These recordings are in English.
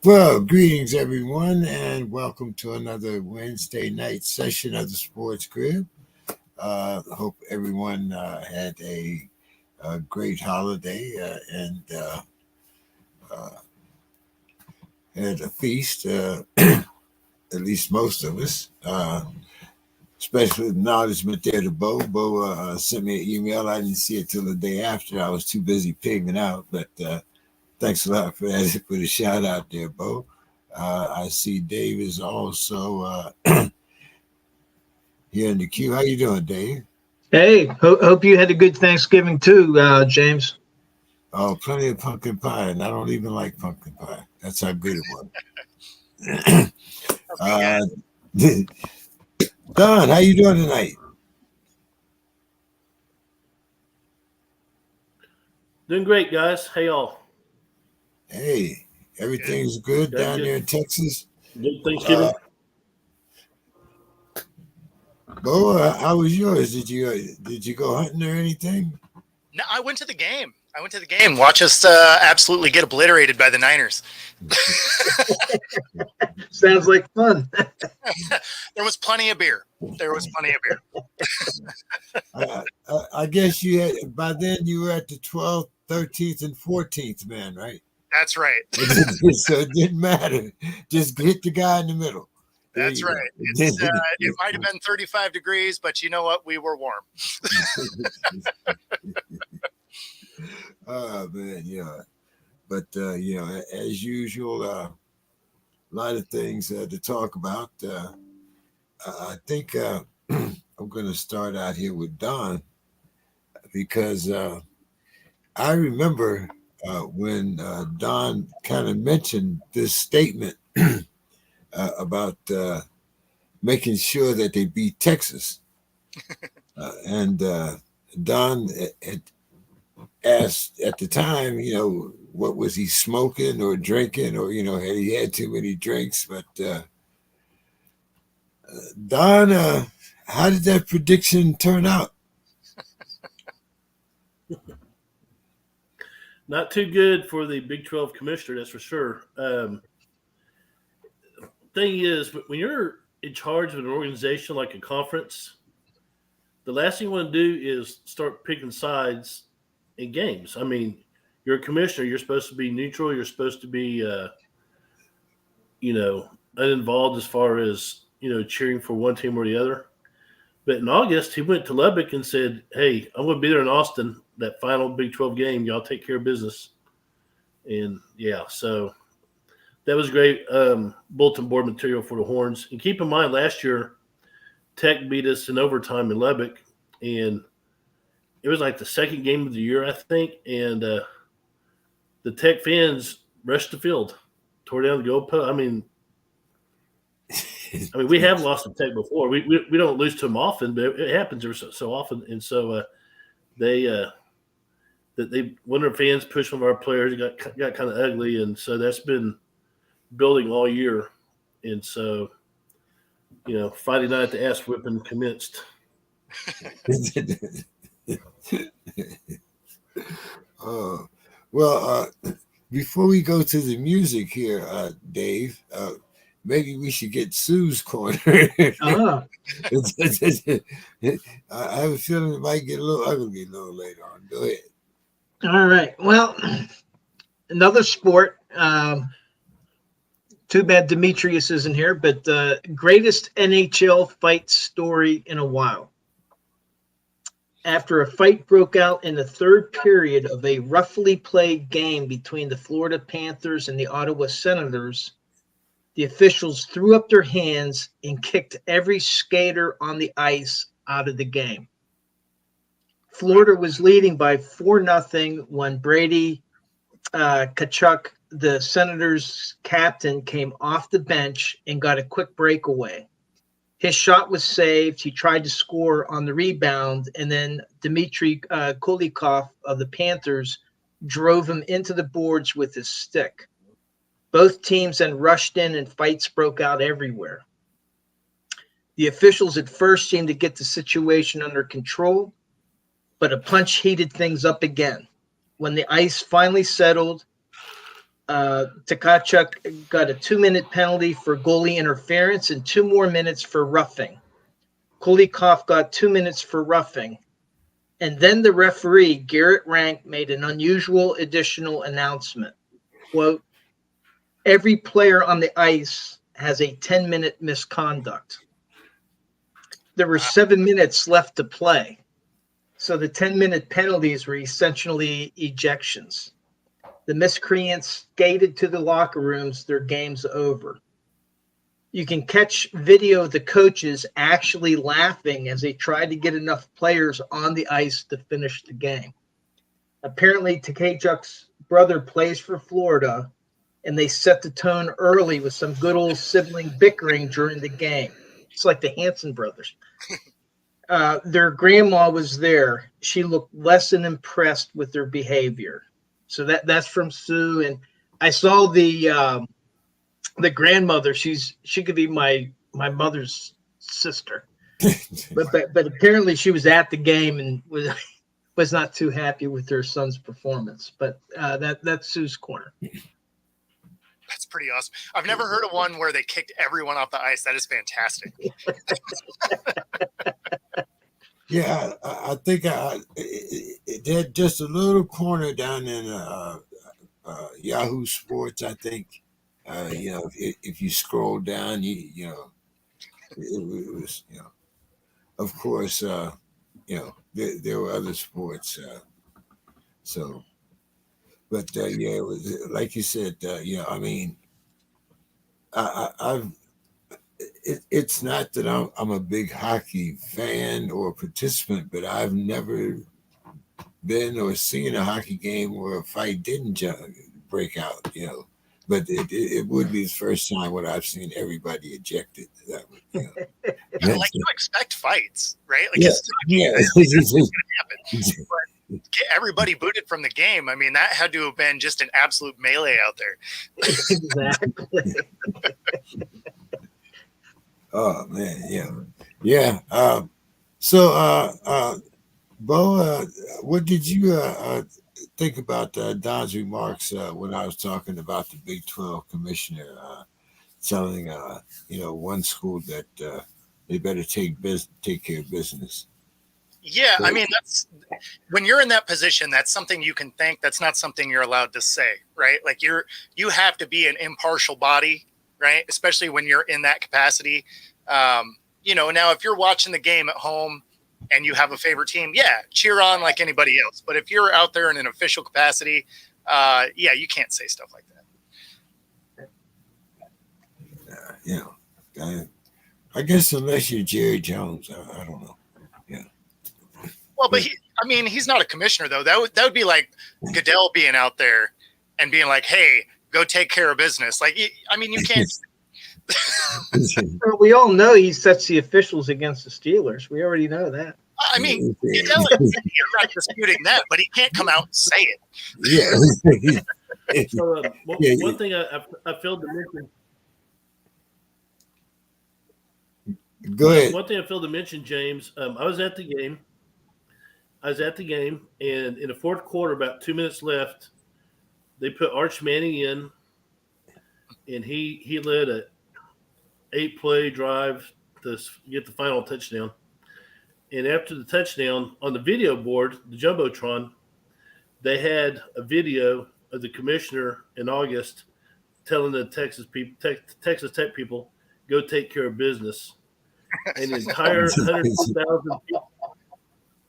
Well, greetings everyone, and welcome to another Wednesday night session of the Sports Crib. Hope everyone had a great holiday and uh, had a feast. At least most of us. Special acknowledgement there to Bo. Bo sent me an email. I didn't see it till the day after. I was too busy pigging out, but thanks a lot for that, for the shout out there, Bo. I see Dave is also here in the queue. How you doing, Dave? Hey, hope you had a good Thanksgiving too, James. Oh, plenty of pumpkin pie, and I don't even like pumpkin pie. That's how good it was. Don, how you doing tonight? Doing great, guys. Hey, y'all. Hey, everything's good down there in Texas. Good Thanksgiving. Bo, how was yours? Did you go hunting or anything? No, I went to the game. Watch us absolutely get obliterated by the Niners. Sounds like fun. There was plenty of beer. I guess you had, by then you were at the 12th, 13th, and 14th man, right? That's right. So it didn't matter. Just hit the guy in the middle. That's right. It might have been 35 degrees, but you know what? We were warm. Oh man, yeah. But as usual, a lot of things to talk about. I think I'm going to start out here with Don because I remember when Don kind of mentioned this statement about making sure that they beat Texas. And Don had asked at the time, what was he smoking or drinking, or, had he had too many drinks? But Don, how did that prediction turn out? Not too good for the Big 12 commissioner, that's for sure. Thing is, when you're in charge of an organization like a conference, the last thing you want to do is start picking sides in games. I mean, you're a commissioner. You're supposed to be neutral. You're supposed to be, uninvolved as far as, cheering for one team or the other. But in August, he went to Lubbock and said, hey, I'm going to be there in Austin, that final Big 12 game. Y'all take care of business. And, yeah, so that was great bulletin board material for the Horns. And keep in mind, last year, Tech beat us in overtime in Lubbock, and it was like the second game of the year, I think. And the Tech fans rushed the field, tore down the goalpost. I mean, we have lost to Tech before. We don't lose to them often, but it happens so often. And so one of our fans pushed one of our players. It got kind of ugly, and so that's been building all year. And so, Friday night the ass whipping commenced. Before we go to the music here, Dave, maybe we should get Sue's corner. I have a feeling it might get a little ugly a little later on. Go ahead. All right. Well, another sport. Too bad Demetrius isn't here, but the greatest NHL fight story in a while. After a fight broke out in the third period of a roughly played game between the Florida Panthers and the Ottawa Senators, the officials threw up their hands and kicked every skater on the ice out of the game. Florida was leading by 4-0 when Brady Tkachuk, the Senators' captain, came off the bench and got a quick breakaway. His shot was saved. He tried to score on the rebound, and then Dmitry Kulikov of the Panthers drove him into the boards with his stick. Both teams then rushed in, and fights broke out everywhere. The officials at first seemed to get the situation under control, but a punch heated things up again. When the ice finally settled, Tkachuk got a 2-minute penalty for goalie interference and 2 more minutes for roughing. Kulikov got 2 minutes for roughing. And then the referee, Garrett Rank, made an unusual additional announcement. Quote, every player on the ice has a 10-minute misconduct. There were 7 minutes left to play. So the 10-minute penalties were essentially ejections. The miscreants skated to the locker rooms. Their game's over. You can catch video of the coaches actually laughing as they tried to get enough players on the ice to finish the game. Apparently, Tkachuk's brother plays for Florida, and they set the tone early with some good old sibling bickering during the game. It's like the Hanson brothers. Their grandma was there. She looked less than impressed with their behavior. So that's from Sue. And I saw the grandmother. She could be my mother's sister, but apparently she was at the game and was not too happy with her son's performance. But that's Sue's corner. That's pretty awesome. I've never heard of one where they kicked everyone off the ice. That is fantastic. Yeah, I think it had just a little corner down in Yahoo Sports. I think if you scroll down, it was of course there were other sports. So, but it was like you said. I mean, I've. It's not that I'm a big hockey fan or participant, but I've never been or seen a hockey game where a fight didn't break out. But it would be the first time when I've seen everybody ejected. That would, like you expect fights, right? Like yeah, it's gonna happen. But get everybody booted from the game. I mean, that had to have been just an absolute melee out there. Exactly. Oh man, yeah. So, Bo, what did you think about Don's remarks when I was talking about the Big 12 commissioner telling one school that they better take care of business? Yeah, I mean, that's when you're in that position, that's something you can think. That's not something you're allowed to say, right? Like you have to be an impartial body, right? Especially when you're in that capacity. Now if you're watching the game at home and you have a favorite team, yeah, cheer on like anybody else. But if you're out there in an official capacity, you can't say stuff like that. I guess unless you're Jerry Jones, I don't know. Yeah. Well, but he's not a commissioner though. That would be like Goodell being out there and being like, "Hey, go take care of business." Like, you can't. We all know he sets the officials against the Steelers. We already know that. I mean, Goodell is not disputing that, but he can't come out and say it. Yeah. So, one thing I failed to mention. Go ahead. One thing I failed to mention, James. I was at the game, and in the fourth quarter, about 2 minutes left, they put Arch Manning in, and he led a 8-play drive to get the final touchdown. And after the touchdown, on the video board, the Jumbotron, they had a video of the commissioner in August telling the Texas Tech people, go take care of business. And the entire 102,000 people.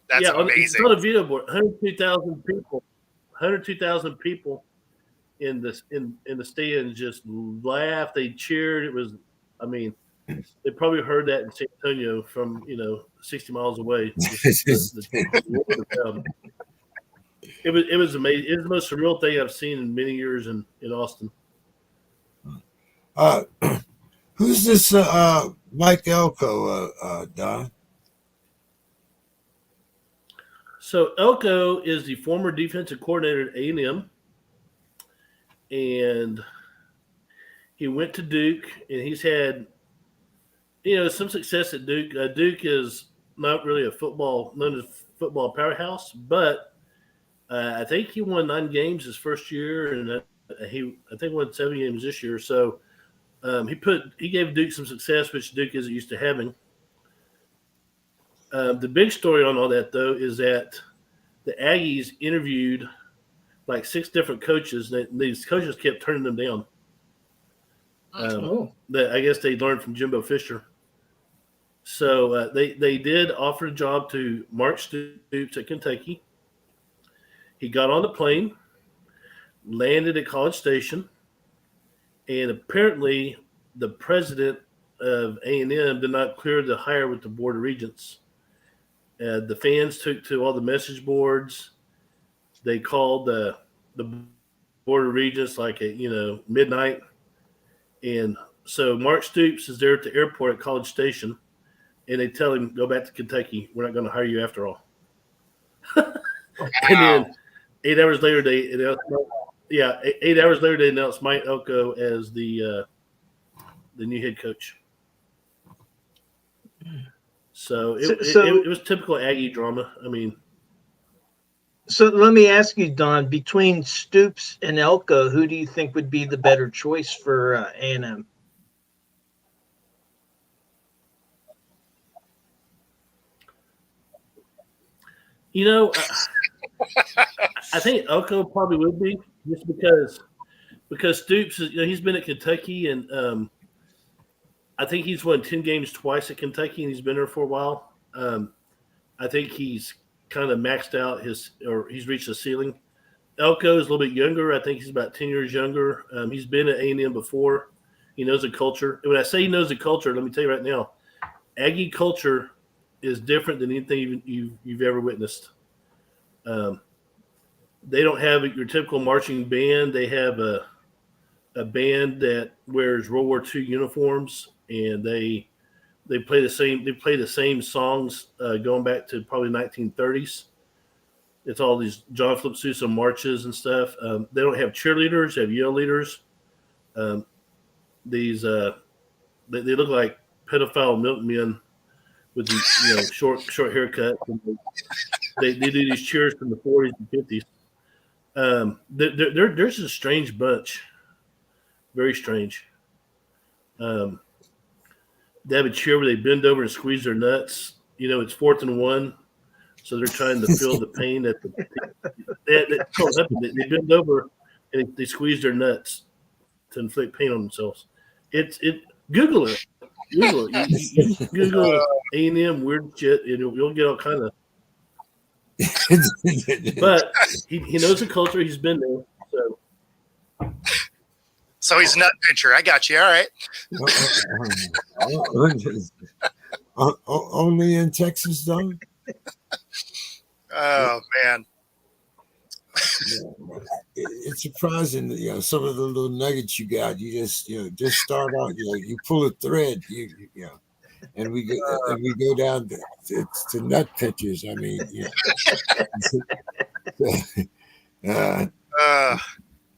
That's amazing. It's on a video board. 102,000 people in the stands just laughed. They cheered. It was, they probably heard that in San Antonio from 60 miles away. It was amazing. It was the most surreal thing I've seen in many years in Austin. Who's this Mike Elko, Don? So Elko is the former defensive coordinator at A&M, and he went to Duke, and he's had some success at Duke. Duke is not really a football powerhouse, but I think he won 9 games his first year, and I think won 7 games this year. So he gave Duke some success, which Duke isn't used to having. The big story on all that, though, is that the Aggies interviewed like 6 different coaches. These coaches kept turning them down. That I guess they learned from Jimbo Fisher. So they did offer a job to Mark Stoops at Kentucky. He got on the plane, landed at College Station, and apparently the president of A&M did not clear the hire with the Board of Regents. The fans took to all the message boards. They called the Board of Regents like at midnight, and so Mark Stoops is there at the airport at College Station, and they tell him, "Go back to Kentucky. We're not going to hire you after all." And then 8 hours later, they announced, 8 hours later they announced Mike Elko as the new head coach. So it was typical Aggie drama. I mean, so let me ask you, Don, between Stoops and Elko, who do you think would be the better choice for A&M? I think Elko probably would be, just because Stoops is, he's been at Kentucky, and I think he's won 10 games twice at Kentucky, and he's been there for a while. I think he's kind of maxed out he's reached the ceiling. Elko is a little bit younger. I think he's about 10 years younger. He's been at A&M before. He knows the culture. And when I say he knows the culture, let me tell you right now, Aggie culture is different than anything you've ever witnessed. They don't have your typical marching band. They have a band that wears World War II uniforms, and they play the same songs going back to probably 1930s. It's all these John Philip Sousa marches and stuff. They don't have cheerleaders; they have yell leaders. They look like pedophile milkmen with these short haircuts. They do these cheers from the 40s and 50s. They're just a strange bunch, very strange. They have a cheer where they bend over and squeeze their nuts. It's 4th and 1, so they're trying to feel the pain that they bend over and they squeeze their nuts to inflict pain on themselves. Google it. Google it. You Google A&M weird shit, and you'll get all kind of. But he knows the culture. He's been there. So he's a nut pincher. I got you. All right. Only in Texas, though. Oh man, it's surprising that some of the little nuggets you got. You just start out. You pull a thread. And we go down to nut pitchers. I mean,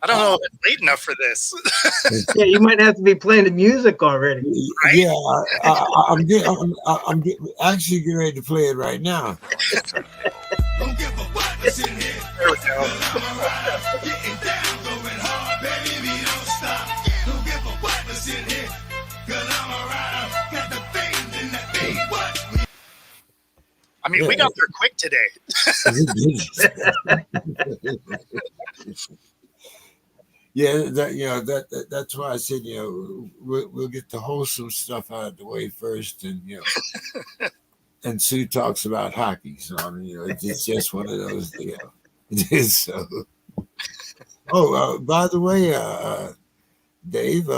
I don't know if it's late enough for this. Yeah, you might have to be playing the music already. Right? Yeah, I'm actually getting ready to play it right now. Don't give a what that's in here. There we go. Getting down, going hard, baby, we don't stop. Don't give a what that's in here. 'Cause I'm a rider, got the things in that thing. What? I mean, we got there quick today. Yeah, that's why I said we'll get the wholesome stuff out of the way first, and and Sue talks about hockey, so I mean it's just one of those it is so. Oh, by the way, Dave,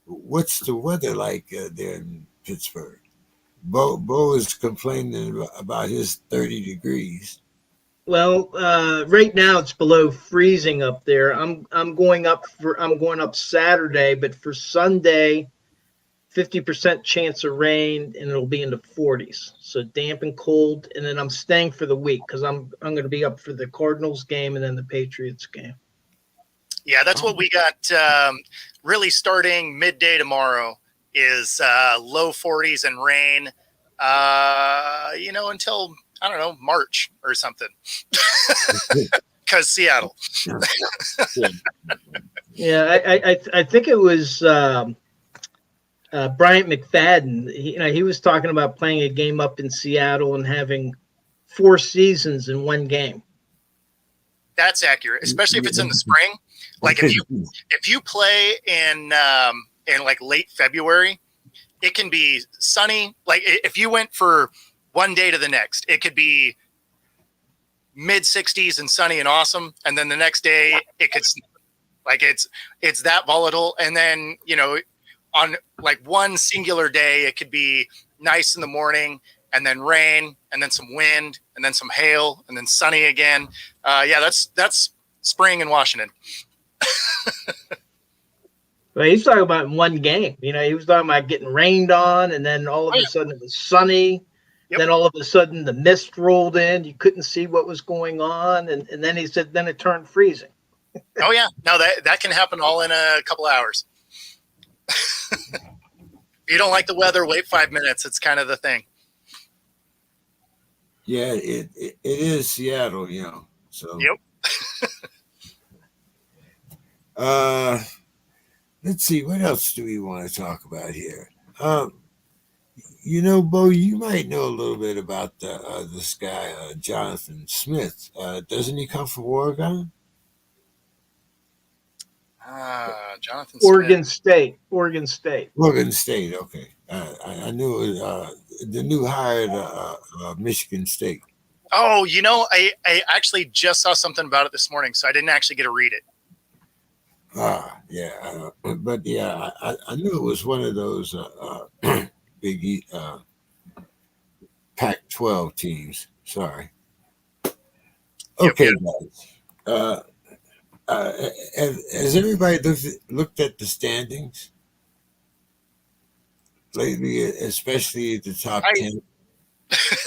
what's the weather like there in Pittsburgh? Bo is complaining about his 30 degrees. Well, right now it's below freezing up there. I'm going up Saturday, but for Sunday, 50% chance of rain, and it'll be in the 40s. So damp and cold, and then I'm staying for the week because I'm going to be up for the Cardinals game and then the Patriots game. Yeah, that's what we got. Really, starting midday tomorrow is low 40s and rain. Until I don't know, March or something. because Seattle. Yeah, I think it was Bryant McFadden. He was talking about playing a game up in Seattle and having 4 seasons in one game. That's accurate, especially if it's in the spring. Like if you play in like late February, it can be sunny. Like if you went for one day to the next, it could be mid 60s and sunny and awesome, and then the next day it could snow. Like it's that volatile. And then on like one singular day, it could be nice in the morning, and then rain, and then some wind, and then some hail, and then sunny again. Yeah, that's spring in Washington. Well, he's talking about in one game. He was talking about getting rained on, and then all of a sudden it was sunny. Yep. Then all of a sudden the mist rolled in. You couldn't see what was going on, and then he said then it turned freezing. Oh yeah, no, that can happen all in a couple hours. If you don't like the weather, wait 5 minutes. It's kind of the thing. Yeah, it is Seattle, So Yep. Let's see, what else do we want to talk about here? Bo, you might know a little bit about this guy, Jonathan Smith. Doesn't he come from Oregon? Jonathan Oregon Smith. Oregon State. Oregon State, okay. I knew it was the new hire at Michigan State. Oh, I actually just saw something about it this morning, so I didn't actually get to read it. Yeah. But yeah, I knew it was one of those big Pac-12 teams. Sorry. Okay, guys. Has everybody looked at the standings lately, especially the top 10?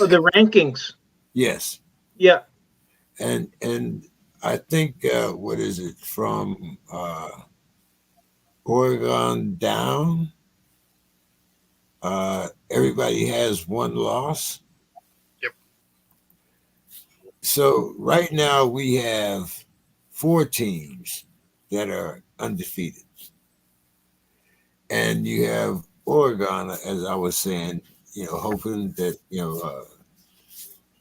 Oh, the rankings. Yes. Yeah. And I think what is it from Oregon down? Everybody has one loss. Yep. So right now we have 4 teams that are undefeated. And you have Oregon, as I was saying, hoping that,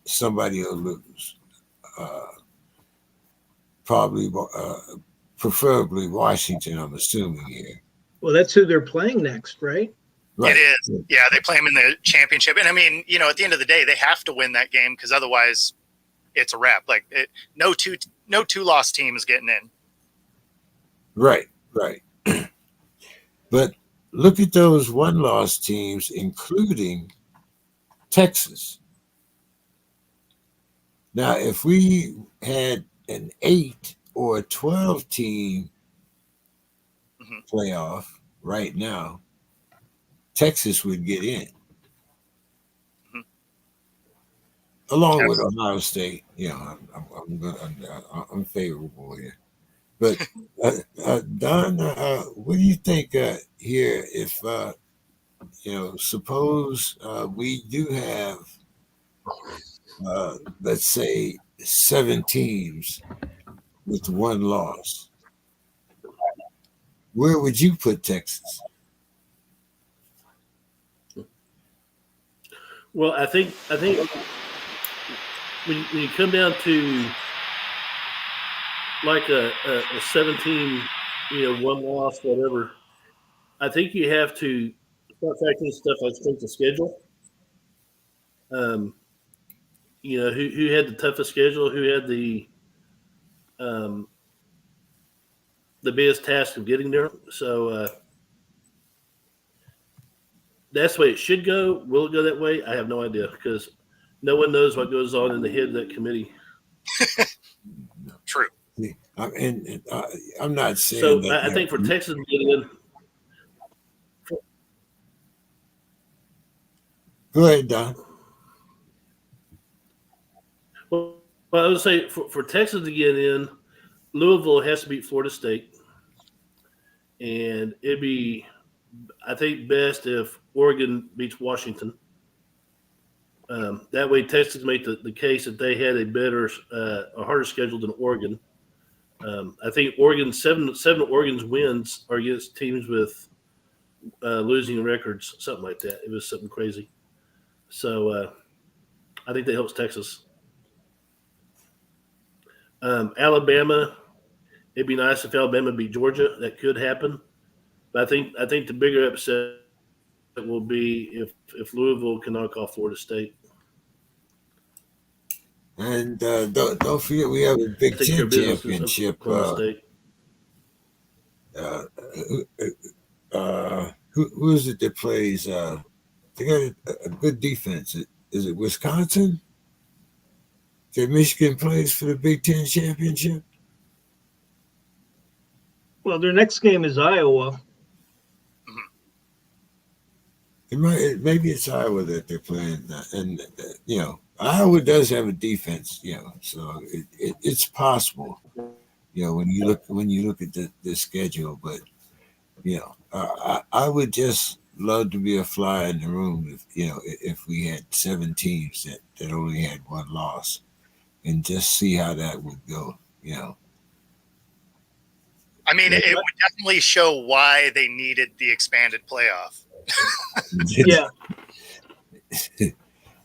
somebody will lose. Probably, preferably Washington, I'm assuming here. Well, that's who they're playing next, right? Right. It is. Yeah, they play them in the championship. And I mean, at the end of the day, they have to win that game because otherwise it's a wrap. Like no two-loss team is getting in. Right. But look at those one-loss teams, including Texas. Now, if we had an 8 or a 12 team playoff right now, Texas would get in. Along with Ohio State. I'm favorable here. But Don, what do you think here? If suppose we do have, let's say, 7 teams with one loss, where would you put Texas? Well, I think when you come down to like a 17, one loss, whatever, I think you have to start factoring stuff like strength of schedule. Who had the toughest schedule, who had the biggest task of getting there. So that's the way it should go. Will it go that way? I have no idea because no one knows what goes on in the head of that committee. True. And I'm not saying so. that, I think for Texas to get in. Go ahead, Don. Well, I would say for Texas to get in, Louisville has to beat Florida State, and it'd be, I think, best if Oregon beats Washington. That way, Texas made the case that they had a harder schedule than Oregon. I think seven of Oregon's wins are against teams with losing records, something like that. It was something crazy. So I think that helps Texas. Alabama, it'd be nice if Alabama beat Georgia. That could happen. But I think the bigger upset will be if Louisville can knock off Florida State. And don't forget we have a Big Take care Ten of business of championship. Oklahoma State. Who is it that plays? They got a good defense. Is it Wisconsin? That Michigan plays for the Big Ten championship? Well, their next game is Iowa. Maybe it's Iowa that they're playing, and Iowa does have a defense, so it's possible, when you look at the schedule. But I would just love to be a fly in the room if we had 7 teams that only had one loss, and just see how that would go. I mean, it would definitely show why they needed the expanded playoff. Yeah.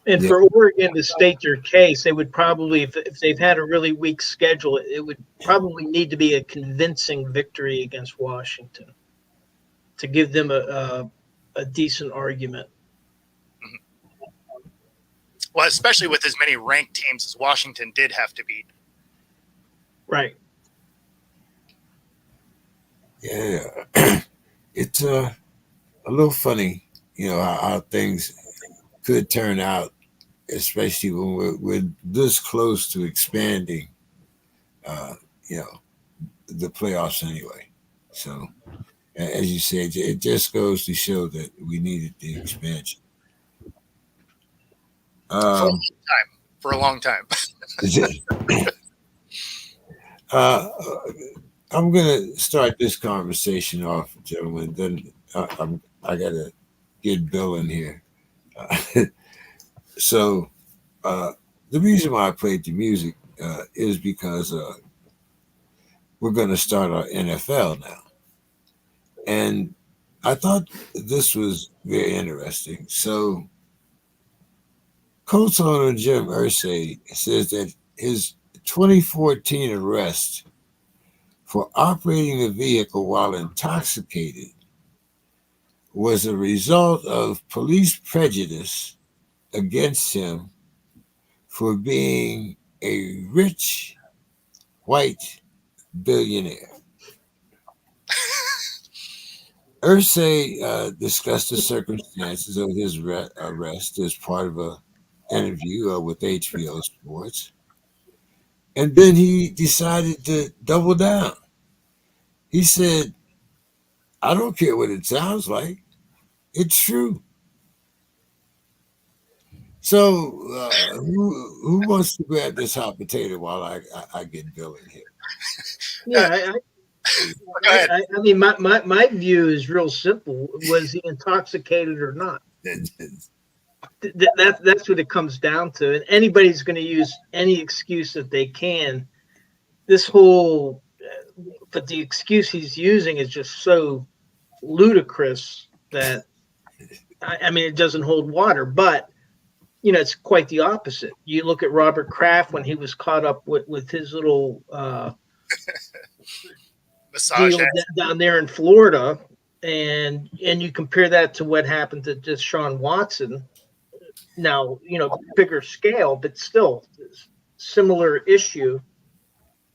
And for Oregon to state their case, they would probably, if they've had a really weak schedule, it would probably need to be a convincing victory against Washington to give them a decent argument. Well, especially with as many ranked teams as Washington did have to beat. Right. Yeah. It's a little funny, how things could turn out, especially when we're this close to expanding, the playoffs anyway. So, as you said, it just goes to show that we needed the expansion. For a long time. I'm going to start this conversation off, gentlemen. Then I got to get Bill in here. So the reason why I played the music is because we're going to start our NFL now. And I thought this was very interesting. So Colts owner Jim Irsay says that his 2014 arrest for operating a vehicle while intoxicated was a result of police prejudice against him for being a rich white billionaire. Irsay discussed the circumstances of his arrest as part of an interview with HBO Sports. And then he decided to double down. He said, I don't care what it sounds like. It's true. So who wants to grab this hot potato while I get Bill in here? Yeah, I mean, my view is real simple. Was he intoxicated or not? That's what it comes down to. And anybody's going to use any excuse that they can. But the excuse he's using is just so ludicrous that, I mean, it doesn't hold water. But, it's quite the opposite. You look at Robert Kraft when he was caught up with his little massage deal down there in Florida, and you compare that to what happened to Deshaun Watson. Now, bigger scale, but still similar issue.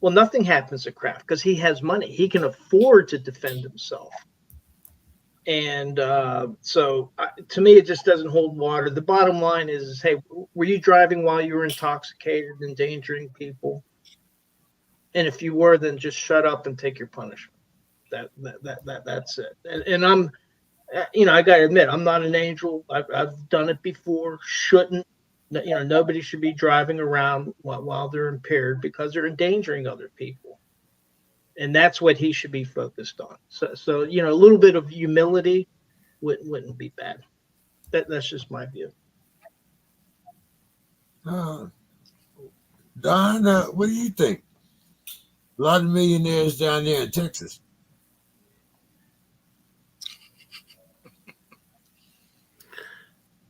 Well, nothing happens to Kraft because he has money. He can afford to defend himself. And so to me, it just doesn't hold water. The bottom line is, hey, were you driving while you were intoxicated, endangering people? And if you were, then just shut up and take your punishment. That's it. And I'm, I got to admit, I'm not an angel. I've done it before. Shouldn't. Nobody should be driving around while they're impaired because they're endangering other people. And that's what he should be focused on. So a little bit of humility wouldn't be bad. That's just my view. Uh, Don, what do you think? A lot of millionaires down there in Texas.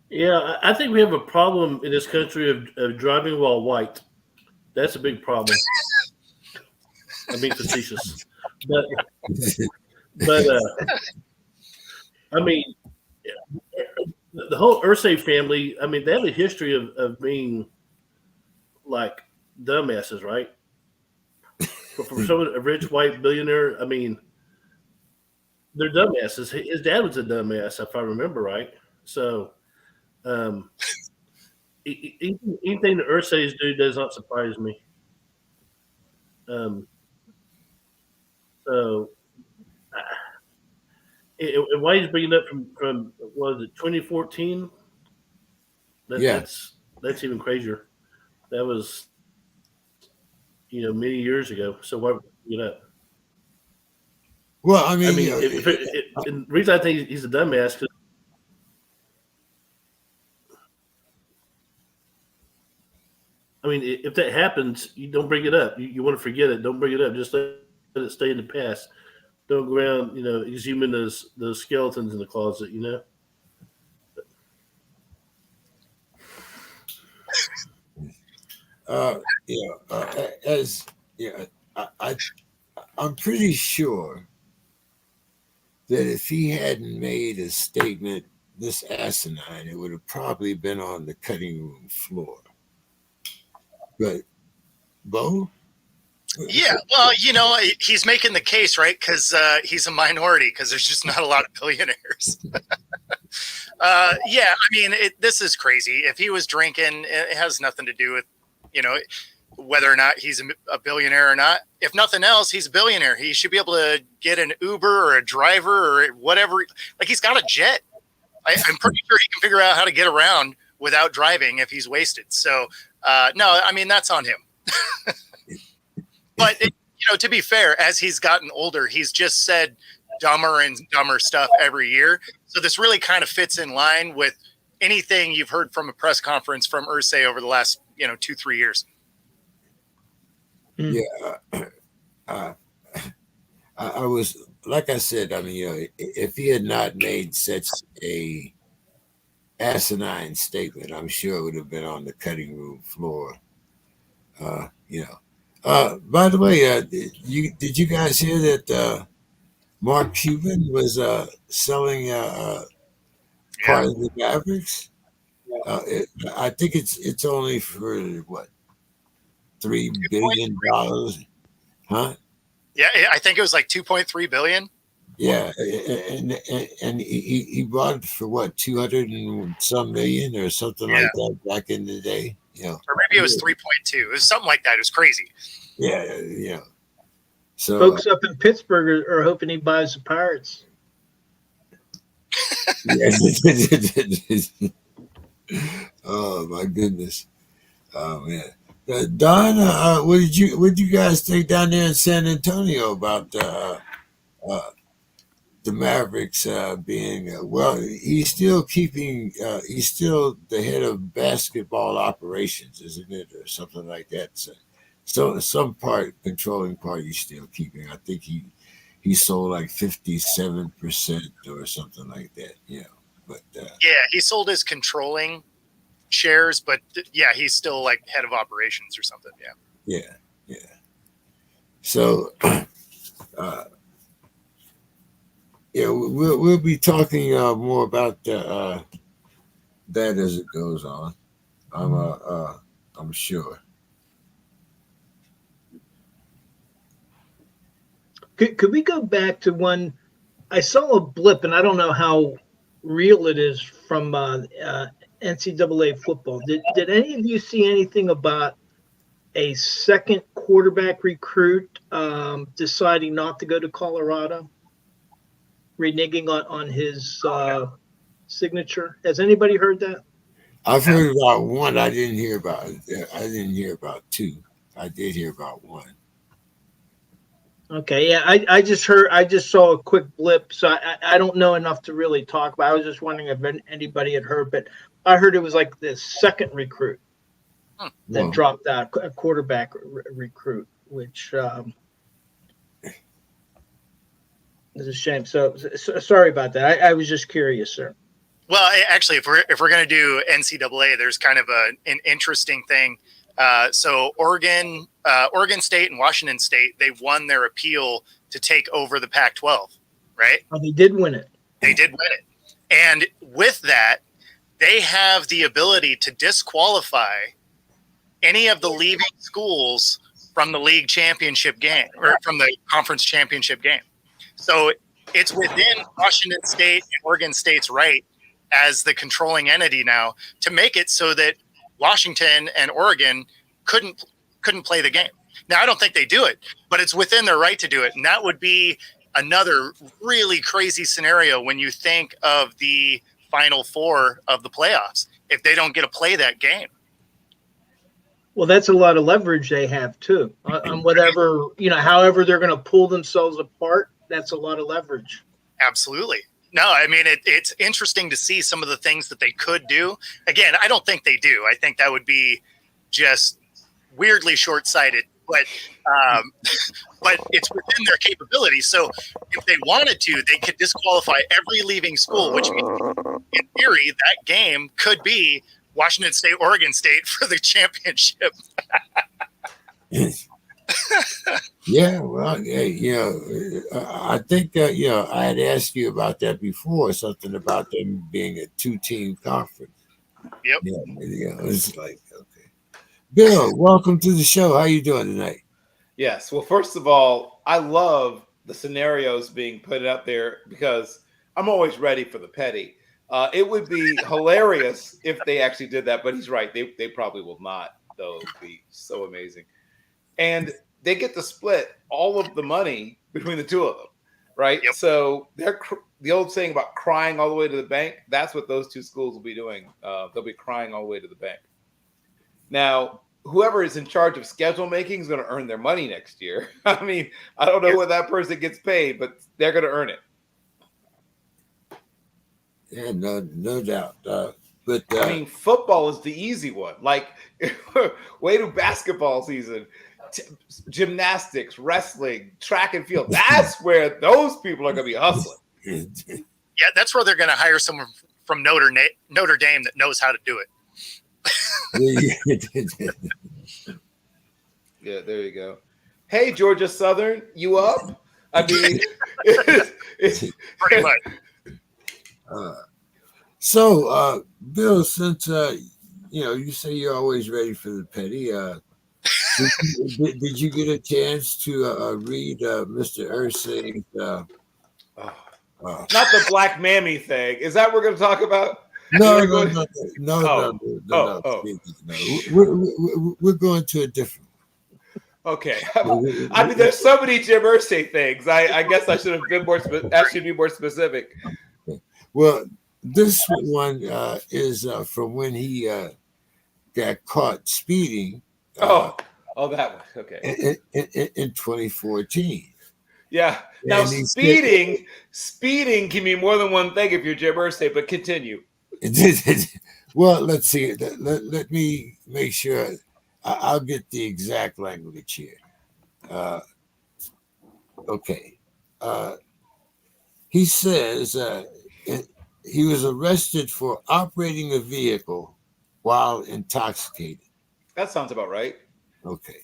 Yeah, I think we have a problem in this country of driving while white. That's a big problem. I'm being facetious, but I mean, the whole Ursay family. I mean, they have a history of being like dumbasses, right? For someone a rich white billionaire, I mean, they're dumbasses. His dad was a dumbass, if I remember right. So, um, anything the Ursays do does not surprise me. Um, so, why he's bringing it up from what was it 2014? Yeah. That's even crazier. That was many years ago. So why bring it up? Well, I I mean, mean, and the reason I think he's a dumbass because I mean, if that happens, you don't bring it up. You want to forget it. Don't bring it up. Just let it stay in the past. Don't go around, exhuming those skeletons in the closet. as I'm pretty sure that if he hadn't made a statement this asinine, it would have probably been on the cutting room floor. But Bo, Yeah, well, he's making the case, right? Because he's a minority. Because there's just not a lot of billionaires. Yeah, I mean, this is crazy. If he was drinking, it has nothing to do with, whether or not he's a billionaire or not. If nothing else, he's a billionaire. He should be able to get an Uber or a driver or whatever. Like, he's got a jet. I'm pretty sure he can figure out how to get around without driving if he's wasted. So, no, I mean, that's on him. But, to be fair, as he's gotten older, he's just said dumber and dumber stuff every year. So this really kind of fits in line with anything you've heard from a press conference from Irsay over the last, 2-3 years. Yeah, I was, like I said, I mean, if he had not made such a asinine statement, I'm sure it would have been on the cutting room floor. By the way, did you guys hear that Mark Cuban was selling part of the Mavericks? I think it's only for what, $3 billion, huh? Yeah, I think it was like 2.3 billion. Yeah, and he bought it for what, 200 and some million or something like that back in the day. Or maybe it was 3.2. It was something like that. It was crazy. Yeah. So Folks up in Pittsburgh are hoping he buys the Pirates. Oh my goodness. Oh man. Don, what did you guys think down there in San Antonio about the Mavericks being well? He's still the head of basketball operations, isn't it, or something like that? So some controlling part he's still keeping. I think he sold like 57% or something like that. But he sold his controlling shares, but he's still like head of operations or something. Yeah. So we'll be talking more about that as it goes on. I'm sure. Could we go back to one? I saw a blip, and I don't know how real it is from NCAA football. Did any of you see anything about a second quarterback recruit deciding not to go to Colorado, reneging on his signature? Has anybody heard that? I've heard about one. I didn't hear about two. I did hear about one. Okay, yeah, I just saw a quick blip, so I don't know enough to really talk about. I was just wondering if anybody had heard, but I heard it was like the second recruit. that Well, dropped out, a quarterback recruit, which is a shame. So sorry about that. I was just curious, sir. Well, actually, if we're going to do NCAA, there's kind of an interesting thing. So Oregon State and Washington State, they won their appeal to take over the Pac-12, right? Oh, they did win it. They did win it. And with that, they have the ability to disqualify any of the leaving schools from the league championship game or from the conference championship game. So it's within Washington State and Oregon State's right as the controlling entity now to make it so that Washington and Oregon couldn't play the game. Now, I don't think they do it, but it's within their right to do it. And that would be another really crazy scenario when you think of the Final Four of the playoffs, if they don't get to play that game. Well, that's a lot of leverage they have too on whatever, however they're going to pull themselves apart. That's a lot of leverage. Absolutely. No, I mean, it's interesting to see some of the things that they could do. Again, I don't think they do. I think that would be just weirdly short-sighted, but it's within their capabilities. So if they wanted to, they could disqualify every leaving school, which means in theory, that game could be Washington State, Oregon State for the championship. yeah, well, I think I had asked you about that before, something about them being a 2-team conference. Yep. Yeah, it's like, okay. Bill, welcome to the show. How you doing tonight? Yes. Well, first of all, I love the scenarios being put up there because I'm always ready for the petty. It would be hilarious if they actually did that, but he's right. They probably will not, though. It would be so amazing. And they get to split all of the money between the two of them, right? Yep. So the old saying about crying all the way to the bank, that's what those two schools will be doing. They'll be crying all the way to the bank. Now, whoever is in charge of schedule making is going to earn their money next year. I mean, I don't know what that person gets paid, but they're going to earn it. Yeah, no doubt. But I mean, football is the easy one. Like, way to basketball season, gymnastics, wrestling, track and field. That's where those people are going to be hustling. Yeah, that's where they're going to hire someone from Notre Dame that knows how to do it. Yeah, there you go. Hey, Georgia Southern, you up? I mean, it's Pretty much. So, Bill, since you say you're always ready for the petty, did you get a chance to read Mr. Ursay's? not the Black Mammy thing. Is that what we're going to talk about? No. We're going to a different. Okay. I mean, there's so many Jim Irsay things. I guess I should have been actually be more specific. Well, this one is from when he got caught speeding. Oh, that one. Okay. In 2014. Yeah. Now, speeding can mean more than one thing if you're Jim Irsay, but continue. Well, let's see. Let me make sure. I'll get the exact language here. Okay. He says he was arrested for operating a vehicle while intoxicated. That sounds about right. Okay.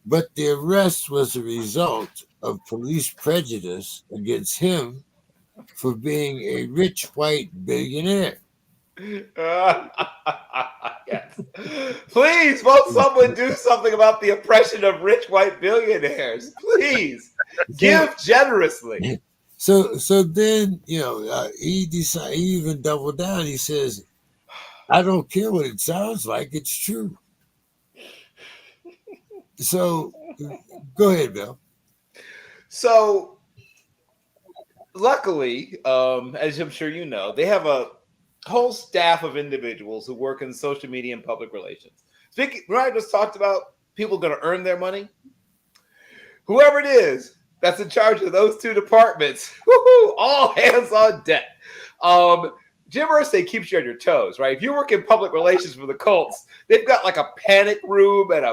But the arrest was a result of police prejudice against him for being a rich white billionaire. Yes. Please, won't someone do something about the oppression of rich white billionaires? Please give generously. So then, he decided, he even doubled down. He says, I don't care what it sounds like. It's true. So go ahead, Bill. So luckily, as I'm sure you know, they have a whole staff of individuals who work in social media and public relations. Speaking, I just talked about people going to earn their money. Whoever it is that's in charge of those two departments, all hands on deck. Jim Irsay keeps you on your toes, right? If you work in public relations for the Colts, they've got like a panic room and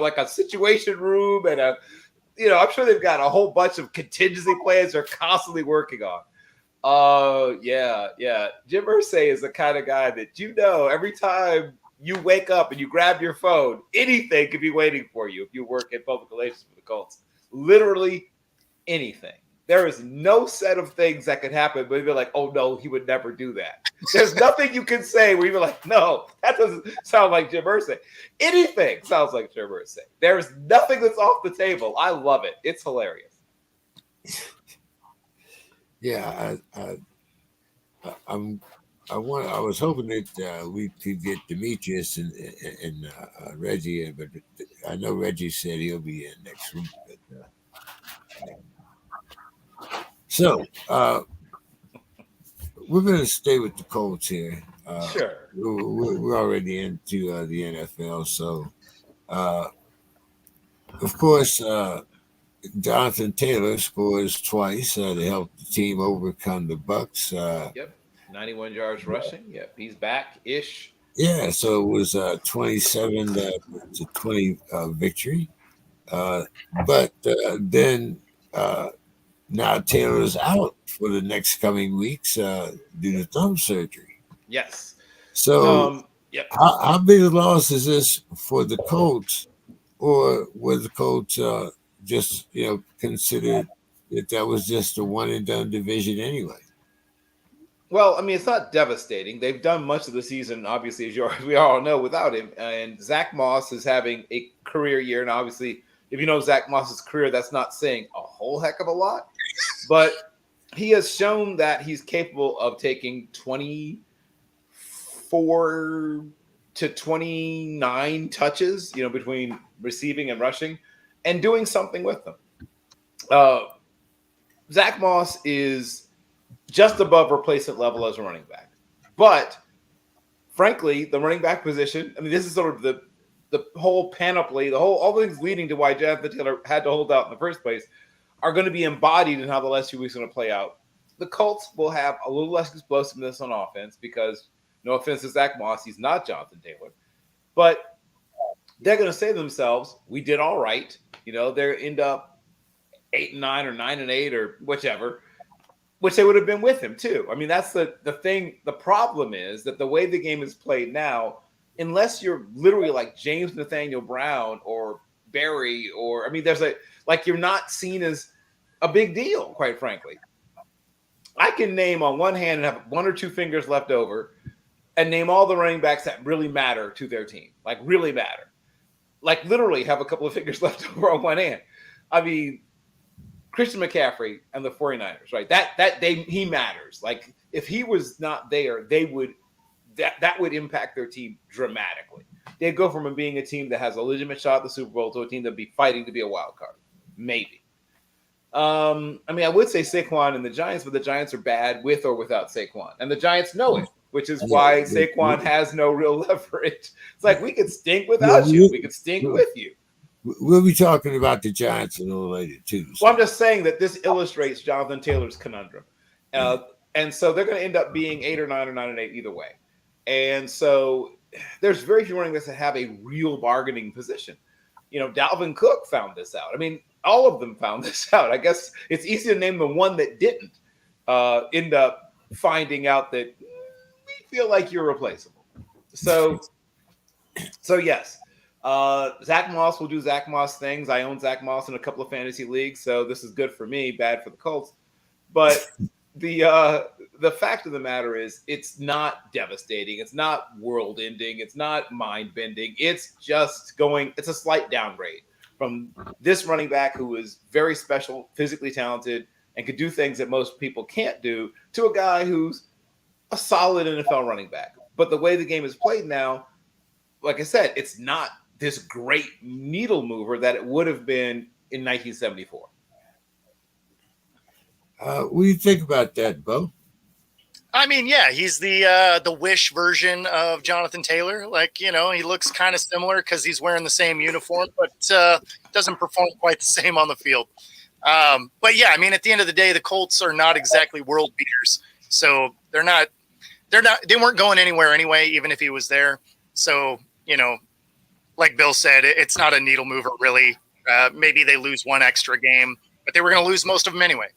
like a situation room and I'm sure they've got a whole bunch of contingency plans they're constantly working on. Yeah. Jim Irsay is the kind of guy that every time you wake up and you grab your phone, anything could be waiting for you if you work in public relations for the Colts. Literally anything. There is no set of things that could happen, but you'd be like, oh no, he would never do that. There's nothing you can say where you'd be like, no, that doesn't sound like Jim Irsay. Anything sounds like Jim Irsay. There's nothing that's off the table. I love it. It's hilarious. Yeah, I was hoping that we could get Demetrius and Reggie in, but I know Reggie said he'll be in next week. But, so we're going to stay with the Colts here. Sure. We're already into the NFL, so of course Jonathan Taylor scores twice to help the team overcome the Bucks. Yep, 91 yards rushing. Yep, he's back-ish. Yeah, so it was 27 to 20 victory. But then now Taylor's out for the next coming weeks due to thumb surgery. Yes. So yep. How big a loss is this for the Colts? Or were the Colts just, considered that was just a one and done division anyway? Well, I mean, it's not devastating. They've done much of the season, obviously, as we all know, without him. And Zach Moss is having a career year. And obviously, if you know Zach Moss's career, that's not saying a whole heck of a lot. But he has shown that he's capable of taking 24 to 29 touches, between receiving and rushing, and doing something with them. Zach Moss is just above replacement level as a running back. But frankly, the running back position, I mean, this is sort of the whole panoply, all the things leading to why Jonathan Taylor had to hold out in the first place are going to be embodied in how the last few weeks are going to play out. The Colts will have a little less explosiveness on offense because, no offense to Zach Moss, he's not Jonathan Taylor. But they're going to say to themselves, we did all right. They end up 8-9 or 9-8 or whichever, which they would have been with him too. I mean, that's the thing. The problem is that the way the game is played now, unless you're literally like James Nathaniel Brown or Barry, or there's you're not seen as a big deal, quite frankly. I can name on one hand and have one or two fingers left over and name all the running backs that really matter to their team, really matter. Literally have a couple of fingers left over on one hand. I mean, Christian McCaffrey and the 49ers, right? He matters. If he was not there, that would impact their team dramatically. They'd go from being a team that has a legitimate shot at the Super Bowl to a team that'd be fighting to be a wild card. Maybe. I would say Saquon and the Giants, but the Giants are bad with or without Saquon. And the Giants know it, which is why Saquon has no real leverage. It's we could stink without you. We could stink with you. We'll be talking about the Giants a little later, too. So. Well, I'm just saying that this illustrates Jonathan Taylor's conundrum. And so they're going to end up being 8 or 9 or 9-8 either way. And so there's very few running backs that have a real bargaining position. Dalvin Cook found this out. I mean, all of them found this out. I guess it's easy to name the one that didn't end up finding out that we feel like you're replaceable. So yes. Zach Moss will do Zach Moss things. I own Zach Moss in a couple of fantasy leagues, so this is good for me, bad for the Colts. But the fact of the matter is it's not devastating. It's not world-ending. It's not mind-bending. It's just it's a slight downgrade from this running back who is very special, physically talented, and could do things that most people can't do, to a guy who's a solid NFL running back. But the way the game is played now, like I said, it's not this great needle mover that it would have been in 1974. What do you think about that, Bo? I mean, yeah, he's the Wish version of Jonathan Taylor. He looks kind of similar because he's wearing the same uniform, but doesn't perform quite the same on the field. But yeah, I mean, at the end of the day, the Colts are not exactly world beaters, so they're not They weren't going anywhere anyway, even if he was there. So, like Bill said, it's not a needle mover really. Maybe they lose one extra game, but they were going to lose most of them anyway.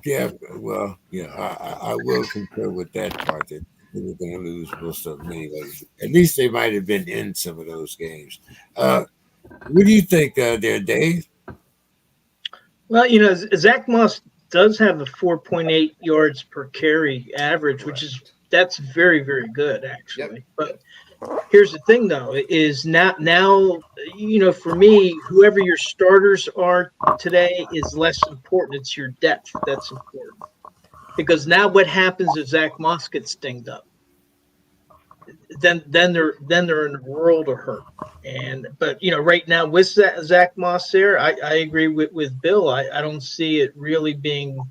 Yeah, well, I will concur with that part that they were going to lose most of them anyway. At least they might have been in some of those games. What do you think there, Dave? Well, Zach Moss does have a 4.8 yards per carry average, which that's very, very good actually. But here's the thing, though, is now, for me, whoever your starters are today is less important. It's your depth that's important. Because now what happens if Zach Moss gets dinged up? Then they're in a world of hurt. But right now with Zach Moss there, I agree with Bill. I don't see it really being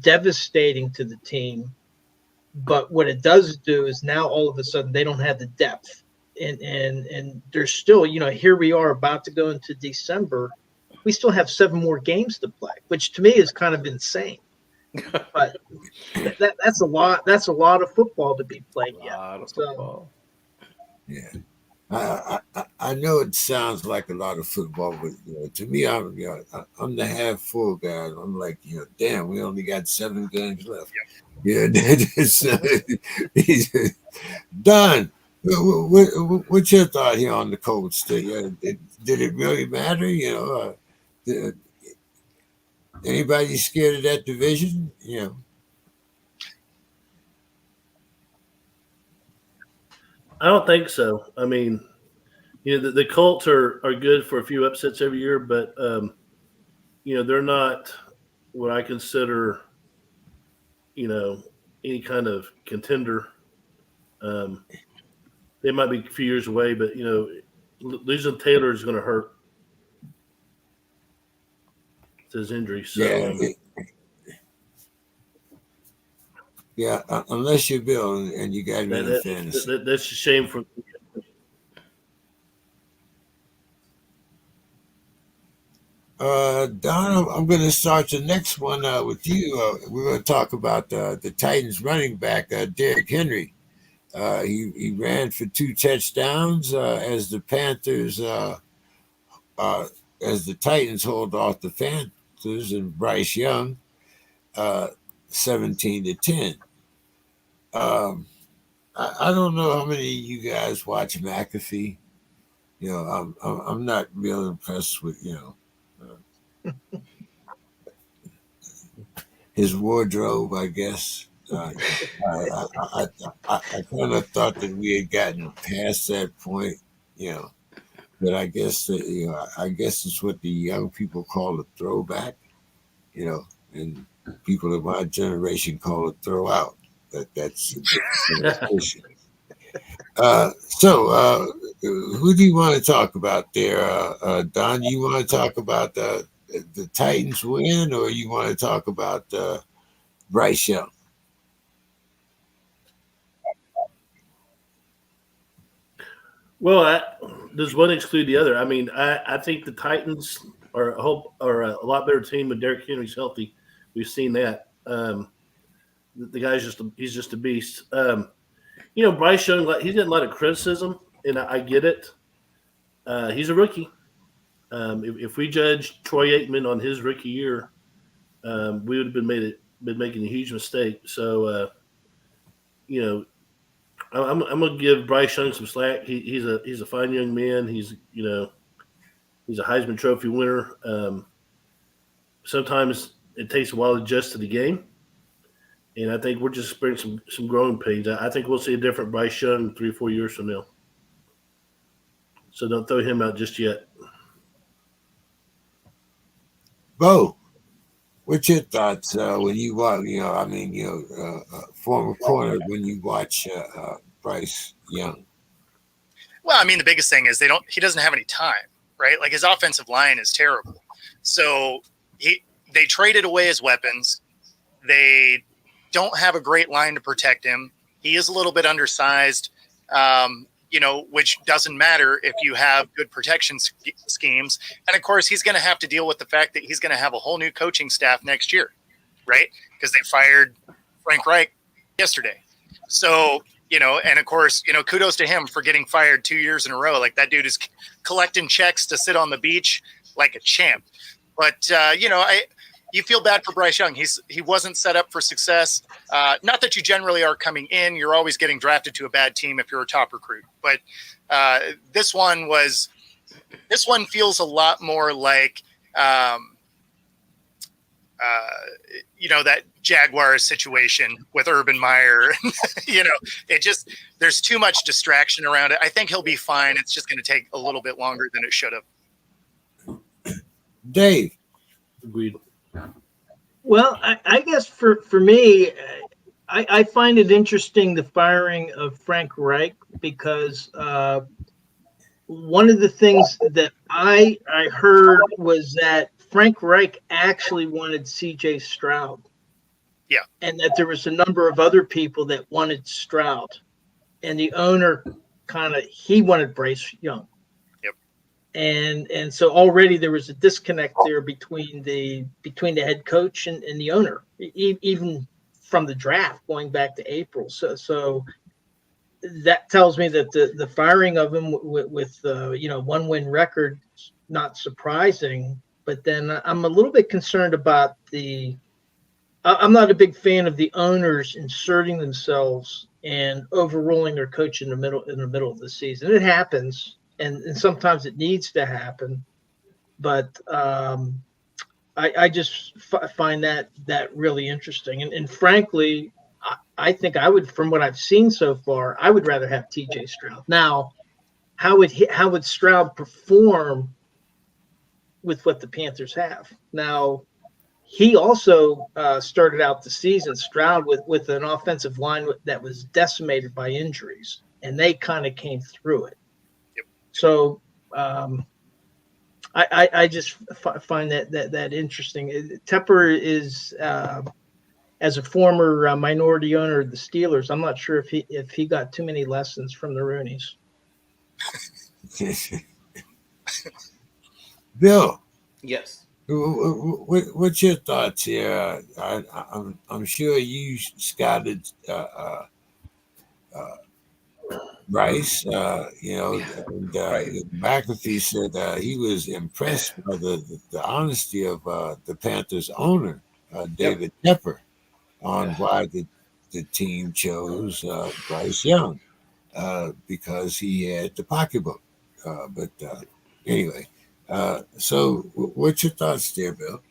devastating to the team. But what it does do is now all of a sudden they don't have the depth. And there's still, here we are about to go into December. We still have 7 more games to play, which to me is kind of insane. But that's a lot. That's a lot of football to be played yet. So, yeah, I know it sounds like a lot of football, but to me, I'm the half full guy. I'm like, damn, we only got 7 games left. Yeah, done. What's your thought here on the Colts? Did it really matter? Anybody scared of that division? I don't think so. I mean, the Colts are good for a few upsets every year, but they're not what I consider, any kind of contender. They might be a few years away, but losing Taylor is going to hurt. It's his injury. So unless you're Bill and you got me in fantasy. That's a shame for. Don, I'm going to start the next one with you. We're going to talk about the Titans running back, Derrick Henry. He ran for 2 touchdowns as the Panthers, as the Titans hold off the Panthers and Bryce Young, 17-10. I don't know how many of you guys watch McAfee. I'm not real impressed with his wardrobe, I guess. I kind of thought that we had gotten past that point, but I guess I guess it's what the young people call a throwback, and people of my generation call it throw out. That's a different conversation. So, who do you want to talk about there, Don? You want to talk about the Titans win, or you want to talk about Bryce Young? Well, does one exclude the other? I mean, I think the Titans are a lot better team when Derrick Henry's healthy. We've seen that. The guy's he's just a beast. Bryce Young, he didn't a lot of criticism, and I get it. He's a rookie. If we judged Troy Aikman on his rookie year, we would have been making a huge mistake. So, I'm going to give Bryce Young some slack. He's a fine young man. He's a Heisman Trophy winner. Sometimes it takes a while to adjust to the game, and I think we're just experiencing some growing pains. I think we'll see a different Bryce Young 3 or 4 years from now. So don't throw him out just yet. Bo, what's your thoughts when you watch? Former corner when you watch Bryce Young. Well, I mean, the biggest thing is he doesn't have any time, right? Like his offensive line is terrible. So they traded away his weapons. They don't have a great line to protect him. He is a little bit undersized, which doesn't matter if you have good protection schemes. And of course, he's going to have to deal with the fact that he's going to have a whole new coaching staff next year, right? Because they fired Frank Reich yesterday. So, and of course, kudos to him for getting fired 2 years in a row. Like, that dude is collecting checks to sit on the beach like a champ. But, you feel bad for Bryce Young. He wasn't set up for success. Not that you generally are coming in. You're always getting drafted to a bad team if you're a top recruit. But this one feels a lot more like, that Jaguars situation with Urban Meyer. There's too much distraction around it. I think he'll be fine. It's just going to take a little bit longer than it should have. Dave. Agreed. Well, I guess for me, I find it interesting, the firing of Frank Reich, because one of the things that I heard was that Frank Reich actually wanted C.J. Stroud. Yeah. And that there was a number of other people that wanted Stroud. And the owner he wanted Bryce Young. Yep. And so already there was a disconnect there between the head coach and the owner, even from the draft going back to April. So that tells me that the firing of him with 1-win record, not surprising. But then I'm a little bit concerned about I'm not a big fan of the owners inserting themselves and overruling their coach in the middle of the season. It happens, and sometimes it needs to happen. But I just find that really interesting. And frankly, I think I would, from what I've seen so far, I would rather have T.J. Stroud. Now, how would Stroud perform with what the Panthers have? Now, he also started out the season, Stroud, with an offensive line that was decimated by injuries, and they kind of came through it. Yep. So I just find that interesting. Tepper is, as a former minority owner of the Steelers, I'm not sure if he got too many lessons from the Rooneys. Bill. Yes. What's your thoughts here? I'm sure you scouted Bryce. And McAfee said he was impressed by the honesty of the Panthers owner, David Tepper, on why the team chose Bryce Young, because he had the pocketbook. But anyway. So what's your thoughts there, Bill?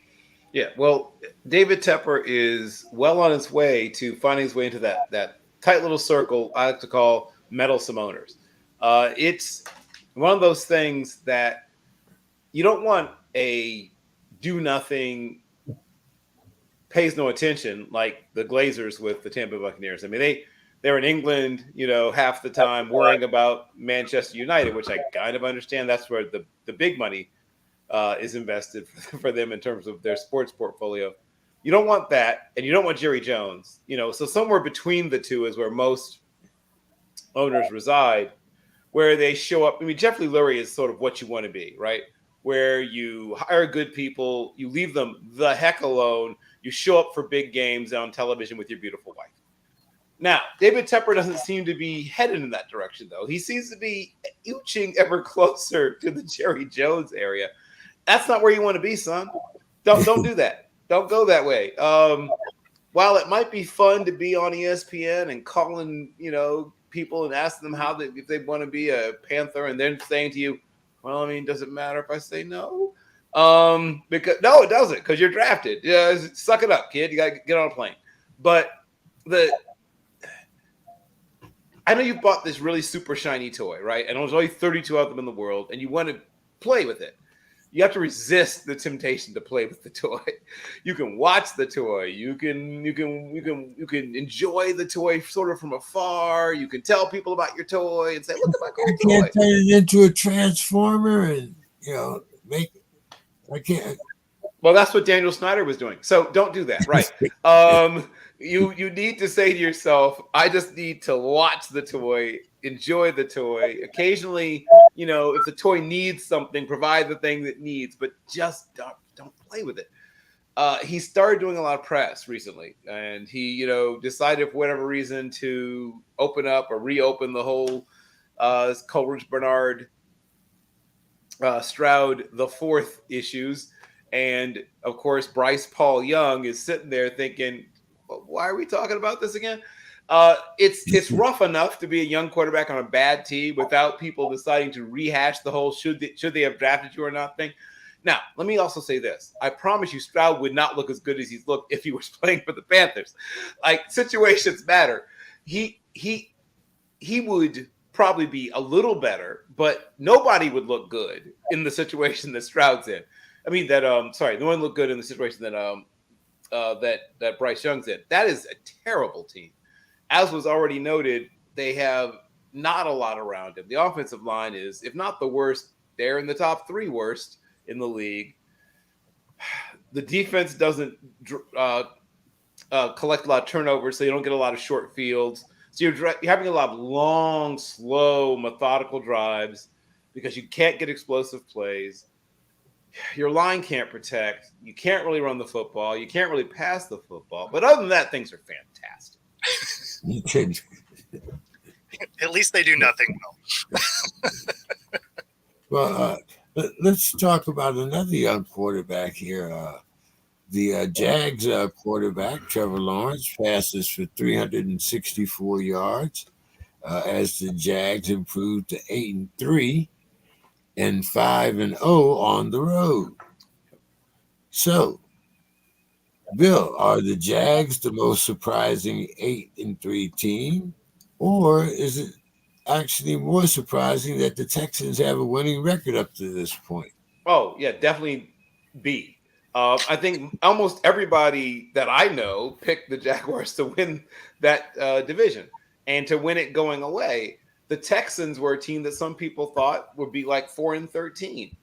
Yeah, well, David Tepper is well on his way to finding his way into that tight little circle I like to call meddlesome owners. It's one of those things that you don't want a do-nothing, pays no attention like the Glazers with the Tampa Buccaneers. I mean, they're in England, half the time worrying about Manchester United, which I kind of understand. That's where the big money is invested for them in terms of their sports portfolio. You don't want that, and you don't want Jerry Jones. So somewhere between the two is where most owners reside, where they show up. I mean, Jeffrey Lurie is sort of what you want to be, right? Where you hire good people, you leave them the heck alone, you show up for big games on television with your beautiful wife. Now, David Tepper doesn't seem to be headed in that direction, though. He seems to be inching ever closer to the Jerry Jones area. That's not where you want to be, son. Don't do that. Don't go that way. While it might be fun to be on ESPN and calling, people and asking them if they want to be a Panther, and then saying to you, well, I mean, does it matter if I say no? Because no, it doesn't, because you're drafted. Yeah, suck it up, kid. You got to get on a plane. But I know you bought this really super shiny toy, right? And there's only 32 of them in the world, and you want to play with it. You have to resist the temptation to play with the toy. You can watch the toy. You can enjoy the toy sort of from afar. You can tell people about your toy and say, "Look at my cool toy." I can't turn it into a transformer and make. I can't. Well, that's what Daniel Snyder was doing. So don't do that, right? You need to say to yourself, I just need to watch the toy, enjoy the toy. Occasionally, if the toy needs something, provide the thing that needs, but just don't play with it. he started doing a lot of press recently, and he, decided for whatever reason to open up or reopen the whole Coleridge Bernard Stroud the fourth issues. And of course, Bryce Paul Young is sitting there thinking, why are we talking about this again? It's rough enough to be a young quarterback on a bad team without people deciding to rehash the whole should they have drafted you or not thing. Now, let me also say this. I promise you Stroud would not look as good as he's looked if he was playing for the Panthers. Like, situations matter. He would probably be a little better, but nobody would look good in the situation that Stroud's in. I mean, no one looked good in the situation that Bryce Young's in. That is a terrible team. As was already noted, they have not a lot around him. The offensive line is, if not the worst, they're in the top 3 worst in the league. The defense doesn't collect a lot of turnovers, so you don't get a lot of short fields. So you're having a lot of long, slow, methodical drives because you can't get explosive plays. Your line can't protect. You can't really run the football. You can't really pass the football. But other than that, things are fantastic. At least they do nothing well. Well, let's talk about another young quarterback here. The Jags quarterback, Trevor Lawrence, passes for 364 yards as the Jags improved to 8-3 and 5-0 on the road. So, Bill, are the Jags the most surprising 8-3 team, or is it actually more surprising that the Texans have a winning record up to this point? Oh, yeah, definitely B. I think almost everybody that I know picked the Jaguars to win that division and to win it going away. The Texans were a team that some people thought would be like 4-13.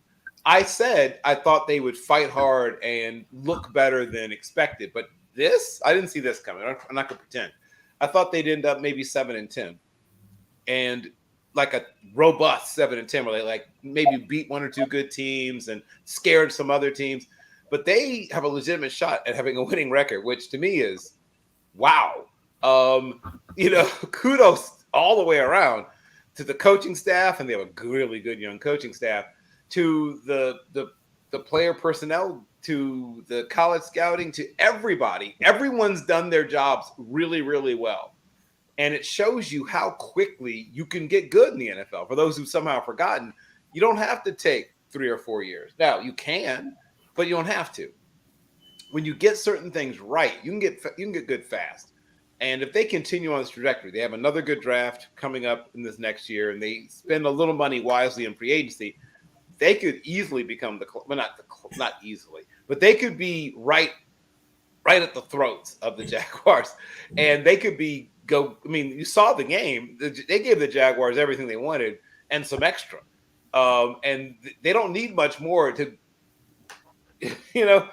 I said I thought they would fight hard and look better than expected, but I didn't see this coming. I'm not going to pretend. I thought they'd end up maybe 7-10, and like a robust 7-10, where they like maybe beat 1 or 2 good teams and scared some other teams. But they have a legitimate shot at having a winning record, which to me is wow. Kudos all the way around to the coaching staff, and they have a really good young coaching staff, to the player personnel, to the college scouting, to everybody. Everyone's done their jobs really, really well. And it shows you how quickly you can get good in the NFL. For those who somehow have forgotten, you don't have to take 3 or 4 years. Now, you can, but you don't have to. When you get certain things right, you can get good fast. And if they continue on this trajectory, they have another good draft coming up in this next year, and they spend a little money wisely in free agency, they could easily become not easily, but they could be right at the throats of the Jaguars, and they could you saw the game. They gave the Jaguars everything they wanted and some extra, and they don't need much more to. The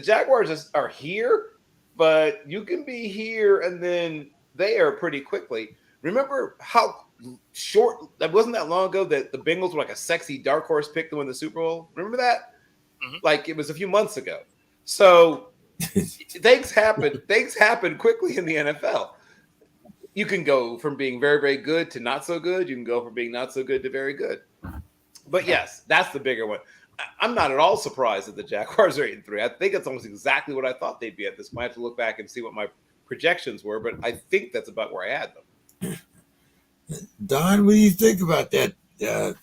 Jaguars are here, but you can be here and then there pretty quickly. Remember how short that wasn't that long ago that the Bengals were like a sexy dark horse pick to win the Super Bowl? Remember that? Mm-hmm. Like it was a few months ago. So things happen quickly in the NFL. You can go from being very, very good to not so good. You can go from being not so good to very good. But yes, that's the bigger one. I'm not at all surprised that the Jaguars are 8-3. I think it's almost exactly what I thought they'd be at this point. I have to look back and see what my projections were, but I think that's about where I had them. Don, what do you think about that?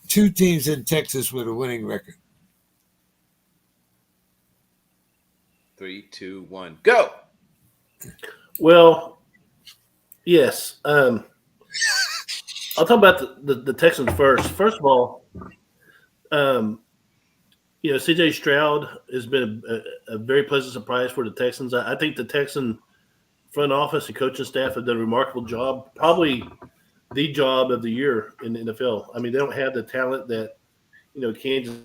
2 teams in Texas with a winning record. 3, 2, 1, go. Well, yes. I'll talk about the Texans first. First of all, C.J. Stroud has been a very pleasant surprise for the Texans. I think the Texan front office and coaching staff have done a remarkable job, probably the job of the year in the NFL. I mean, they don't have the talent that, Kansas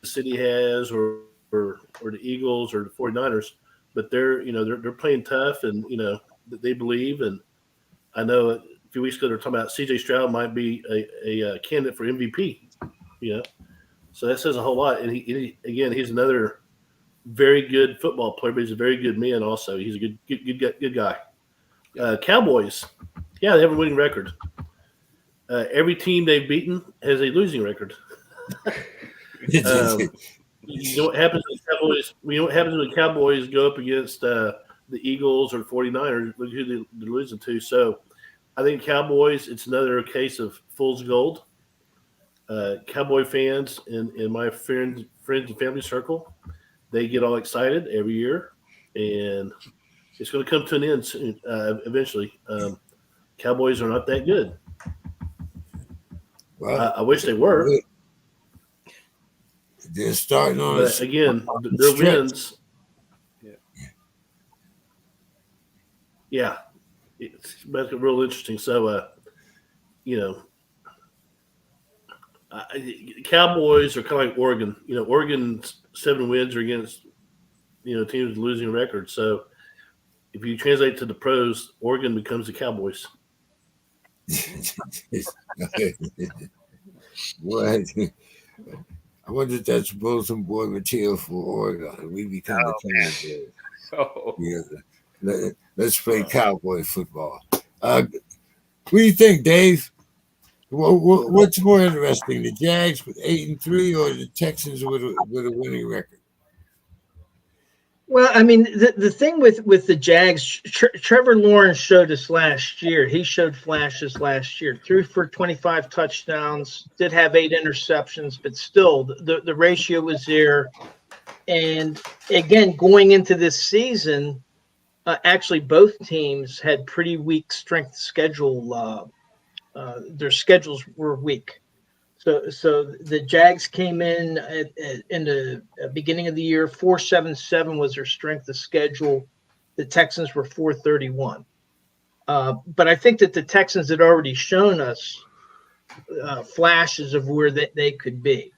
City has or the Eagles or the 49ers, but they're playing tough and, they believe. And I know a few weeks ago they were talking about C.J. Stroud might be a candidate for MVP, So that says a whole lot. And he's another very good football player, but he's a very good man also. He's a good guy. Cowboys, yeah, they have a winning record. Every team they've beaten has a losing record. You know what happens when the Cowboys? You know what happens when the Cowboys go up against the Eagles or the 49ers? Look who they're losing to. So I think Cowboys, it's another case of fool's gold. Cowboy fans in my friends and family circle, they get all excited every year, and it's going to come to an end soon, eventually. Cowboys are not that good. Well, I wish they were. they're starting on But again, their stretch. wins. Yeah, it's real interesting. So, Cowboys are kind of like Oregon. Oregon's 7 wins are against teams with losing records. So if you translate to the pros, Oregon becomes the Cowboys. What? I wonder if that's bulletin board material for Oregon. We become the Cowboys. Oh. Let's play cowboy football. What do you think, Dave? What's more interesting, the Jags with 8-3 or the Texans with a winning record? Well, I mean, the thing with the Jags, Trevor Lawrence showed us last year. He showed flashes last year. Threw for 25 touchdowns, did have 8 interceptions, but still the ratio was there. And again, going into this season, actually both teams had pretty weak strength schedule. Their schedules were weak. So the Jags came in in the beginning of the year. 4.77 was their strength of schedule. The Texans were 4.31. But I think that the Texans had already shown us flashes of where they could be.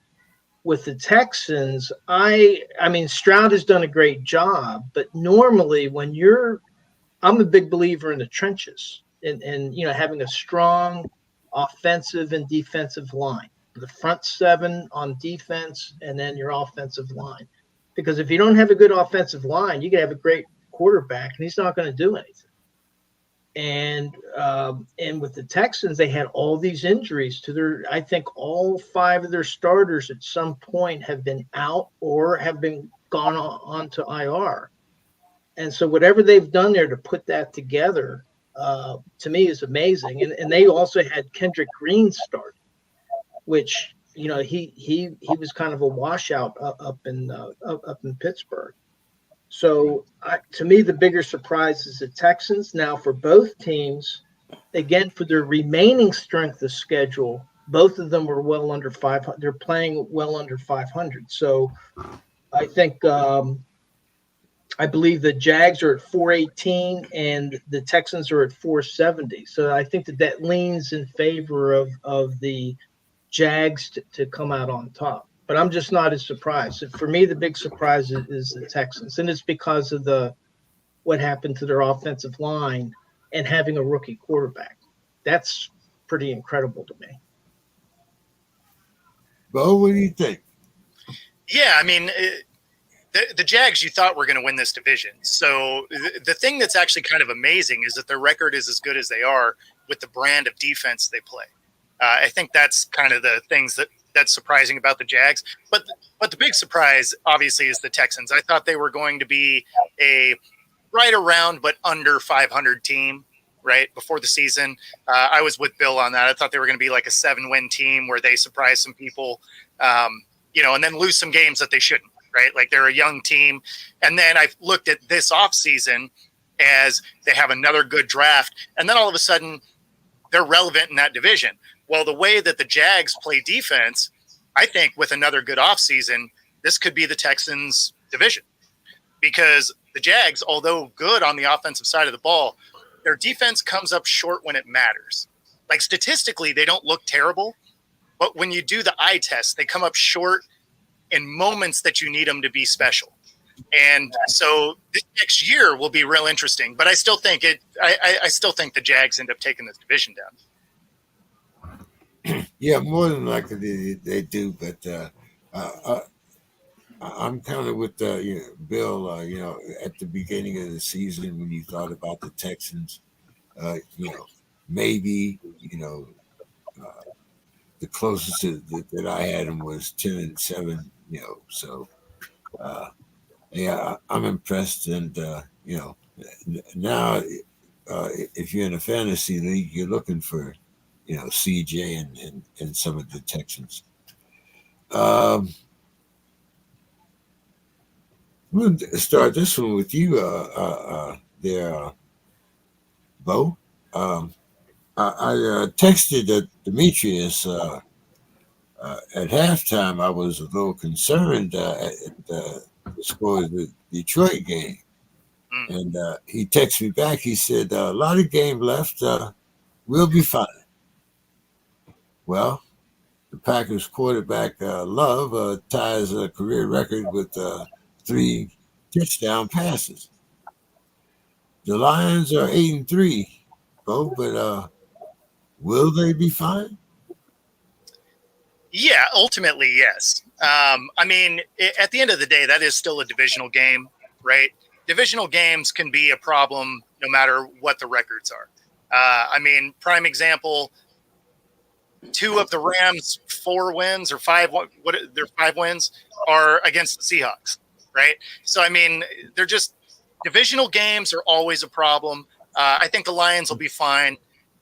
With the Texans, I mean, Stroud has done a great job, but normally when I'm a big believer in the trenches and having a strong offensive and defensive line. The front 7 on defense, and then your offensive line. Because if you don't have a good offensive line, you can have a great quarterback, and he's not going to do anything. And with the Texans, they had all these injuries to I think all 5 of their starters at some point have been out or have been gone on to IR. And so whatever they've done there to put that together, to me is amazing. And they also had Kendrick Green start, which he was kind of a washout up in Pittsburgh. So to me, the bigger surprise is the Texans. Now for both teams, again for their remaining strength of schedule, both of them were well under 500. They're playing well under 500. So I think I believe the Jags are at 418 and the Texans are at 470. So I think that leans in favor of the Jags to come out on top. But I'm just not as surprised. For me, the big surprise is the Texans. And it's because of what happened to their offensive line and having a rookie quarterback. That's pretty incredible to me. Bo, what do you think? Yeah, I mean, the Jags you thought were going to win this division. So the thing that's actually kind of amazing is that their record is as good as they are with the brand of defense they play. I think that's kind of the things that's surprising about the Jags. But the big surprise, obviously, is the Texans. I thought they were going to be a right around but under 500 team, right, before the season. I was with Bill on that. I thought they were going to be like a 7-win team where they surprise some people, and then lose some games that they shouldn't, right? Like they're a young team. And then I looked at this offseason as they have another good draft. And then all of a sudden they're relevant in that division. Well, the way that the Jags play defense, I think with another good offseason, this could be the Texans' division. Because the Jags, although good on the offensive side of the ball, their defense comes up short when it matters. Like statistically, they don't look terrible, but when you do the eye test, they come up short in moments that you need them to be special. And so this next year will be real interesting, but I still think I still think the Jags end up taking this division down. Yeah, more than likely they do, but I'm kind of with Bill. At the beginning of the season, when you thought about the Texans, maybe the closest that I had them was 10-7. So yeah, I'm impressed, and now if you're in a fantasy league, you're looking for CJ and some of the Texans. Um, we'll start this one with you, there, Bo. Um, I texted Demetrius at halftime. I was a little concerned at the score of the Detroit game. Mm. And he texted me back. He said, a lot of game left. We'll be fine. Well, the Packers quarterback, Love, ties a career record with 3 touchdown passes. The Lions are 8-3, Bo, but will they be fine? Yeah, ultimately, yes. I mean, at the end of the day, that is still a divisional game, right? Divisional games can be a problem no matter what the records are. I mean, prime example, 2 of the Rams' 4 wins or 5, their 5 wins are against the Seahawks, right? So, I mean, they're just divisional games are always a problem. I think the Lions will be fine.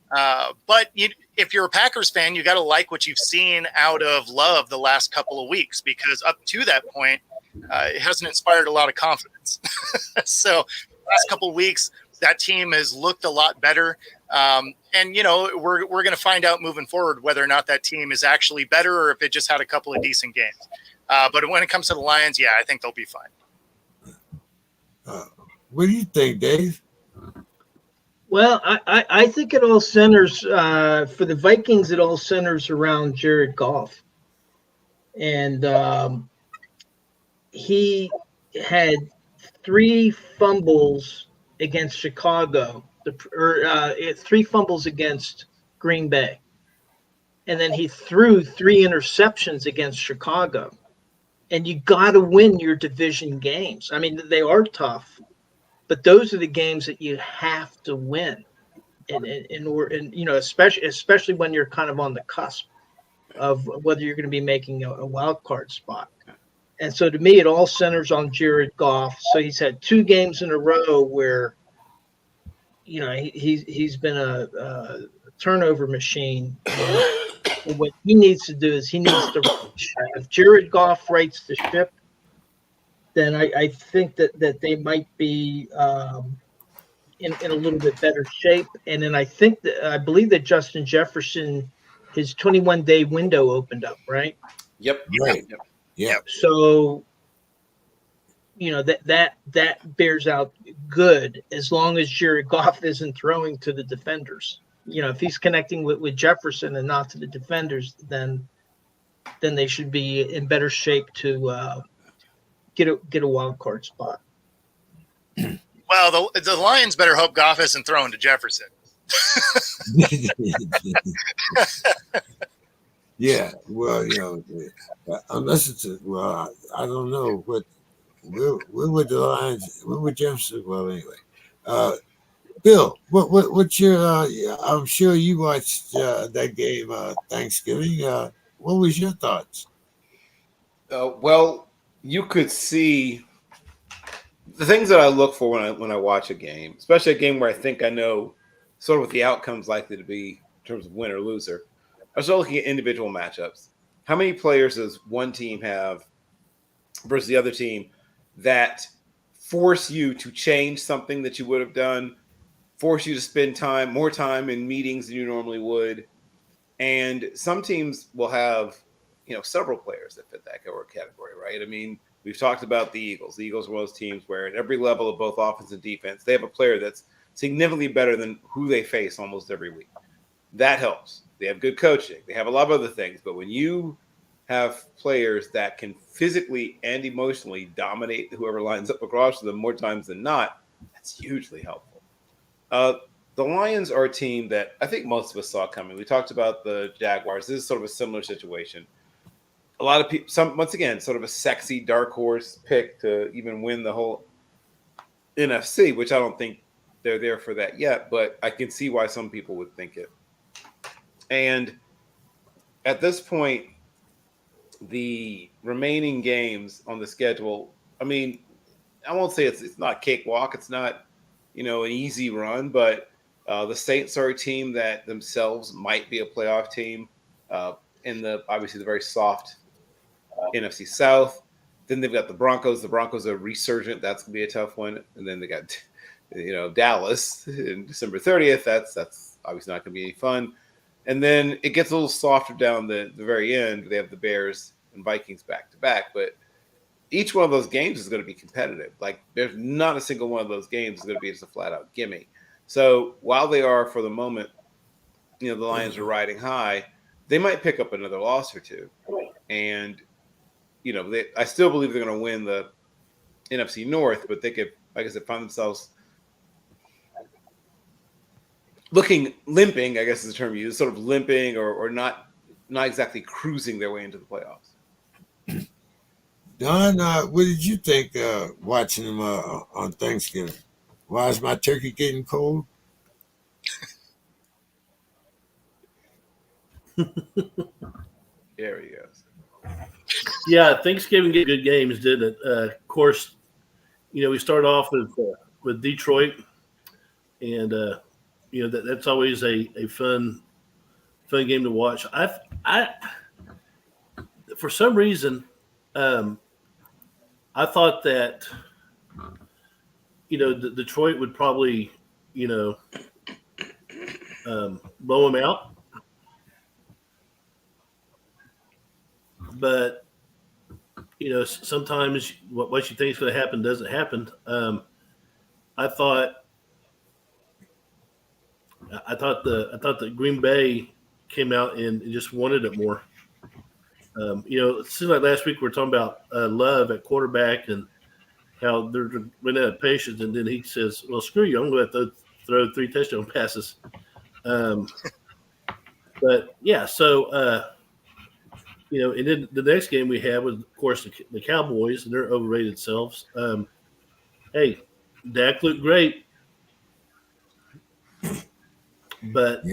But if you're a Packers fan, you got to like what you've seen out of Love the last couple of weeks, because up to that point, it hasn't inspired a lot of confidence. So last couple of weeks, that team has looked a lot better. And, we're going to find out moving forward whether or not that team is actually better or if it just had a couple of decent games. But when it comes to the Lions, yeah, I think they'll be fine. What do you think, Dave? Well, I think it all centers for the Vikings. It all centers around Jared Goff, and he had 3 fumbles against Chicago, 3 fumbles against Green Bay, and then he threw 3 interceptions against Chicago. And you got to win your division games. I mean, they are tough, but those are the games that you have to win. And especially when you're kind of on the cusp of whether you're going to be making a wild card spot. And so to me, it all centers on Jared Goff. So he's had 2 games in a row where, he's been a turnover machine. And what he needs to do is he needs to, if Jared Goff rights the ship, then I think that they might be in a little bit better shape. And then I believe that Justin Jefferson, his 21-day window opened up, right? Yep. Right. Yep. Yeah. So, that bears out good as long as Jared Goff isn't throwing to the defenders. If he's connecting with Jefferson and not to the defenders, then they should be in better shape to get a wild card spot. Well, the Lions better hope Goff isn't throwing to Jefferson. Yeah. Well, unless it's I don't know what. Where would the Lions? Where would Jefferson? Well, anyway. Bill, what's your? I'm sure you watched that game Thanksgiving. What was your thoughts? Well, you could see the things that I look for when I watch a game, especially a game where I think I know sort of what the outcome's likely to be in terms of win or loser. I was looking at individual matchups. How many players does one team have versus the other team that force you to change something that you would have done, force you to spend more time in meetings than you normally would? And some teams will have, several players that fit that category, right? I mean, we've talked about the Eagles. The Eagles are one of those teams where at every level of both offense and defense, they have a player that's significantly better than who they face almost every week. That helps. They have good coaching. They have a lot of other things. But when you have players that can physically and emotionally dominate whoever lines up across them more times than not, that's hugely helpful. The Lions are a team that I think most of us saw coming. We talked about the Jaguars. This is sort of a similar situation. a lot of people, once again, sort of a sexy dark horse pick to even win the whole NFC, which I don't think they're there for that yet, but I can see why some people would think it. And at this point, the remaining games on the schedule, I mean, I won't say it's not a cakewalk. It's not, an easy run, but the Saints are a team that themselves might be a playoff team in obviously the very soft NFC South. Then they've got the Broncos. The Broncos are resurgent. That's gonna be a tough one. And then they got, Dallas in December 30th. That's obviously not gonna be any fun. And then it gets a little softer down the very end. They have the Bears and Vikings back to back, but each one of those games is going to be competitive. Like there's not a single one of those games is going to be just a flat out gimme. So while they are for the moment, the Lions are riding high, they might pick up another loss or two. And, I still believe they're going to win the NFC North, but they could, like I said, find themselves limping, I guess is the term used, sort of limping or not exactly cruising their way into the playoffs. Don, what did you think watching them on Thanksgiving? Why is my turkey getting cold? There he goes. Yeah, Thanksgiving get good games, didn't it? Of course, we start off with Detroit, and that's always a fun game to watch. I for some reason, I thought that Detroit would probably blow them out, but sometimes what you think is going to happen doesn't happen. I thought that Green Bay came out and just wanted it more. It seems like last week we were talking about Love at quarterback and how they're running out of patience, and then he says, "Well, screw you, I'm going to have to throw 3 touchdown passes." But yeah, so and then the next game we had was, of course, the Cowboys and their overrated selves. Hey, Dak looked great, but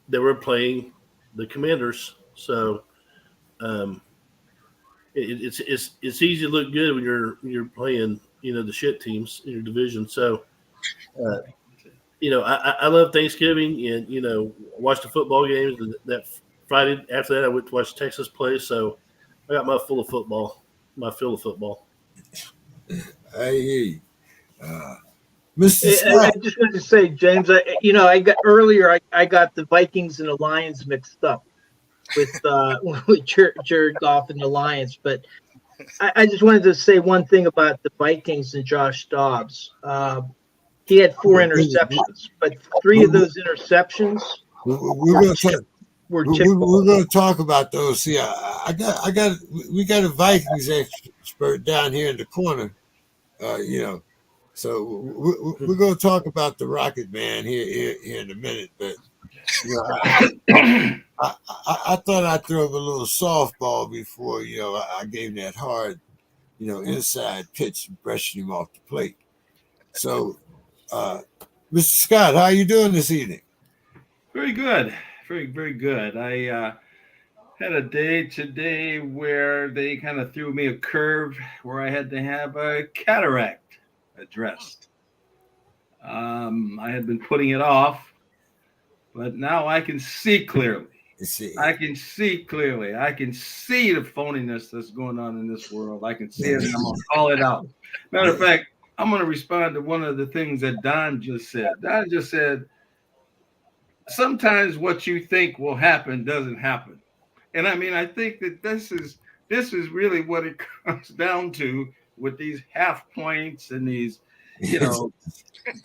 they were playing the Commanders, so it's easy to look good when you're playing the shit teams in your division. So I love Thanksgiving and watch the football games. And that Friday after that I went to watch Texas play, so I got my fill of football. I hear you. Mr. Scott. I just wanted to say, James, I got earlier. I got the Vikings and the Lions mixed up with Jared Goff and the Lions, but I just wanted to say one thing about the Vikings and Josh Dobbs. He had 4 interceptions, but 3 of those interceptions We're going to talk about those. See, we got a Vikings expert down here in the corner, so we're going to talk about the Rocket Man here in a minute. But I thought I'd throw him a little softball before I gave him that hard inside pitch, brushing him off the plate. So, Mr. Scott, how are you doing this evening? Very good. Very, very good. I had a day today where they kind of threw me a curve where I had to have a cataract addressed. I had been putting it off, but now I can see clearly. I can see clearly. I can see the phoniness that's going on in this world. I can see it, and I'm going to call it out. Matter of fact, I'm going to respond to one of the things that Don just said. Don just said, sometimes what you think will happen doesn't happen. And I mean, I think that this is really what it comes down to with these half points and these,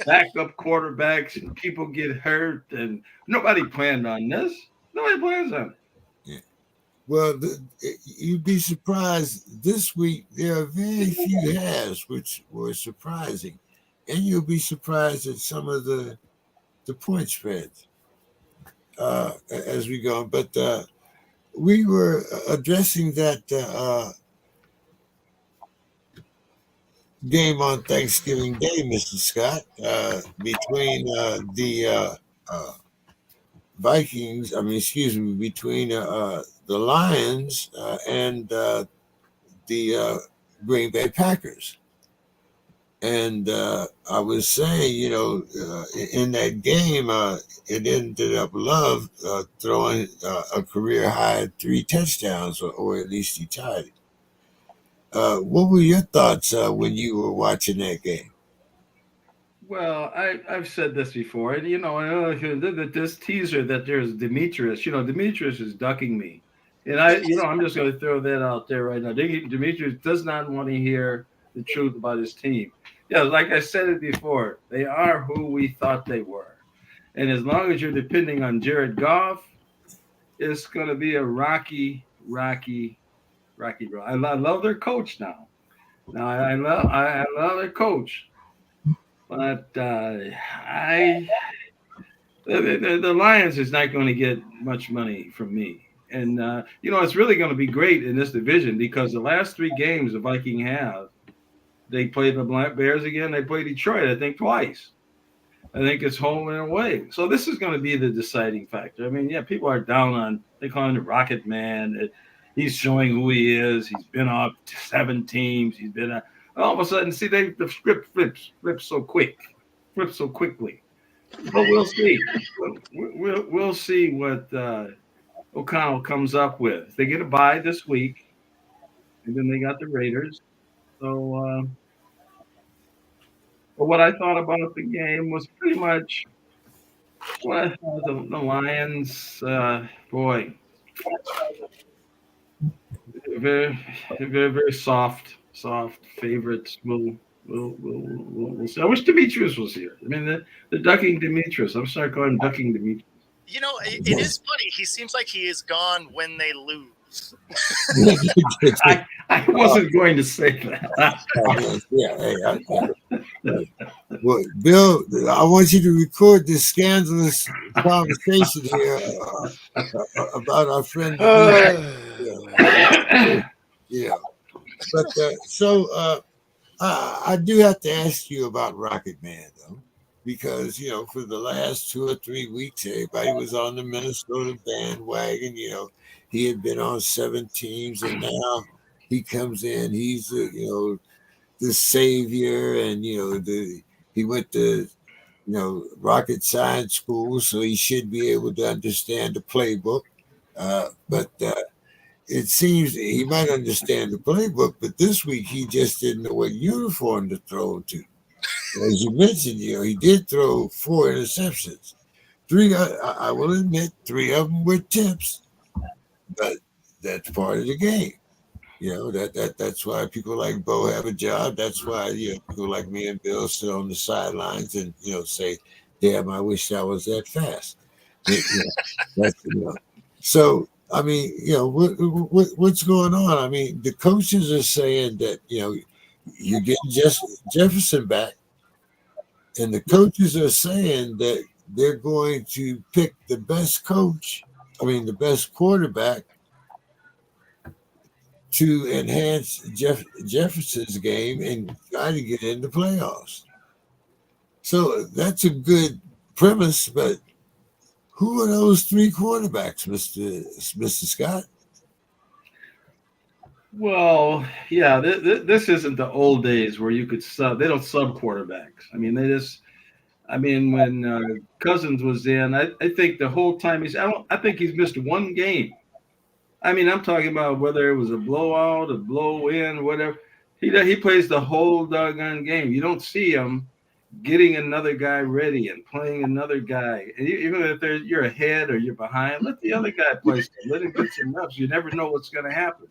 backup quarterbacks, and people get hurt, and nobody planned on this. Nobody plans on it. Yeah. Well, you'd be surprised. This week there are very few halves, which were surprising, and you'll be surprised at some of the point spreads as we go. But we were addressing that game on Thanksgiving Day, Mr. Scott, between the Vikings. I mean, excuse me, between the Lions and the Green Bay Packers. And I was saying, in that game, it ended up Love throwing a career high 3 touchdowns, or at least he tied it. What were your thoughts when you were watching that game? Well, I've said this before, and I know that this teaser that there's Demetrius. Demetrius is ducking me, and I'm just going to throw that out there right now. Demetrius does not want to hear the truth about his team. Yeah, like I said it before, they are who we thought they were, and as long as you're depending on Jared Goff, it's going to be a rocky road. I love their coach now. Now I love their coach. But the Lions is not going to get much money from me. And, it's really going to be great in this division because the last 3 games the Viking have, they played the Black Bears again. They played Detroit, I think, twice. I think it's home and away. So this is going to be the deciding factor. I mean, yeah, people are down on, they call him the Rocket Man. He's showing who he is. He's been off 7 teams. He's been all of a sudden, see, the script flips so quickly. But we'll see. We'll see what O'Connell comes up with. They get a bye this week, and then they got the Raiders. So, but what I thought about the game was pretty much what I thought the Lions. Boy, very, very, very soft favorites. We'll see. I wish Demetrius was here. I mean, the ducking Demetrius. I'm sorry, calling him ducking Demetrius. It is funny. He seems like he is gone when they lose. I wasn't going to say that. Well, Bill, I want you to record this scandalous conversation here about our friend. Yeah. But I do have to ask you about Rocket Man, though, because, for the last 2 or 3 weeks, everybody was on the Minnesota bandwagon. He had been on 7 teams, and now he comes in. He's, the savior, and, he went to, rocket science school, so he should be able to understand the playbook. But it seems he might understand the playbook, but this week he just didn't know what uniform to throw to. As you mentioned, he did throw 4 interceptions. 3, I will admit, 3 of them were tips, but that's part of the game. That's why people like Bo have a job. That's why people like me and Bill sit on the sidelines and say, "Damn, I wish I was that fast." So. I mean, what's going on? I mean, the coaches are saying that, you're getting Jefferson back, and the coaches are saying that they're going to pick the best quarterback to enhance Jefferson's game and try to get into playoffs. So that's a good premise, but who are those 3 quarterbacks, Mr. Scott? Well, yeah, this isn't the old days where you could sub. They don't sub quarterbacks. I mean, when Cousins was in, I think the whole time I think he's missed 1 game. I mean, I'm talking about whether it was a blowout, a blow in, whatever. He plays the whole doggone game. You don't see him getting another guy ready and playing another guy. And even if you're ahead or you're behind, let the other guy play. Let him get some reps. You never know what's going to happen.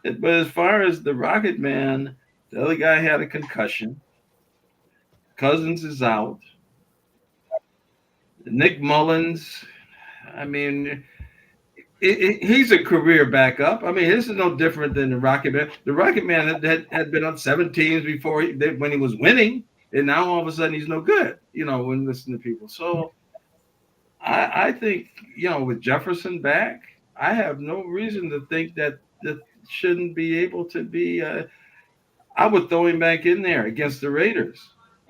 But as far as the Rocket Man, the other guy had a concussion. Cousins is out. Nick Mullins, I mean, he's a career backup. I mean, this is no different than the Rocket Man. The Rocket Man had been on 7 teams before when he was winning. And now all of a sudden he's no good, when listening to people. So I think, with Jefferson back, I have no reason to think that shouldn't be able to be. I would throw him back in there against the Raiders.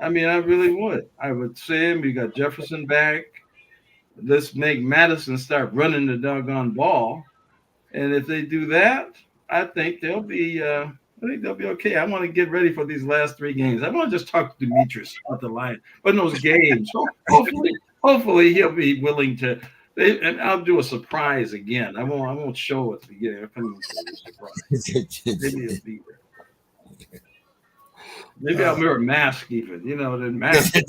I mean, I really would. I would say him. You got Jefferson back. Let's make Madison start running the doggone ball. And if they do that, I think they'll be. I think they'll be okay. I want to get ready for these last 3 games. I want to just talk to Demetrius about the line, but in those games, hopefully he'll be willing to. And I'll do a surprise again. I won't show it at the beginning. I'll come with a surprise. Maybe it'll be there. Maybe I'll wear a mask even. You know, the mask. Hate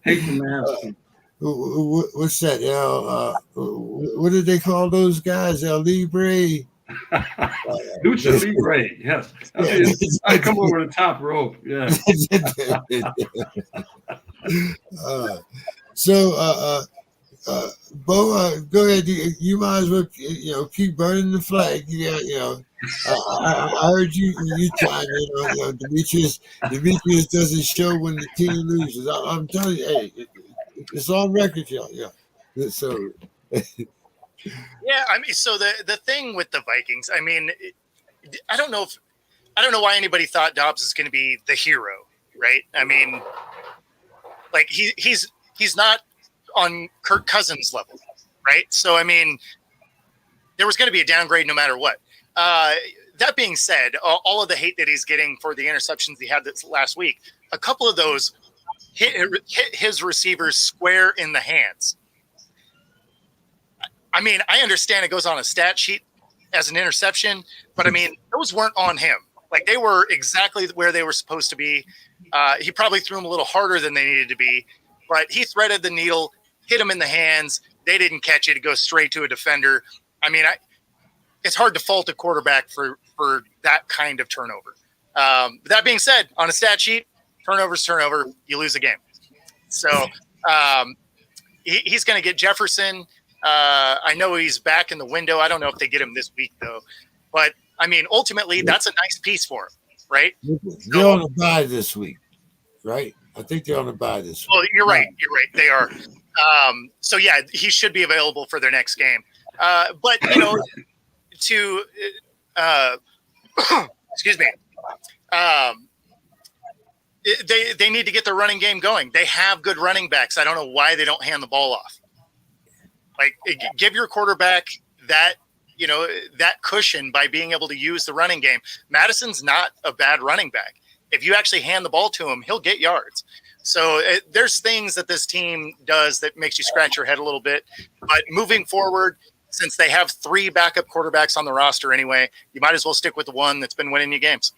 the mask. What's that? What did they call those guys? El Libre. Lucha Libre. Yes. I come over the top rope. Yeah. Bo, go ahead. You might as well, keep burning the flag. I heard you trying. Demetrius doesn't show when the team loses. I'm telling you, hey, it's on record, y'all. Yeah. So. Yeah, I mean, so the thing with the Vikings, I mean, I don't know why anybody thought Dobbs is going to be the hero, right? I mean, like he's not on Kirk Cousins level, right? So I mean, there was going to be a downgrade no matter what. That being said, all of the hate that he's getting for the interceptions he had this last week, a couple of those hit his receivers square in the hands. I mean, I understand it goes on a stat sheet as an interception, but I mean, those weren't on him. Like they were exactly where they were supposed to be. He probably threw them a little harder than they needed to be, but he threaded the needle, hit them in the hands. They didn't catch it. It goes straight to a defender. I mean, it's hard to fault a quarterback for that kind of turnover. But that being said, on a stat sheet, turnover, you lose a game. So he's going to get Jefferson. I know he's back in the window. I don't know if they get him this week though, but I mean, ultimately that's a nice piece for him, right? They're on a bye this week, right? I think they're on a bye this week. Well, you're right. They are. So yeah, he should be available for their next game. But to excuse me. They need to get their running game going. They have good running backs. I don't know why they don't hand the ball off. Like, give your quarterback that cushion by being able to use the running game. Madison's not a bad running back. If you actually hand the ball to him, he'll get yards. So there's things that this team does that makes you scratch your head a little bit. But moving forward, since they have 3 backup quarterbacks on the roster anyway, you might as well stick with the one that's been winning you games.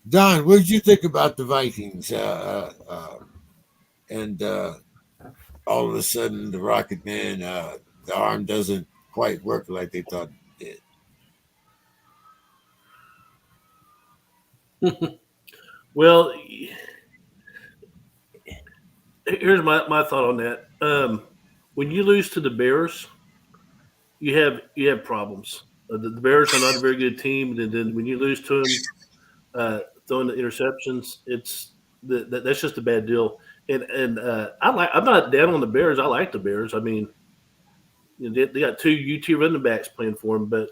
Don, what did you think about the Vikings? And all of a sudden, the Rocket Man, the arm doesn't quite work like they thought it did. Well, here's my thought on that. When you lose to the Bears, you have problems. The Bears are not a very good team, and then when you lose to them, throwing the interceptions, that's just a bad deal. And I'm not down on the Bears. I like the Bears. I mean, they got 2 UT running backs playing for them, but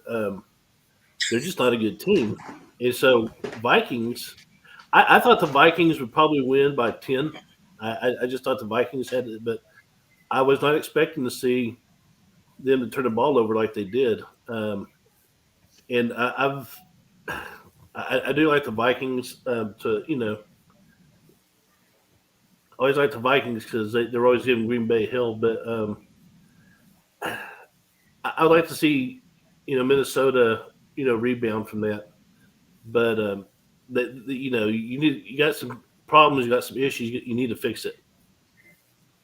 they're just not a good team. And so Vikings, I thought the Vikings would probably win by 10. I just thought the Vikings had it, but I was not expecting to see them to turn the ball over like they did. And I do like the Vikings I always like the Vikings because they're always giving Green Bay hell. But I would like to see, Minnesota, rebound from that. But you got some problems, you got some issues, you need to fix it.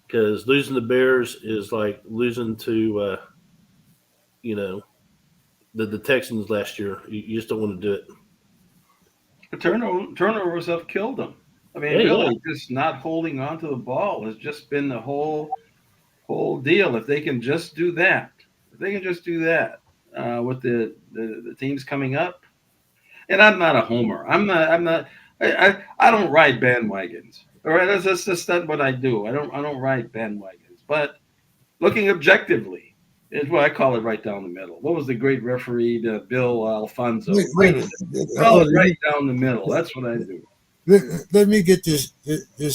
Because losing the Bears is like losing to, the Texans last year. You just don't want to do it. The turnovers have killed them. I mean, really, just not holding on to the ball has just been the whole deal. If they can just do that, with the teams coming up, and I'm not a homer. I don't ride bandwagons. All right, that's not what I do. I don't ride bandwagons. But looking objectively, It's what I call it, right down the middle. What was the great referee, Bill Alfonso? Wait a minute. Call it right down the middle. That's what I do. Let me get this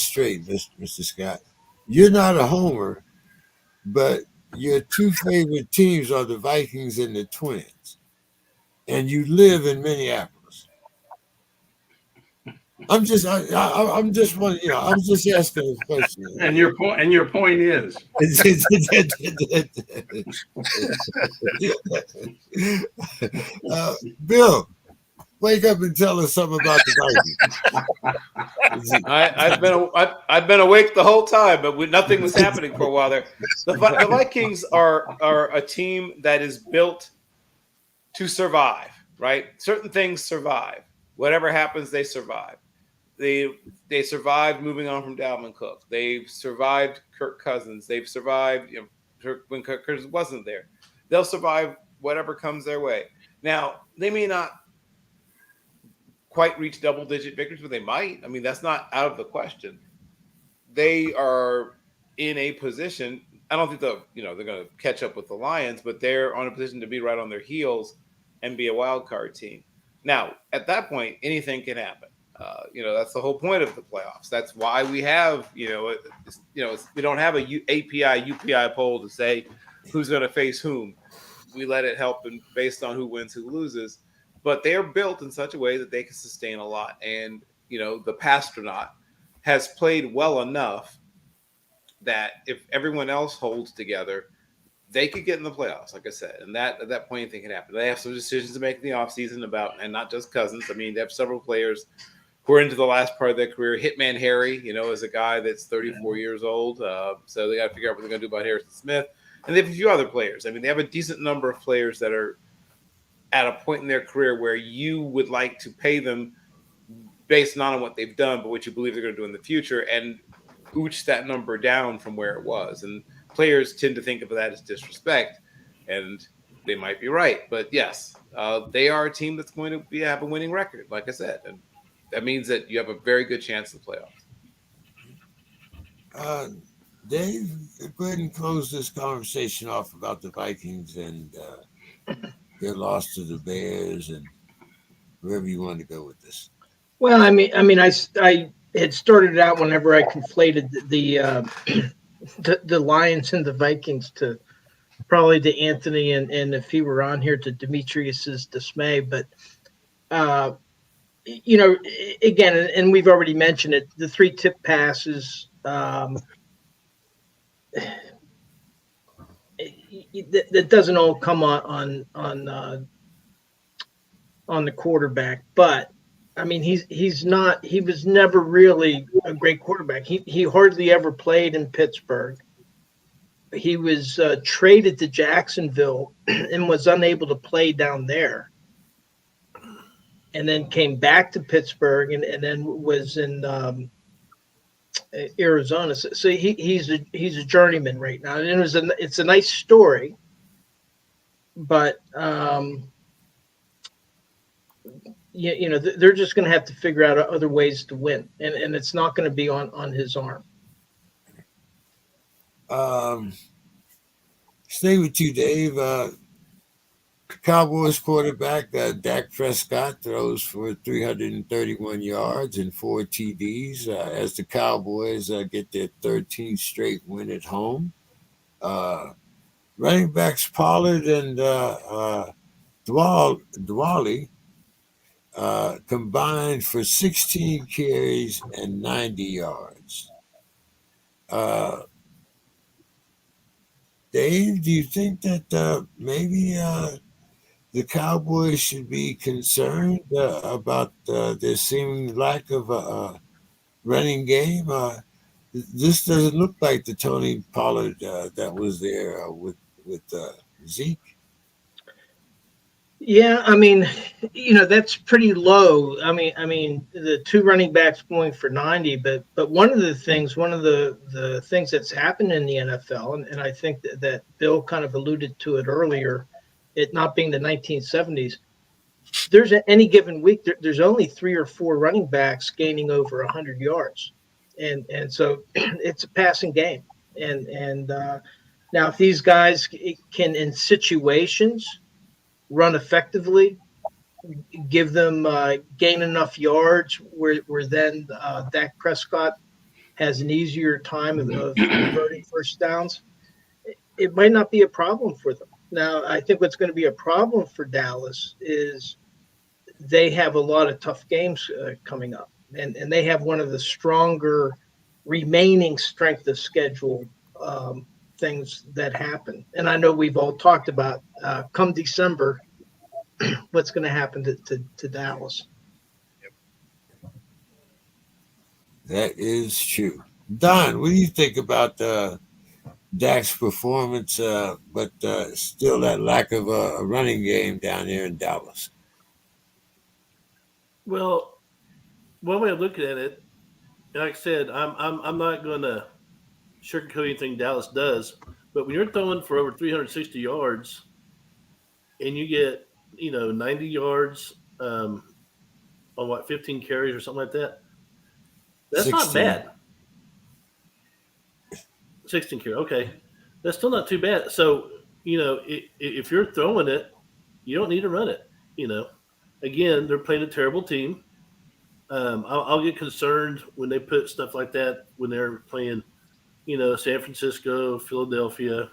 straight, Mr. Scott. You're not a homer, but your two favorite teams are the Vikings and the Twins, and you live in Minneapolis. I'm just I'm just one, I'm just asking a question. And your point is, Bill, wake up and tell us something about the Vikings. I've been awake the whole time, but nothing was happening for a while there. The Vikings are a team that is built to survive, right? Certain things survive. Whatever happens, they survive. They survived moving on from Dalvin Cook. They've survived Kirk Cousins. They've survived when Kirk Cousins wasn't there. They'll survive whatever comes their way. Now, they may not quite reach double-digit victories, but they might. I mean, that's not out of the question. They are in a position. I don't think they're going to catch up with the Lions, but they're on a position to be right on their heels and be a wild card team. Now, at that point, anything can happen. That's the whole point of the playoffs. That's why we have, we don't have a API, UPI poll to say who's going to face whom. We let it help based on who wins, who loses. But they are built in such a way that they can sustain a lot. And, the Pastronaut has played well enough that if everyone else holds together, they could get in the playoffs, like I said. And at that point, anything can happen. They have some decisions to make in the offseason about, and not just Cousins. I mean, they have several players who are into the last part of their career. Hitman Harry, is a guy that's 34 years old. So they got to figure out what they're going to do about Harrison Smith. And they have a few other players. I mean, they have a decent number of players that are at a point in their career where you would like to pay them based not on what they've done, but what you believe they're going to do in the future, and ooch that number down from where it was. And players tend to think of that as disrespect, and they might be right. But yes, they are a team that's going to have a winning record, like I said. And that means that you have a very good chance of the playoffs. Dave, go ahead and close this conversation off about the Vikings and their loss to the Bears and wherever you want to go with this. Well, I had started out whenever I conflated the Lions and the Vikings to probably to Anthony and if he were on here to Demetrius's dismay, but again, and we've already mentioned it, the 3 tip passes. That doesn't all come on the quarterback, but I mean he was never really a great quarterback. He hardly ever played in Pittsburgh. He was traded to Jacksonville and was unable to play down there, and then came back to Pittsburgh and then was in Arizona. So he's a journeyman right now, and it's a nice story, but they're just going to have to figure out other ways to win, and it's not going to be on his arm. Stay with you, Dave. Cowboys quarterback Dak Prescott throws for 331 yards and 4 TDs as the Cowboys get their 13th straight win at home. Running backs Pollard and Dwally combined for 16 carries and 90 yards. Dave, do you think that maybe the Cowboys should be concerned about their seeming lack of a running game? This doesn't look like the Tony Pollard that was there with Zeke. Yeah, that's pretty low. I mean, the 2 running backs going for 90, but one of the things that's happened in the NFL, and I think that Bill kind of alluded to it earlier, it not being the 1970s, there's any given week there's only 3 or 4 running backs gaining over 100 yards, and so it's a passing game, and Now, if these guys can, in situations, run effectively, give them gain enough yards where then Dak Prescott has an easier time of converting first downs, it might not be a problem for them. Now, I think what's going to be a problem for Dallas is they have a lot of tough games coming up, and they have one of the stronger remaining strength of schedule things that happen. And I know we've all talked about come December, what's going to happen to Dallas. That is true. Don, what do you think about Dak's performance, but still that lack of a running game down there in Dallas? Well, one way of looking at it, like I said, I'm not going to sugarcoat anything Dallas does, but when you're throwing for over 360 yards and you get 90 yards on what 15 carries or something like that, that's 16. not bad. 16 carries, okay, that's still not too bad. So if you're throwing it, you don't need to run it. Again, they're playing a terrible team. I'll get concerned when they put stuff like that when they're playing, San Francisco, Philadelphia,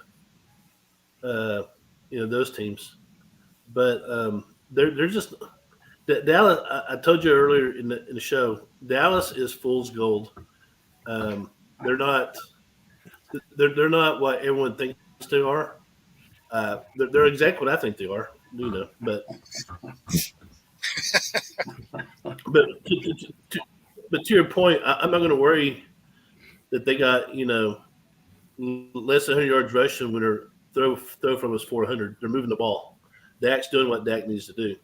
those teams. But they're just Dallas. I told you earlier in the show, Dallas is fool's gold. They're not. They're not what everyone thinks they are. They're exactly what I think they are. But but to your point, I'm not going to worry that they got less than 100 yards rushing when their throw from us 400. They're moving the ball. Dak's doing what Dak needs to do.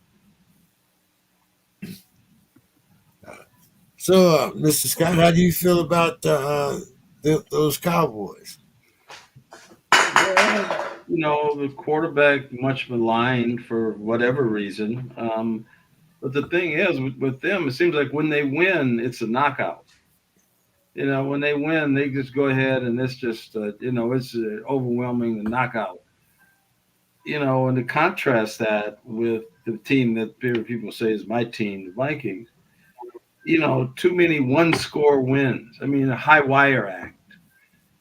So, Mr. Scott, how do you feel about those Cowboys? Well, the quarterback much maligned for whatever reason. But the thing is, with them, it seems like when they win, it's a knockout. When they win, they just go ahead and it's just, it's overwhelming knockout. And to contrast that with the team that people say is my team, the Vikings, too many one-score wins. I mean, a high wire act.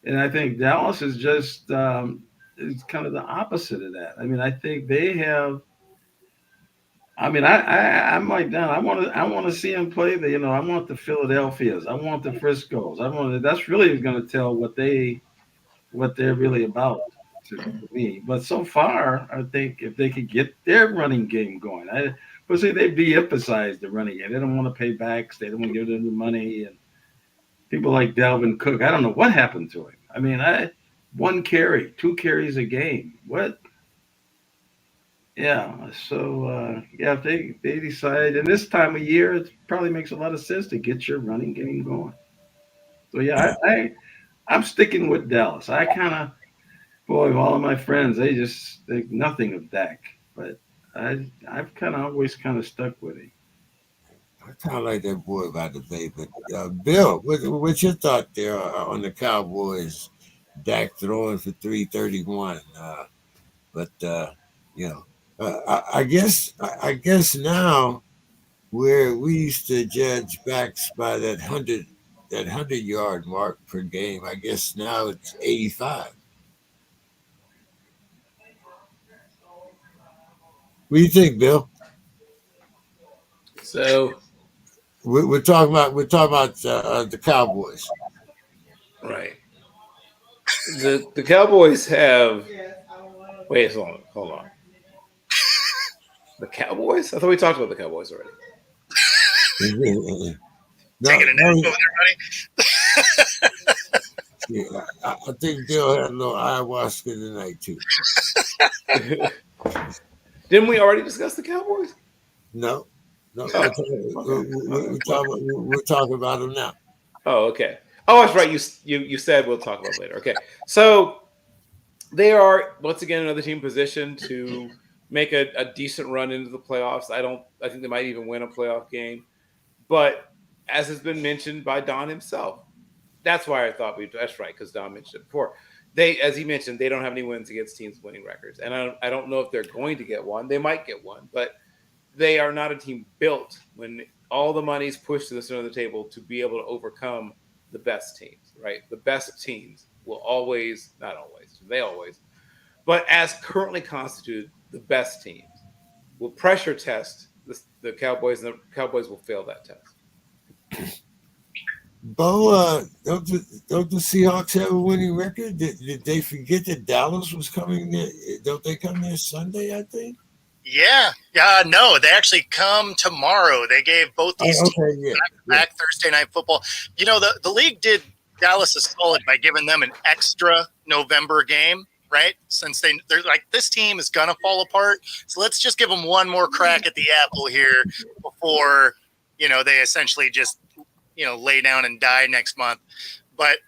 And I think Dallas is just is kind of the opposite of that. I mean, I think they have. I mean, I'm like Don. I want to see them play. I want the Philadelphias. I want the Friscos. That's really going to tell what they're really about to me. But so far, I think if they could get their running game going, they de-emphasize the running game. They don't want to pay backs. They don't want to give them the money. And people like Dalvin Cook, I don't know what happened to him. I mean, 1 carry, 2 carries a game. What? Yeah. So, if they decide, and this time of year, it probably makes a lot of sense to get your running game going. So, yeah, I'm sticking with Dallas. I kind of, all of my friends, they just think nothing of Dak. But I've kind of always kind of stuck with him. I kind of like that boy by the bay, but Bill, what's your thought there on the Cowboys? Dak throwing for 331, but I guess now where we used to judge backs by that 100-yard mark per game, I guess now it's 85. What do you think, Bill? So We're talking about the Cowboys. right, the Cowboys have. Wait, hold on. The Cowboys? I thought we talked about the Cowboys already. Taking a nap over there, buddy. Yeah, I think Bill had a little ayahuasca tonight too. Didn't we already discuss the Cowboys? No. Oh, We're talking about them now. Oh, okay. Oh, that's right. You said we'll talk about it later. Okay, so they are once again another team positioned to make a decent run into the playoffs. I think they might even win a playoff game. But as has been mentioned by Don himself, That's why I thought that's right, because Don mentioned it before. They, as he mentioned, they don't have any wins against teams with winning records, and I don't know if they're going to get one. They might get one, but they are not a team built when all the money's pushed to the center of the table to be able to overcome the best teams. Right, the best teams will always, not always, they always, but as currently constituted, the best teams will pressure test the Cowboys, and the Cowboys will fail that test. Bo, don't the Seahawks have a winning record? Did they forget that Dallas was coming there? Don't they come there Sunday, I think? Yeah. No, they actually come tomorrow. They gave both these teams back Thursday Night Football. You know, the league did Dallas a solid by giving them an extra November game, right? Since they're like, this team is going to fall apart. So let's just give them one more crack at the apple here before, you know, they essentially just, you know, lay down and die next month. But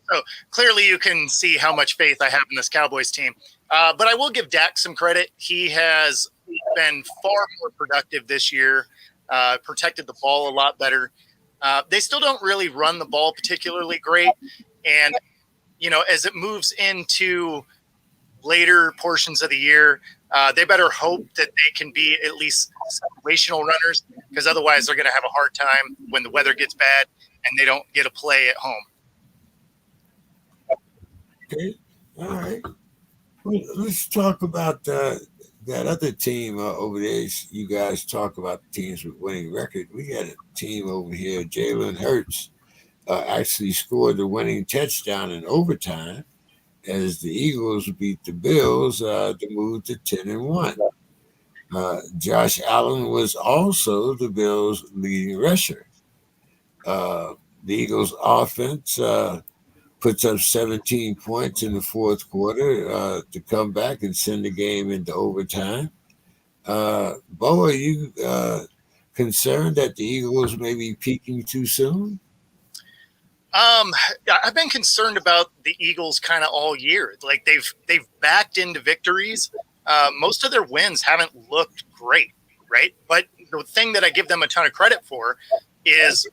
so clearly you can see how much faith I have in this Cowboys team. But I will give Dak some credit. He has been far more productive this year, protected the ball a lot better. They still don't really run the ball particularly great. And, you know, as it moves into later portions of the year, they better hope that they can be at least situational runners, because otherwise they're going to have a hard time when the weather gets bad and they don't get a play at home. Okay, all right. Well, let's talk about that other team over there. You guys talk about teams with winning record. We got a team over here. Jalen Hurts actually scored the winning touchdown in overtime as the Eagles beat the Bills to move to 10-1. Josh Allen was also the Bills' leading rusher. The Eagles' offense puts up 17 points in the fourth quarter to come back and send the game into overtime. Bo, are you concerned that the Eagles may be peaking too soon? I've been concerned about the Eagles kind of all year. Like they've backed into victories. Most of their wins haven't looked great, right? But the thing that I give them a ton of credit for is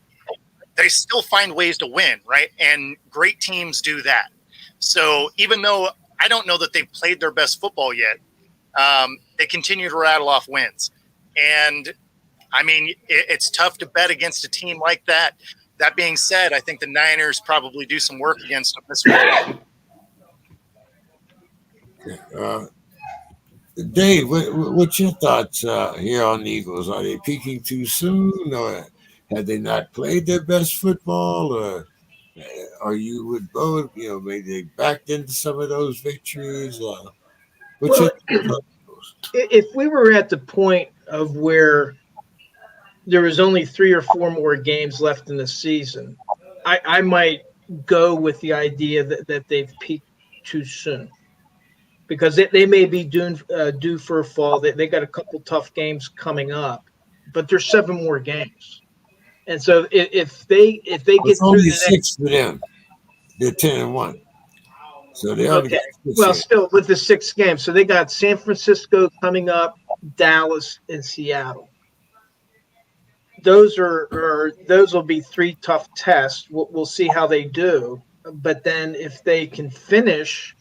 they still find ways to win, right? And great teams do that. So even though I don't know that they've played their best football yet, they continue to rattle off wins. And I mean, it's tough to bet against a team like that. That being said, I think the Niners probably do some work against them this week. Dave, what's your thoughts here on the Eagles? Are they peaking too soon, or have they not played their best football, or are you with both? You know, maybe they backed into some of those victories. If we were at the point of where there was only 3 or 4 more games left in the season, I might go with the idea that they've peaked too soon, because they may be due for a fall. They got a couple tough games coming up, but there's 7 more games, and so if they get it's through only the 6 for them, they're 10-1, so they only got 6 well, here. still with the 6 games, so they got San Francisco coming up, Dallas, and Seattle. Those will be 3 tough tests. We'll see how they do. But then if they can finish,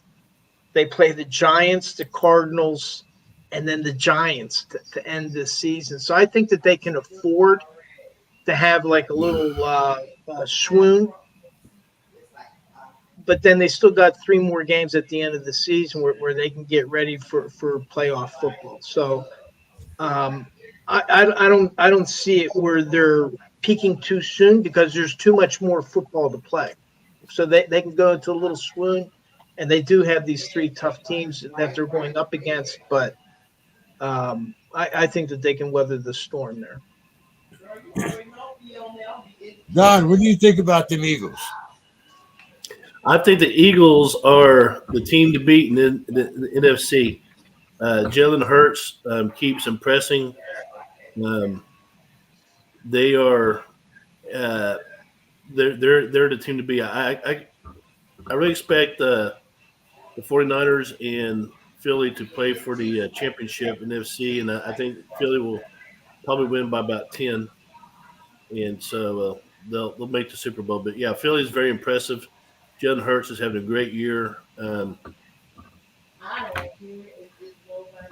they play the Giants, the Cardinals, and then the Giants to end the season. So I think that they can afford to have like a little swoon. But then they still got 3 more games at the end of the season where they can get ready for playoff football. So I don't see it where they're peaking too soon, because there's too much more football to play. So they can go into a little swoon, and they do have these 3 tough teams that they're going up against. But I think that they can weather the storm there. Don, what do you think about them Eagles? I think the Eagles are the team to beat in the NFC. Jalen Hurts keeps impressing. They are they're the team to be. I really expect the 49ers and Philly to play for the championship in the NFC, and I think Philly will probably win by about 10. And so they'll make the Super Bowl. But yeah, Philly's very impressive. Jalen Hurts is having a great year.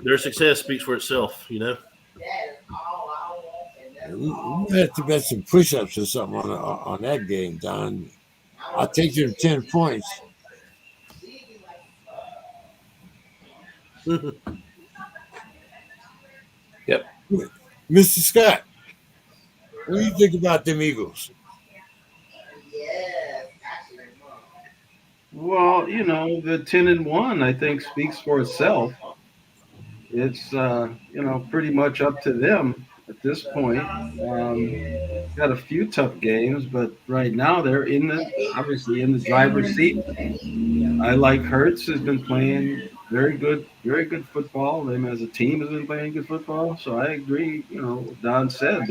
Their success speaks for itself, you know. We have to bet some push-ups or something on that game, Don. I'll take you to 10 points. Yep. Mr. Scott, what do you think about them Eagles? Well, you know, the 10-1, I think, speaks for itself. It's pretty much up to them at this point. Got a few tough games, but right now they're obviously in the driver's seat. I like Hurts has been playing very good football. Them as a team has been playing good football. So I agree. You know, what Don said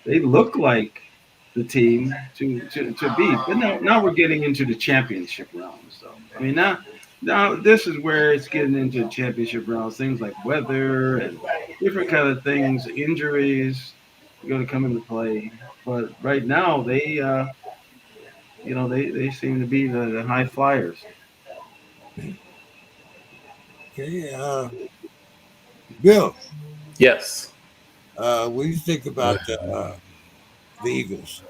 they look like the team to beat. But now we're getting into the championship rounds. So I mean now this is where it's getting into championship rounds. Things like weather and different kind of things, injuries are going to come into play. But right now they seem to be the high flyers. Okay, Bill, Yes. what do you think about the Eagles?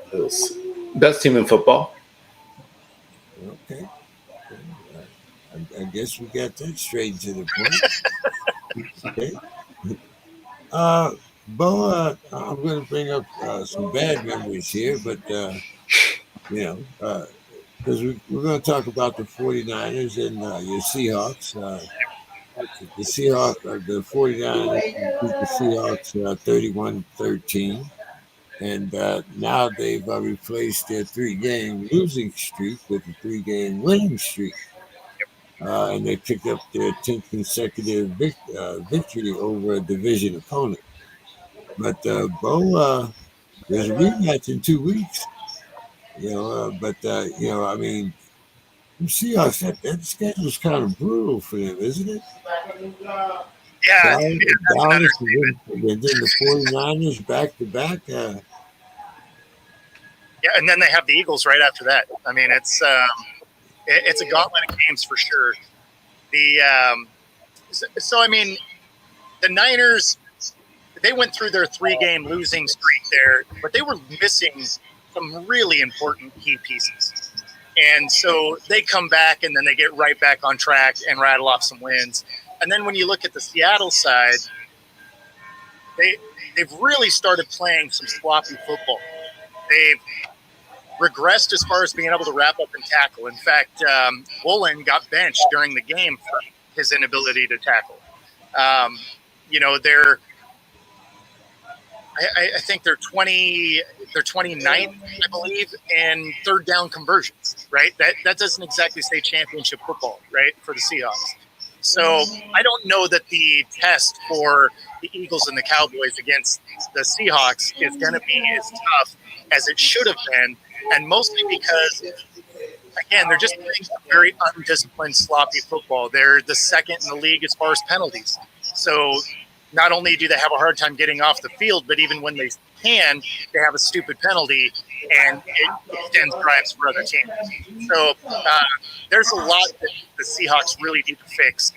Best team in football. Okay. I guess we got that straight to the point. Okay. Bo, I'm going to bring up some bad memories here, but, because we're going to talk about the 49ers and your Seahawks. The Seahawks, the 49ers beat the Seahawks 31-13. And now they've replaced their 3-game losing streak with a 3-game winning streak. And they picked up their 10th consecutive victory over a division opponent. But, Bo, there's a rematch in 2 weeks. I mean, the Seahawks, that schedule's kind of brutal for them, isn't it? Yeah, Dallas and then the 49ers back to back. yeah, and then they have the Eagles right after that. I mean, it's a gauntlet of games for sure. I mean, the Niners, they went through their 3-game losing streak there, but they were missing some really important key pieces. And so they come back and then they get right back on track and rattle off some wins. And then when you look at the Seattle side, they've really started playing some sloppy football. They've regressed as far as being able to wrap up and tackle. In fact, Woolen got benched during the game for his inability to tackle. I think they're 29th, I believe, in third down conversions, right? That doesn't exactly say championship football, right, for the Seahawks. So I don't know that the test for the Eagles and the Cowboys against the Seahawks is going to be as tough as it should have been, and mostly because, again, they're just playing very undisciplined, sloppy football. They're the second in the league as far as penalties. So not only do they have a hard time getting off the field, but even when they can, they have a stupid penalty, and it extends drives for other teams. So there's a lot that the Seahawks really need to fix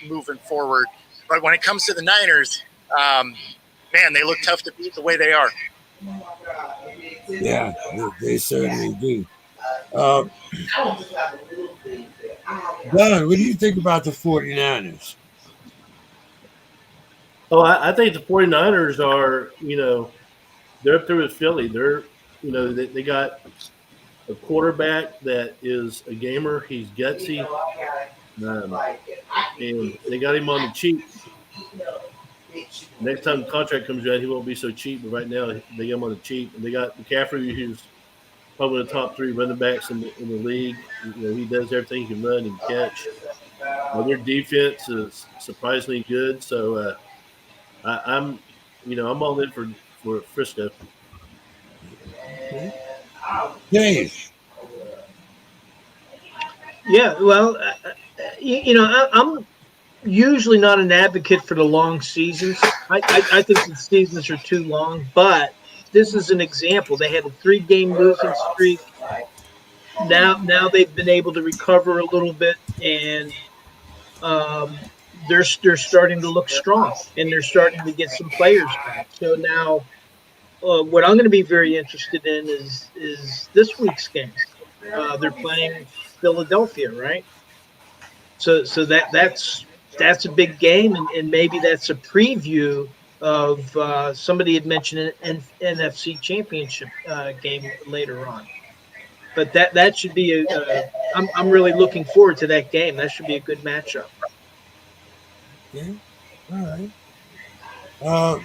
moving forward. But when it comes to the Niners, man, they look tough to beat the way they are. Yeah, they certainly do. Don, what do you think about the 49ers? Oh, I think the 49ers are, they're up there with Philly. They're, they got a quarterback that is a gamer. He's gutsy. And they got him on the cheap. Next time the contract comes around, he won't be so cheap. But right now, they got him on the cheap. And they got McCaffrey, who's probably the top 3 running backs in the league. He does everything. He can run and catch. Their defense is surprisingly good. So I'm all in for Frisco. Dave. Yeah, well, I'm usually not an advocate for the long seasons. I think the seasons are too long, but this is an example. They had a 3-game losing streak. Now they've been able to recover a little bit, and they're starting to look strong, and they're starting to get some players back. So now, what I'm going to be very interested in is this week's game. They're playing Philadelphia, right? So that's a big game, and maybe that's a preview of somebody had mentioned an NFC Championship game later on. But that should be I'm really looking forward to that game. That should be a good matchup. Okay. All right.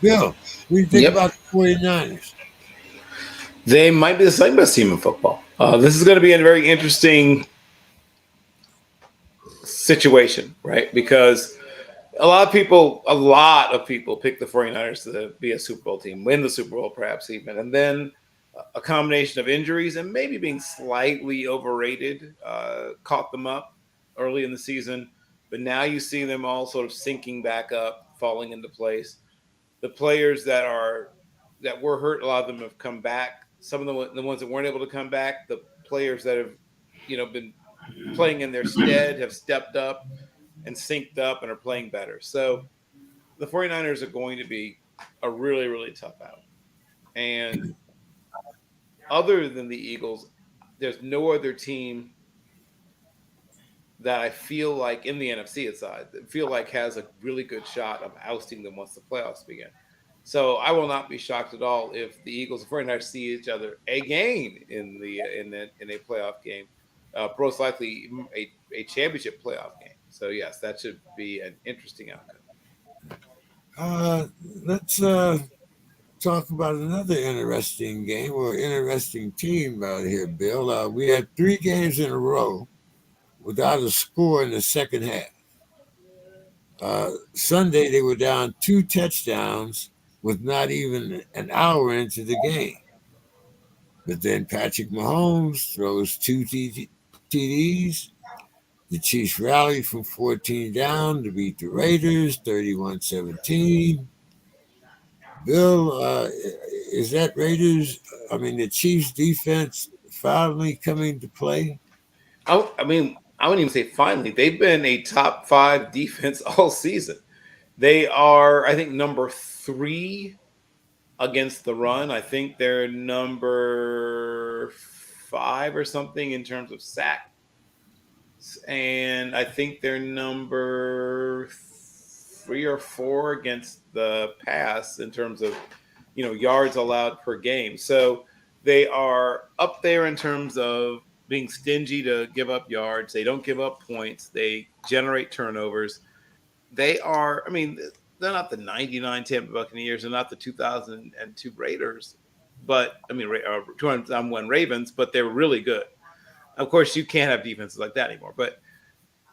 Bill, what do you think Yep. about the 49ers? They might be the second best team in football. This is going to be a very interesting situation, right? Because a lot of people pick the 49ers to be a Super Bowl team, win the Super Bowl perhaps even. And then a combination of injuries and maybe being slightly overrated caught them up early in the season. But now you see them all sort of sinking back up, falling into place. The players that were hurt, a lot of them have come back. Some of the ones that weren't able to come back, the players that have, been playing in their stead have stepped up and synced up and are playing better. So the 49ers are going to be a really, really tough out. And other than the Eagles, there's no other team that I feel like in the NFC side that feel like has a really good shot of ousting them once the playoffs begin. So I will not be shocked at all if the Eagles and 49ers see each other again in a playoff game, most likely a championship playoff game. So yes, that should be an interesting outcome. Let's talk about another interesting game or interesting team out here, Bill. We had 3 games in a row without a score in the second half. Sunday, they were down 2 touchdowns with not even an hour into the game. But then Patrick Mahomes throws 2 TDs. The Chiefs rally from 14 down to beat the Raiders 31-17. Bill, is that the Chiefs defense finally coming to play? I wouldn't even say finally. They've been a top 5 defense all season. They are, I think, number 3 against the run. I think they're number 5 or something in terms of sacks. And I think they're number 3 or 4 against the pass in terms of, yards allowed per game. So they are up there in terms of being stingy to give up yards. They don't give up points. They generate turnovers. They are, they're not the 99 Tampa Buccaneers. They're not the 2002 Raiders, but 2001 Ravens, but they're really good. Of course, you can't have defenses like that anymore, but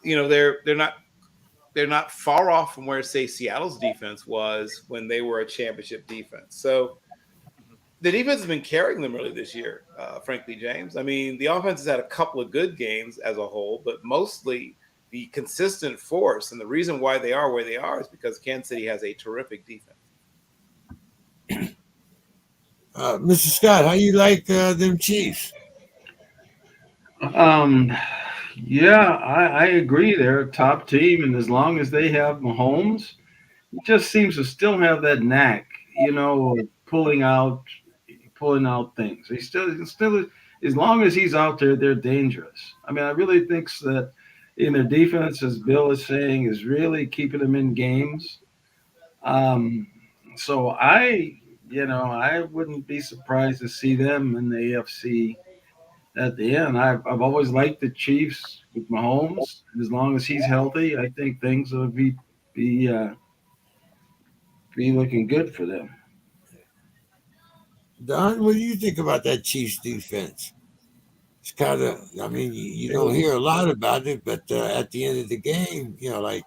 they're not far off from where, say, Seattle's defense was when they were a championship defense. So the defense has been carrying them really this year, frankly, James. The offense has had a couple of good games as a whole, but mostly the consistent force and the reason why they are where they are is because Kansas City has a terrific defense. Mr. Scott, how you like them Chiefs? Yeah, I agree. They're a top team, and as long as they have Mahomes, he just seems to still have that knack, of pulling out things. He still, as long as he's out there, they're dangerous. I really think that in their defense, as Bill is saying, is really keeping them in games. So I wouldn't be surprised to see them in the AFC at the end. I've always liked the Chiefs with Mahomes. As long as he's healthy, I think things will be looking good for them. Don, what do you think about that Chiefs defense? It's kind of, you don't hear a lot about it, but at the end of the game, like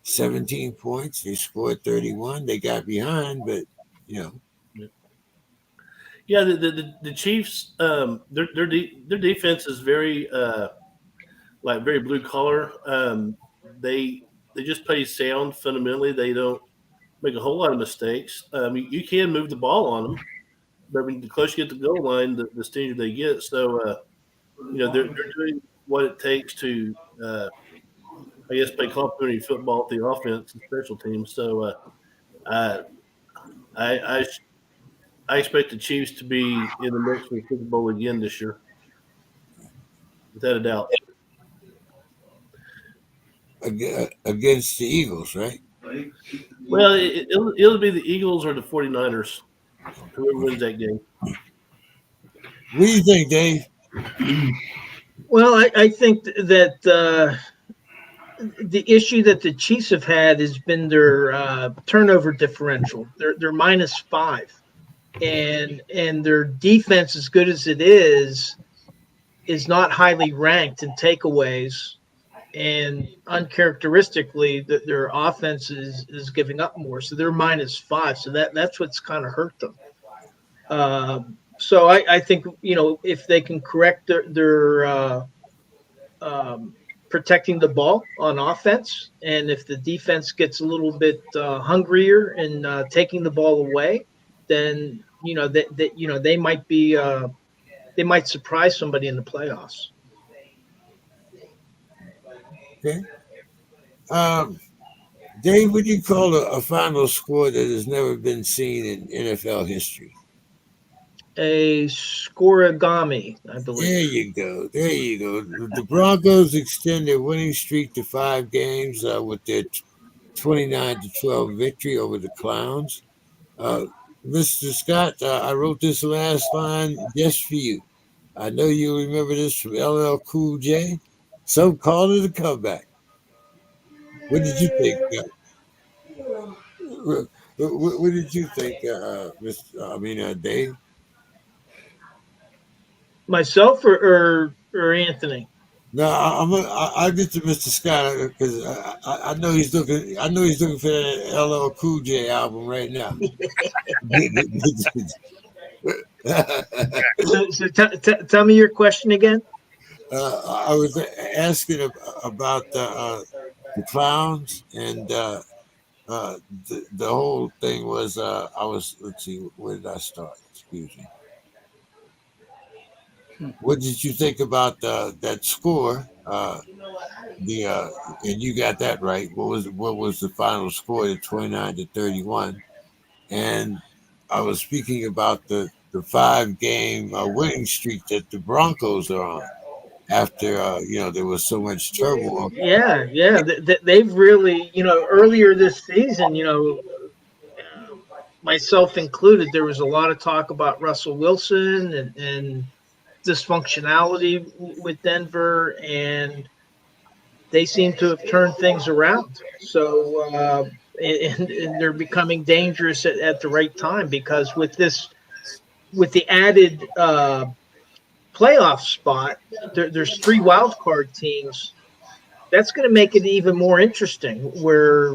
17 points, they scored 31, they got behind, but, Yeah, the Chiefs, their defense is very very blue collar. They just play sound fundamentally. They don't make a whole lot of mistakes. You can move the ball on them, but when the closer you get to the goal line, the stingier they get. So, they're doing what it takes to, I guess, play complementary football at the offense and special teams. So, I, I I expect the Chiefs to be in the mix for the Super Bowl again this year, without a doubt. Against the Eagles, right? Well, it'll be the Eagles or the 49ers, whoever wins that game. What do you think, Dave? Well, I think that the issue that the Chiefs have had has been their turnover differential. They're -5, and their defense, as good as it is not highly ranked in takeaways, and uncharacteristically, their offense is giving up more. So they're -5. So that's what's kind of hurt them. So I think if they can correct their protecting the ball on offense, and if the defense gets a little bit hungrier in taking the ball away, then they might be they might surprise somebody in the playoffs. Okay. Dave, what do you call a final score that has never been seen in NFL history? A scoregami, I believe. There you go. There you go. The Broncos extend their winning streak to 5 games with their 29-12 victory over the Clowns. Mr. Scott, I wrote this last line just for you. I know you remember this from LL Cool J. Some call it a comeback. What did you think? What did you think, Dave? Myself or Anthony? No, I'll get to Mr. Scott because I know he's looking. I know he's looking for that LL Cool J album right now. So tell me your question again. I was asking about the Clowns, and the whole thing was. Let's see, where did I start? Excuse me. What did you think about that score? And you got that right. What was the final score? The 29-31, and I was speaking about the 5-game winning streak that the Broncos are on after there was so much turmoil. Yeah. They've really, earlier this season, myself included, there was a lot of talk about Russell Wilson and dysfunctionality with Denver, and they seem to have turned things around. So, and they're becoming dangerous at the right time, because with the added playoff spot, there's 3 wild card teams. That's going to make it even more interesting. Where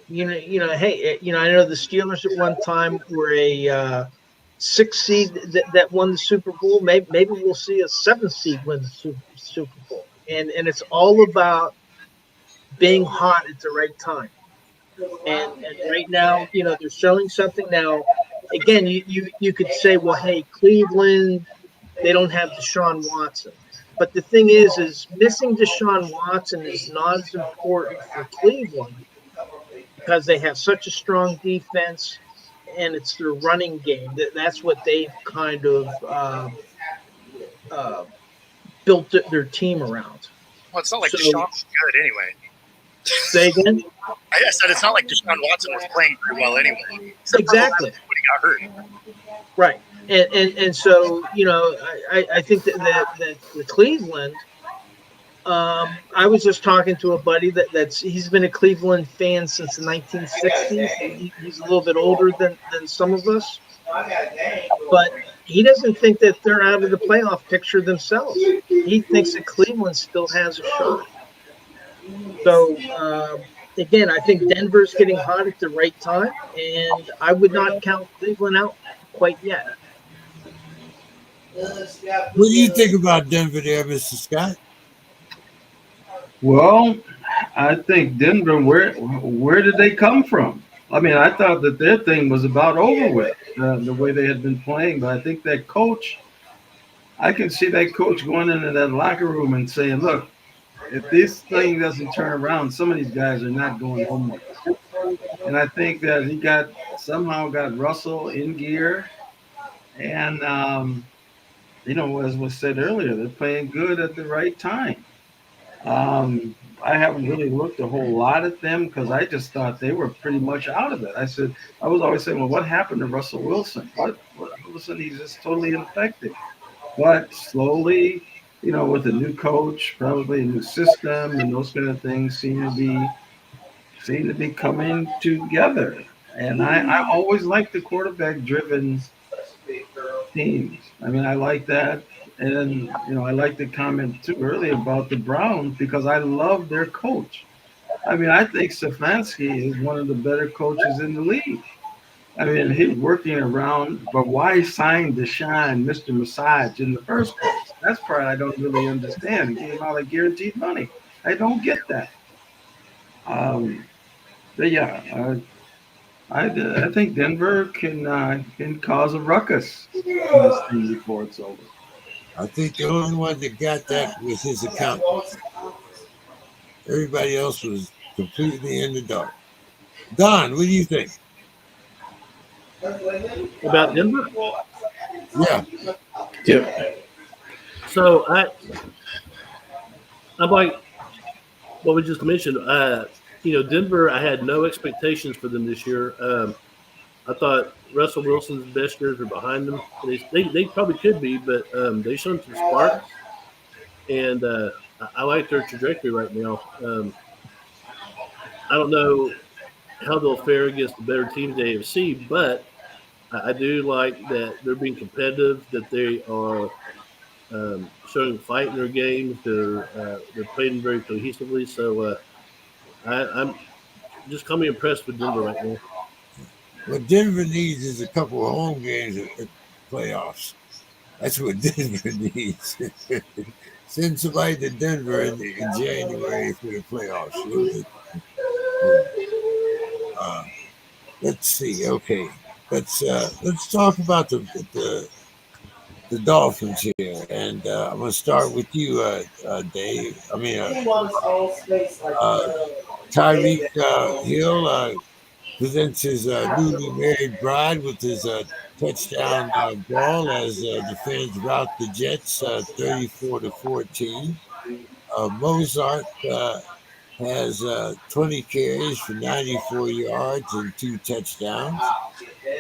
hey, I know the Steelers at one time were a 6 seed that won the Super Bowl. Maybe we'll see a 7 seed win the Super Bowl, and it's all about being hot at the right time. And right now, they're showing something. Now, again, you could say, well, hey, Cleveland, they don't have Deshaun Watson. But the thing is missing Deshaun Watson is not as important for Cleveland, because they have such a strong defense, and it's their running game. That's what they've kind of built their team around. Well, it's not like Deshaun's good anyway. Say again? I said it's not like Deshaun Watson was playing very well anyway. Exactly. When he got hurt. Right. And so, I think that the Cleveland, I was just talking to a buddy he's been a Cleveland fan since the 1960s. He's a little bit older than some of us, but he doesn't think that they're out of the playoff picture themselves. He thinks that Cleveland still has a shot. So, again, I think Denver's getting hot at the right time, and I would not count Cleveland out quite yet. What do you think about Denver there, Mr. Scott? Well, I think Denver, where did they come from? I mean, I thought that their thing was about over with, the way they had been playing. But I think that coach, I can see that coach going into that locker room and saying, "Look, if this thing doesn't turn around, some of these guys are not going home with us." And I think that he got somehow got Russell in gear, and as was said earlier, they're playing good at the right time. Um, I haven't really looked a whole lot at them because I just thought they were pretty much out of it. I was always saying, well, what happened to Russell Wilson? What all of a sudden he's just totally ineffective. But slowly, with a new coach, probably a new system, and those kind of things seem to be coming together. And I always like the quarterback driven teams. I mean, I like that. And, I like the comment too earlier about the Browns because I love their coach. I mean, I think Stefanski is one of the better coaches in the league. I mean, he's working around, but why sign Deshaun, Mr. Massage, in the first place? That's part I don't really understand. He gave out like guaranteed money. I don't get that. Um, but yeah, I think Denver can cause a ruckus in this thing before it's over. I think the only one that got that was his accountant. Everybody else was completely in the dark. Don, what do you think? About Denver. Yeah, Yep. So I'm like what we just mentioned. Denver. I had no expectations for them this year. I thought Russell Wilson's best years are behind them. They probably could be, but they showed some sparks, and I like their trajectory right now. I don't know how they'll fare against the better teams in the AFC, but I do like that they're being competitive, that they are showing fight in their games. They're playing very cohesively. So I'm just coming impressed with Denver right now. what Denver needs is a couple of home games at the playoffs. That's what Denver needs. Send somebody to Denver in January for the playoffs. Uh, let's see. Okay, let's talk about the Dolphins here, and I'm going to start with you, Dave. I mean, uh, Tyreek Hill presents his newly married bride with his touchdown ball as the fans rout the Jets 34-14. Mozart has 20 carries for 94 yards and 2 touchdowns.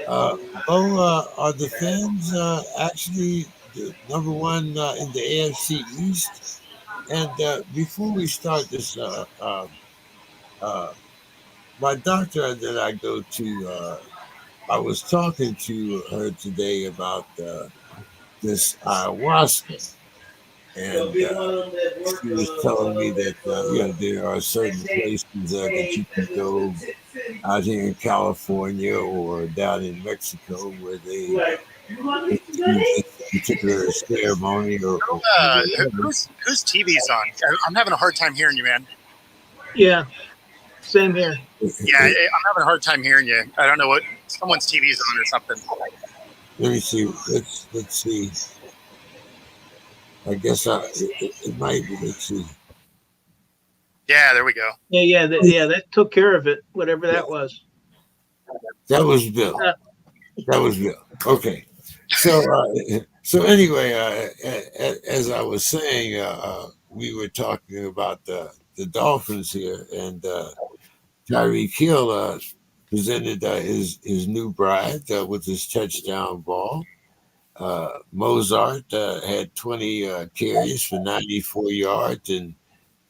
Uh, Bo, are the fans actually the number one in the AFC East? And before we start this, uh, my doctor that I go to, I was talking to her today about this ayahuasca, and she was telling me that there are certain places that you can go out here in California or down in Mexico where they do this particular ceremony or whatever. Whose TV's on? I'm having a hard time hearing you, man. Yeah, same here. Yeah, I'm having a hard time hearing you. I don't know what someone's TV's on or something. Let me see. Let's see. I guess it might be. Let's see. Yeah, there we go. Yeah, that took care of it, whatever that was. That was Bill. That was Bill. Okay. So anyway, as I was saying, we were talking about the Dolphins here, and Tyreek Hill presented his new bride with his touchdown ball. Mozart had 20 carries for 94 yards and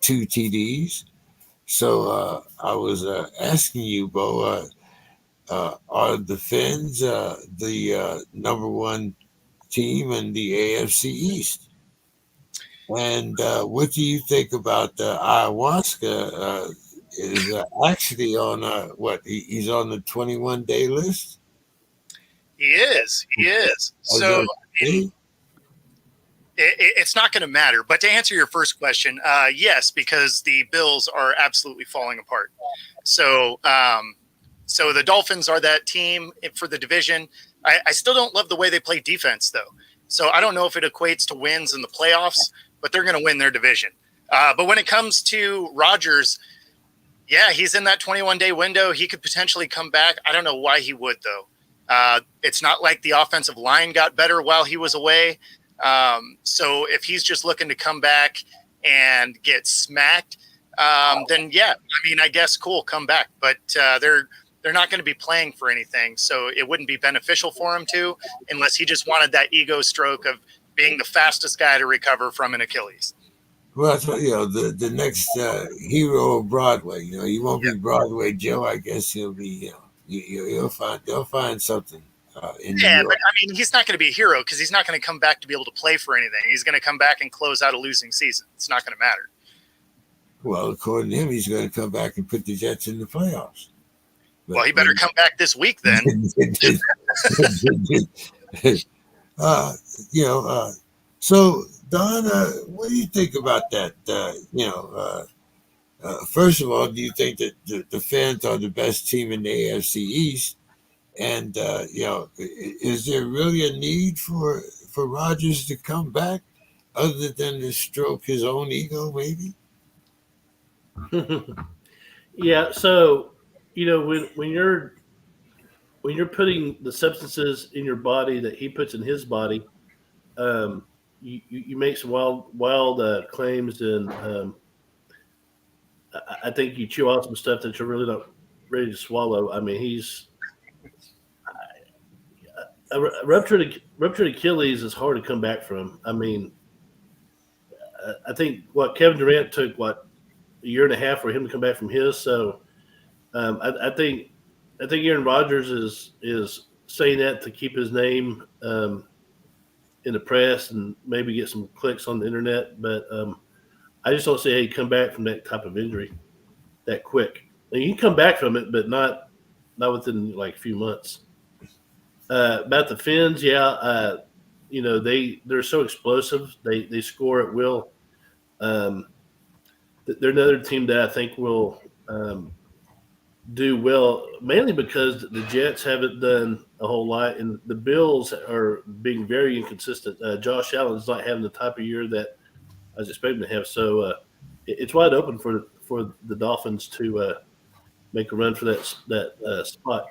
2 TDs. So I was asking you, Bo, are the Finns the number one team in the AFC East? And what do you think about ayahuasca? Is actually on what? He's on the 21-day list. He is. So it's not going to matter. But to answer your first question, yes, because the Bills are absolutely falling apart. So So the Dolphins are that team for the division. I still don't love the way they play defense, though. So I don't know if it equates to wins in the playoffs, but they're going to win their division. But when it comes to Rodgers, yeah, he's in that 21-day window. He could potentially come back. I don't know why he would, though. It's not like the offensive line got better while he was away. So if he's just looking to come back and get smacked, then yeah, I mean, I guess cool, come back. But they're not going to be playing for anything, so it wouldn't be beneficial for him to, unless he just wanted that ego stroke of being the fastest guy to recover from an Achilles. Well, that's what, the next hero of Broadway. He won't be Broadway Joe. I guess he'll be. They'll find something in New York. But I mean, he's not going to be a hero because he's not going to come back to be able to play for anything. He's going to come back and close out a losing season. It's not going to matter. Well, according to him, he's going to come back and put the Jets in the playoffs. Well, he better come back this week then. So Don, what do you think about that? First of all, do you think that the Fans are the best team in the AFC East? And is there really a need for Rodgers to come back, other than to stroke his own ego, maybe? Yeah. So, when you're putting the substances in your body that he puts in his body, you make some wild claims, and I think you chew out some stuff that you're really not ready to swallow. I mean, he's a ruptured Achilles is hard to come back from. I mean, I think Kevin Durant took a year and a half for him to come back from his. So I think Aaron Rodgers is saying that to keep his name in the press and maybe get some clicks on the internet. But I just don't see how you come back from that type of injury that quick. And you can come back from it, but not within like a few months. About the Fins, they're so explosive. They score at will. They're another team that I think will do well, mainly because the Jets haven't done a whole lot, and the Bills are being very inconsistent. Josh Allen's not having the type of year that I was expecting to have. So it's wide open for the Dolphins to make a run for that spot.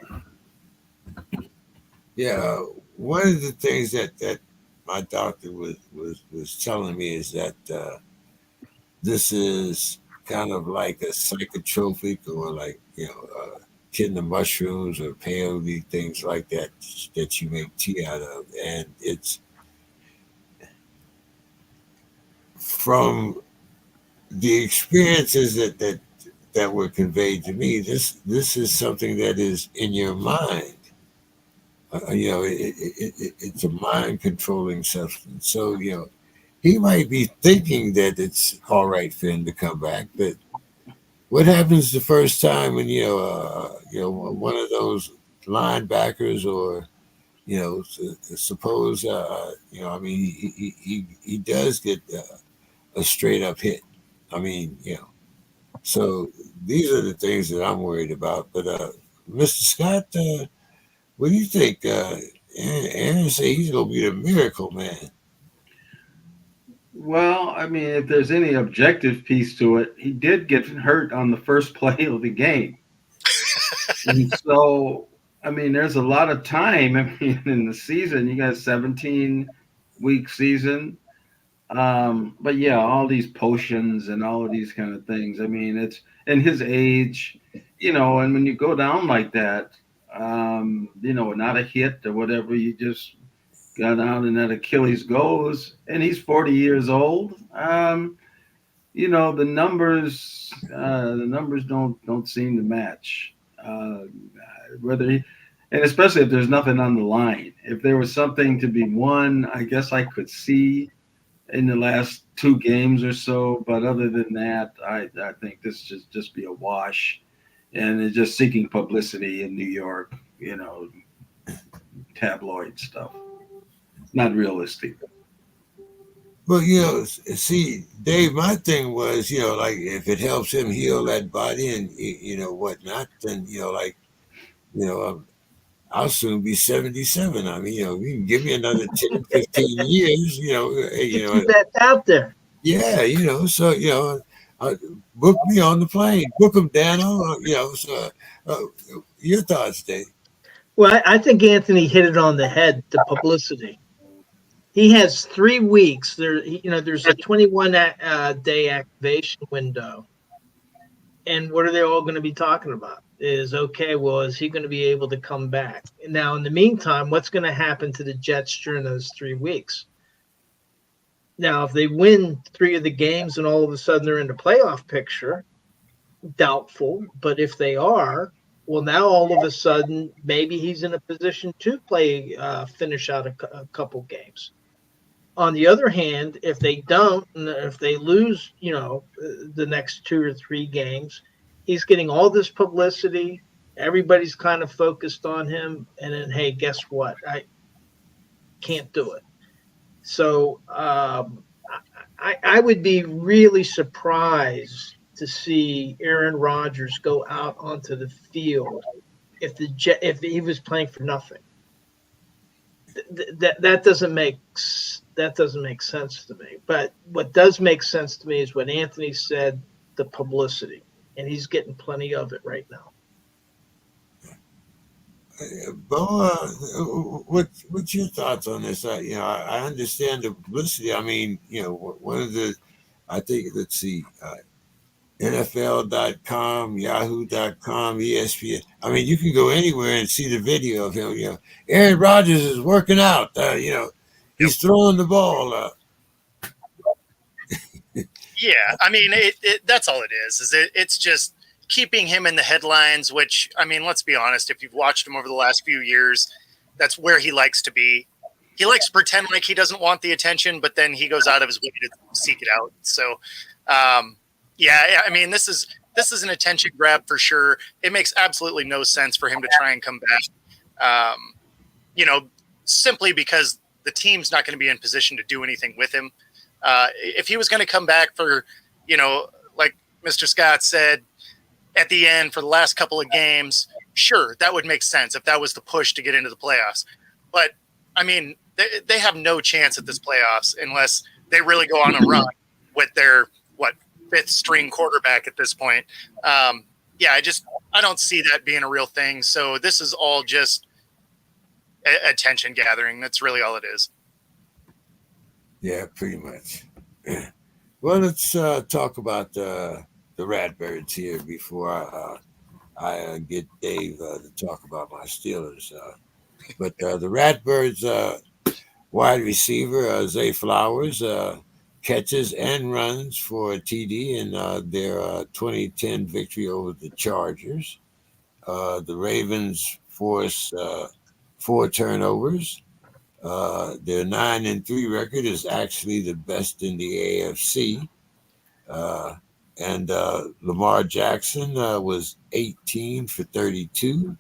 Yeah, one of the things that my doctor was telling me is that this is kind of like a psychotropic, or like getting the mushrooms or peyote, things like that you make tea out of, and it's from the experiences that were conveyed to me. This is something that is in your mind. It's a mind controlling substance. So he might be thinking that it's all right for him to come back, but what happens the first time when one of those linebackers, or suppose he does get a straight up hit. I mean, so these are the things that I'm worried about. But Mr. Scott, what do you think? Aaron say he's gonna be the miracle man. Well, I mean, if there's any objective piece to it, he did get hurt on the first play of the game. And so, I mean, there's a lot of time. I mean, in the season, you got a 17-week season. But yeah, all these potions and all of these kind of things. I mean, it's in his age, and when you go down like that, not a hit or whatever, you just got out and that Achilles goes, and he's 40 years old. The numbers don't seem to match. And especially if there's nothing on the line. If there was something to be won, I guess I could see in the last 2 games or so. But other than that, I think this should just be a wash, and it's just seeking publicity in New York, tabloid stuff. Not realistic. Well, see, Dave, my thing was, like if it helps him heal that body and whatnot, then you know, I'll soon be 77. I mean, you can give me another 10, 15 years, Get you back out there. yeah, so, book me on the plane, book them, Dano, so, uh, your thoughts, Dave? Well, I think Anthony hit it on the head. The publicity. He has 3 weeks. There's a 21 day activation window, and what are they all going to be talking about? Is okay. Well, is he going to be able to come back? Now, in the meantime, what's going to happen to the Jets during those 3 weeks? Now, if they win 3 of the games and all of a sudden they're in the playoff picture, doubtful. But if they are, well, now all of a sudden maybe he's in a position to finish out a couple games. On the other hand, if they don't, and if they lose, the next 2 or 3 games, he's getting all this publicity. Everybody's kind of focused on him, and then hey, guess what? I can't do it. So I would be really surprised to see Aaron Rodgers go out onto the field if he was playing for nothing. That doesn't make sense to me. But what does make sense to me is what Anthony said, the publicity, and he's getting plenty of it right now. Bo, what's your thoughts on this? I understand the publicity. I mean, one of the, I think, let's see, NFL.com, Yahoo.com, ESPN. I mean, you can go anywhere and see the video of him. Aaron Rodgers is working out. He's throwing the ball. Yeah, I mean, that's all it is it's just keeping him in the headlines, which, I mean, let's be honest, if you've watched him over the last few years, that's where he likes to be. He likes to pretend like he doesn't want the attention, but then he goes out of his way to seek it out. So, yeah, I mean, this is an attention grab for sure. It makes absolutely no sense for him to try and come back, simply because the team's not going to be in position to do anything with him. If he was going to come back for, like Mr. Scott said, at the end for the last couple of games, sure, that would make sense if that was the push to get into the playoffs. But, I mean, they have no chance at this playoffs unless they really go on a run with their, fifth string quarterback at this point. I don't see that being a real thing. So this is all just attention gathering. That's really all it is. Yeah, pretty much. Well, let's talk about the Ratbirds here before I get Dave to talk about my Steelers. But the Ratbirds wide receiver, Zay Flowers, catches and runs for a TD in their 2010 victory over the Chargers. The Ravens force 4 turnovers. Their 9-3 record is actually the best in the AFC. And Lamar Jackson was 18 for 32,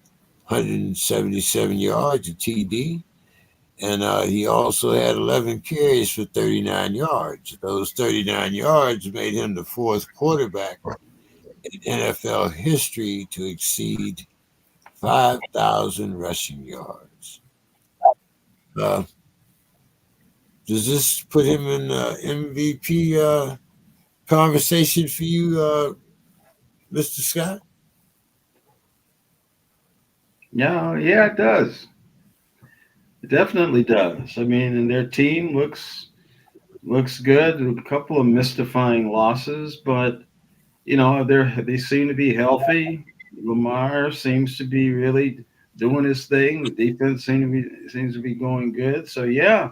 177 yards, a TD. And he also had 11 carries for 39 yards. Those 39 yards made him the 4th quarterback in NFL history to exceed 5,000 rushing yards. Does this put him in MVP conversation for you, Mr. Scott? Yeah, it does. It definitely does. I mean, and their team looks good. A couple of mystifying losses, but they seem to be healthy. Lamar seems to be really doing his thing. The defense seems to be going good. So yeah,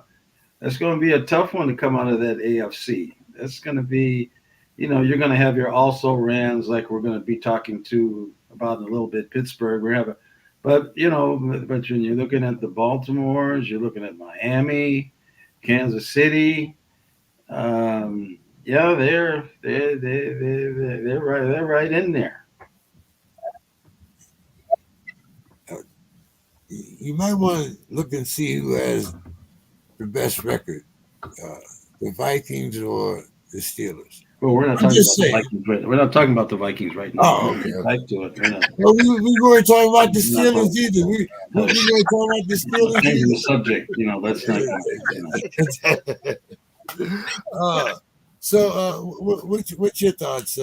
that's going to be a tough one to come out of that AFC. That's going to be, you're going to have your also rans like we're going to be talking to about in a little bit. Pittsburgh, but when you're looking at the Baltimores, you're looking at Miami, Kansas City. Yeah, they're right in there. You might want to look and see who has the best record, the Vikings or the Steelers. Well, we're not I'm talking about just the saying. Vikings right. We're not talking about the Vikings right now. Oh, okay. Back to it. We're not Well, we weren't talking about the We're not Steelers talking either. We weren't talking about the Steelers changing the either. subject. Let's not. What's your thoughts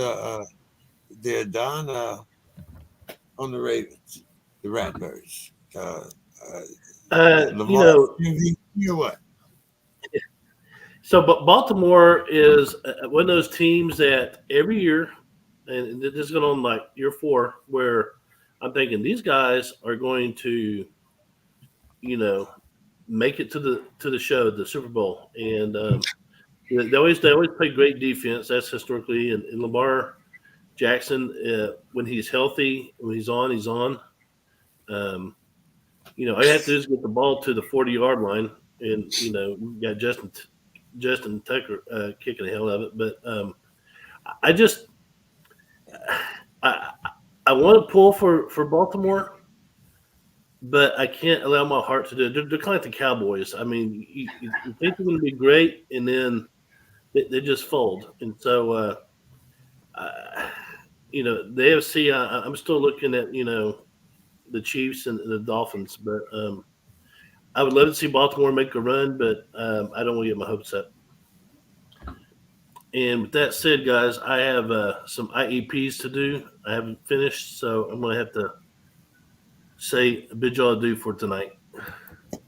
there, Don, on the Ravens, the Ratbirds? Lamar MVP or what? So, but Baltimore is one of those teams that every year, and this is going on like year 4, where I'm thinking these guys are going to, make it to the show, the Super Bowl, and they always play great defense. That's historically, and Lamar Jackson, when he's healthy, when he's on, he's on. All you have to do is get the ball to the 40-yard line, and you got Justin Tucker kicking the hell out of it. But I want to pull for Baltimore, but I can't allow my heart to do it. They're kind of like the Cowboys. I mean, you think they're going to be great, and then they just fold. And so, the AFC, I'm still looking at, the Chiefs and the Dolphins. But I would love to see Baltimore make a run, but I don't want to get my hopes up. And with that said, guys, I have some IEPs to do. I haven't finished, so I'm going to have to say a bid y'all adieu for tonight.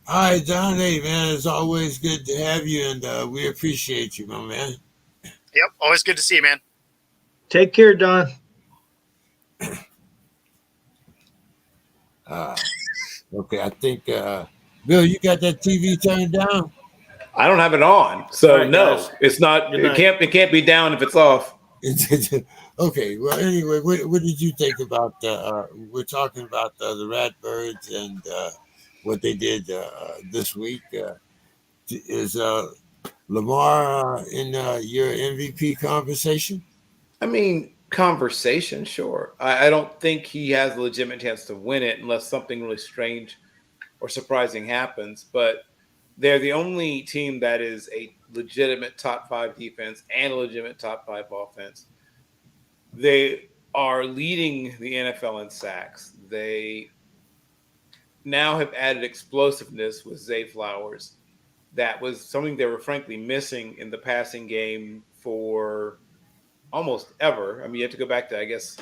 All right, Don. Hey, man, it's always good to have you, and we appreciate you, my man. Yep, always good to see you, man. Take care, Don. Okay, I think Bill, you got that TV turned down? I don't have it on, so All right, no, guys. it's not. Good It night. can't be down if it's off. Okay. Well, anyway, what did you think about? We're talking about the Ratbirds and what they did this week. Is Lamar in your MVP conversation? I mean, conversation, sure. I don't think he has a legitimate chance to win it unless something really strange or surprising happens. But they're the only team that is a legitimate top 5 defense and a legitimate top 5 offense. They are leading the NFL in sacks. They now have added explosiveness with Zay Flowers. That was something they were frankly missing in the passing game for almost ever. I mean, you have to go back to, I guess,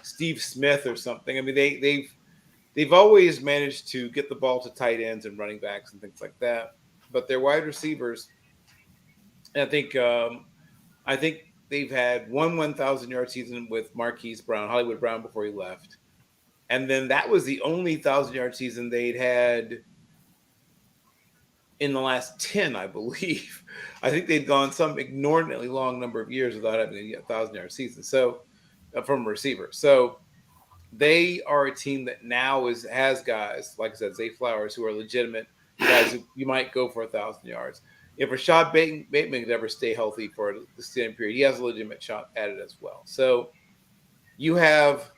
Steve Smith or something. I mean, they've always managed to get the ball to tight ends and running backs and things like that. But their wide receivers, and I think they've had one 1,000-yard season with Marquise Brown, Hollywood Brown, before he left. And then that was the only 1,000-yard season they'd had in the last 10, I believe. I think they'd gone some inordinately long number of years without having a 1,000-yard season. So from a receiver. So they are a team that now has guys, like I said, Zay Flowers, who are legitimate guys who you might go for 1,000 yards. If Rashad Bateman could ever stay healthy for the same period, he has a legitimate shot at it as well. So you have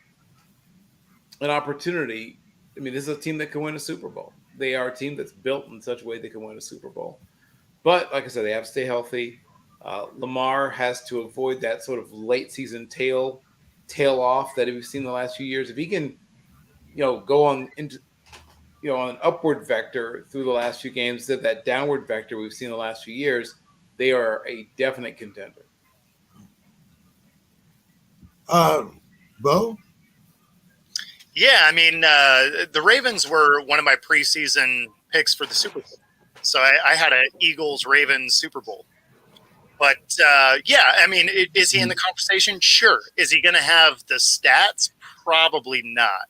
an opportunity. I mean, this is a team that can win a Super Bowl. They are a team that's built in such a way they can win a Super Bowl. But like I said, they have to stay healthy. Lamar has to avoid that sort of late season tail off that we've seen the last few years. If he can, go on into, on an upward vector through the last few games, that downward vector we've seen the last few years, they are a definite contender. Bo? Yeah, I mean, the Ravens were one of my preseason picks for the Super Bowl. So I had an Eagles-Ravens Super Bowl. But, yeah, I mean, is he in the conversation? Sure. Is he going to have the stats? Probably not,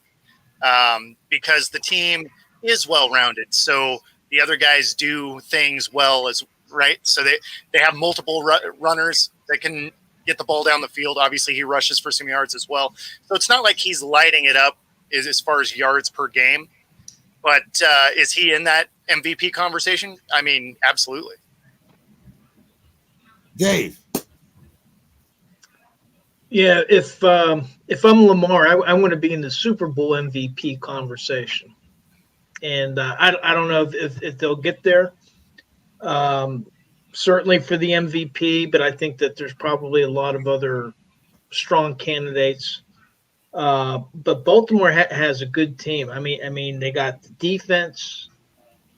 because the team is well-rounded. So the other guys do things well right? So they have multiple runners that can get the ball down the field. Obviously, he rushes for some yards as well. So it's not like he's lighting it up as far as yards per game. But is he in that MVP conversation? I mean, absolutely. Dave? Yeah, if I'm Lamar, I want to be in the Super Bowl MVP conversation, and I don't know if they'll get there. certainly for the MVP, but I think that there's probably a lot of other strong candidates. But Baltimore has a good team. I mean, they got the defense,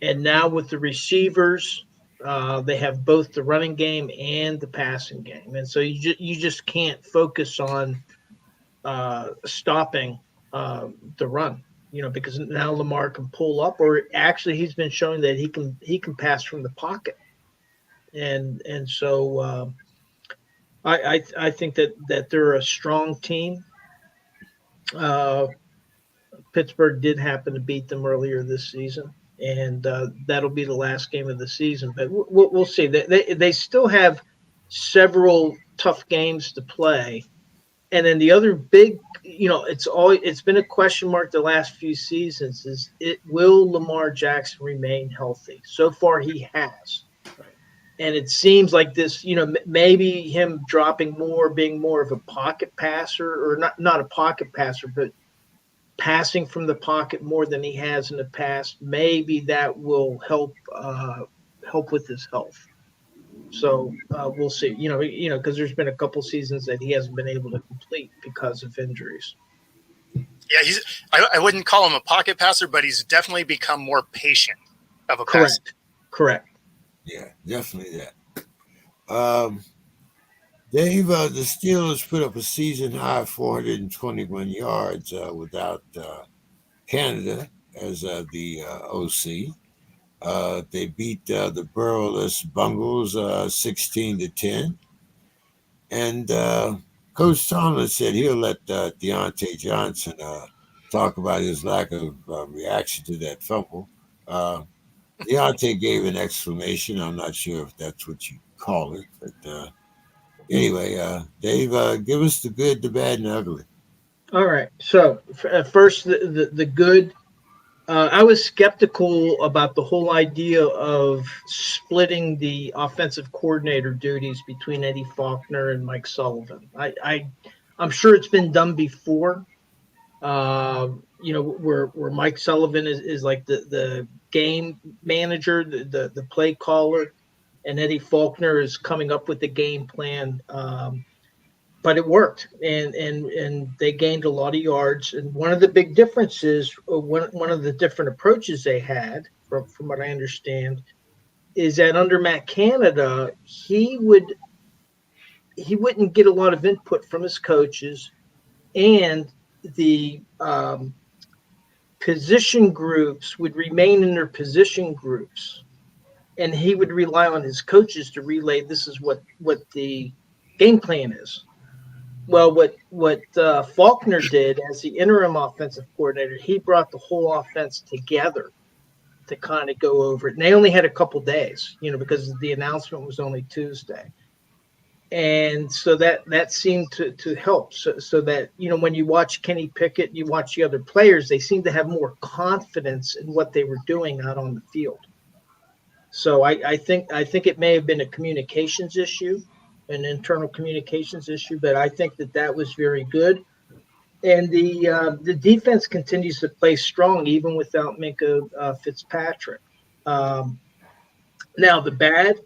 and now with the receivers, they have both the running game and the passing game, and so you just can't focus on stopping the run. Because now Lamar can pull up, or actually he's been showing that he can pass from the pocket, and so I think that they're a strong team. Uh, Pittsburgh did happen to beat them earlier this season, and that'll be the last game of the season. But we'll see. They still have several tough games to play, and then the other big, it's been a question mark the last few seasons. Will Lamar Jackson remain healthy? So far, he has. And it seems like this, maybe him dropping more, being more of a pocket passer, or not a pocket passer, but passing from the pocket more than he has in the past. Maybe that will help with his health. So we'll see. Because there's been a couple seasons that he hasn't been able to complete because of injuries. Yeah, I wouldn't call him a pocket passer, but he's definitely become more patient of a passer. Correct. Yeah, definitely that. Dave, the Steelers put up a season high 421 yards without Canada as the OC. They beat the Burrowless Bungles 16-10, and Coach Tomlin said he'll let Deontay Johnson talk about his lack of reaction to that fumble. Deontay gave an explanation. I'm not sure if that's what you call it, but anyway, Dave, give us the good, the bad, and the ugly. All right. So first, the good. I was skeptical about the whole idea of splitting the offensive coordinator duties between Eddie Faulkner and Mike Sullivan. I'm sure it's been done before. Where Mike Sullivan is like the game manager, the play caller, and Eddie Faulkner is coming up with the game plan. But it worked, and they gained a lot of yards. And one of the big differences, one of the different approaches they had, from what I understand, is that under Matt Canada, he wouldn't get a lot of input from his coaches, and the position groups would remain in their position groups, and he would rely on his coaches to relay this is what the game plan is. Well, what Faulkner did as the interim offensive coordinator, he brought the whole offense together to kind of go over it. And they only had a couple days, because the announcement was only Tuesday. And so that seemed to help. So that, when you watch Kenny Pickett, you watch the other players, they seem to have more confidence in what they were doing out on the field. So I think it may have been a communications issue, an internal communications issue, but I think that was very good. And the defense continues to play strong even without Minkah Fitzpatrick. Now the bad,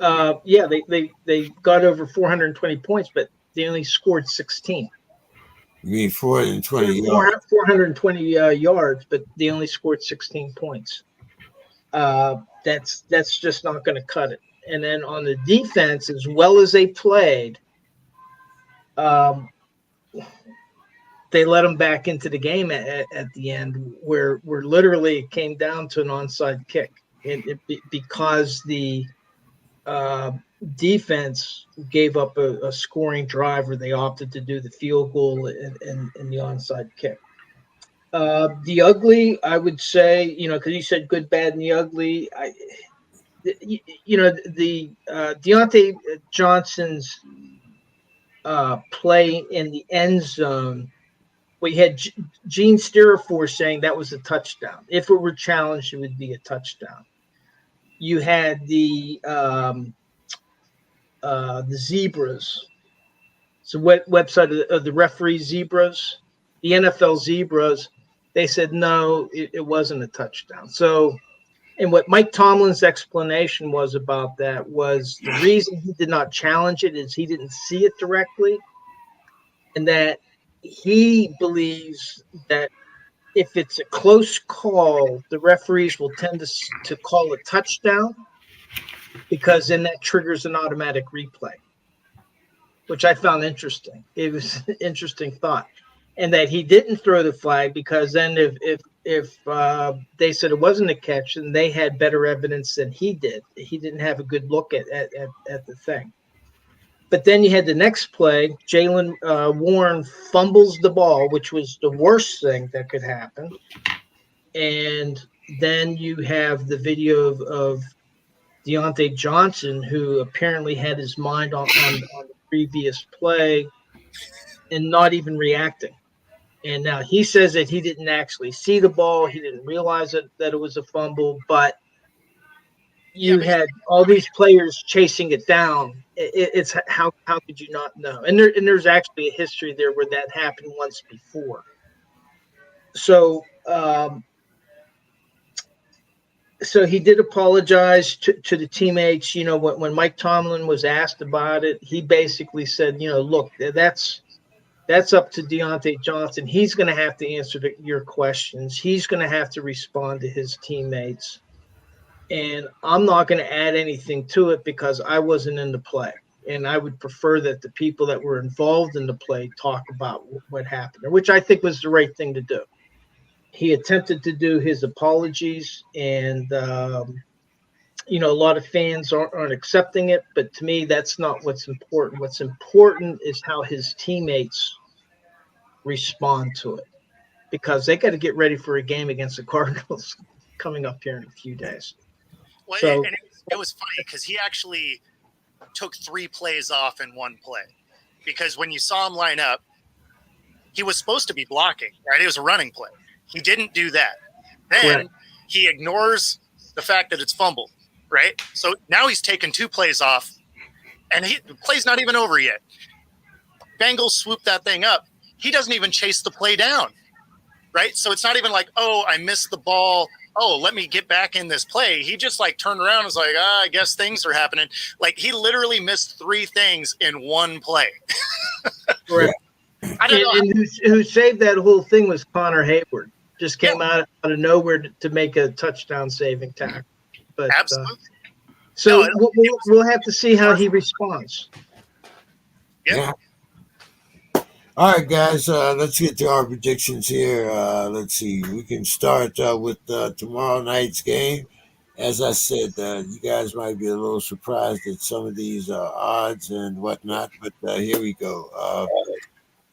they got over 420 points, but they only scored 16. You mean 420 yards? 420 yards, but they only scored 16 points. That's just not going to cut it. And then on the defense, as well as they played, they let them back into the game at the end, where literally it came down to an onside kick, because the defense gave up a scoring drive where they opted to do the field goal and the onside kick. The ugly, I would say, because you said good, bad, and the ugly. The Deontay Johnson's play in the end zone, we had Gene Stirafor saying that was a touchdown. If it were challenged, it would be a touchdown. You had the Zebras. So website of the referee Zebras, the NFL Zebras, they said no, it wasn't a touchdown. So, And what Mike Tomlin's explanation was about that was the reason he did not challenge it is he didn't see it directly, and that he believes that if it's a close call, the referees will tend to call a touchdown because then that triggers an automatic replay, which I found interesting. It was an interesting thought. And that he didn't throw the flag because then if they said it wasn't a catch, then they had better evidence than he did. He didn't have a good look at the thing. But then you had the next play. Jalen Warren fumbles the ball, which was the worst thing that could happen. And then you have the video of Deontay Johnson, who apparently had his mind on the previous play and not even reacting. And now he says that he didn't actually see the ball. He didn't realize that it was a fumble, but you had all these players chasing it down. It's how could you not know? And there's actually a history there where that happened once before. So so he did apologize to the teammates. You know, when Mike Tomlin was asked about it, he basically said, you know, look, that's up to Deontay Johnson. He's going to have to answer your questions. He's going to have to respond to his teammates. And I'm not going to add anything to it because I wasn't in the play. And I would prefer that the people that were involved in the play talk about what happened, which I think was the right thing to do. He attempted to do his apologies, and you know, a lot of fans aren't accepting it. But to me, that's not what's important. What's important is how his teammates respond to it, because they got to get ready for a game against the Cardinals coming up here in a few days. Well, So, and it was funny because he actually took 3 plays off in one play, because when you saw him line up, he was supposed to be blocking, right? It was a running play. He didn't do that. Then Correct. he ignores the fact that it's fumbled, right? So now he's taken 2 plays off, and the play's not even over yet. Bengals swoop that thing up. He doesn't even chase the play down, right? So it's not even like, oh, I missed the ball. Oh, let me get back in this play. He just like turned around and was like, I guess things are happening. Like he literally missed 3 things in one play. correct. I don't know. And who saved that whole thing was Connor Hayward. Just came out of nowhere to make a touchdown saving tackle. But Absolutely. so No, we'll have to see how he responds. Yeah. All right, guys, let's get to our predictions here. Let's see. We can start with tomorrow night's game. As I said, you guys might be a little surprised at some of these odds and whatnot, but here we go.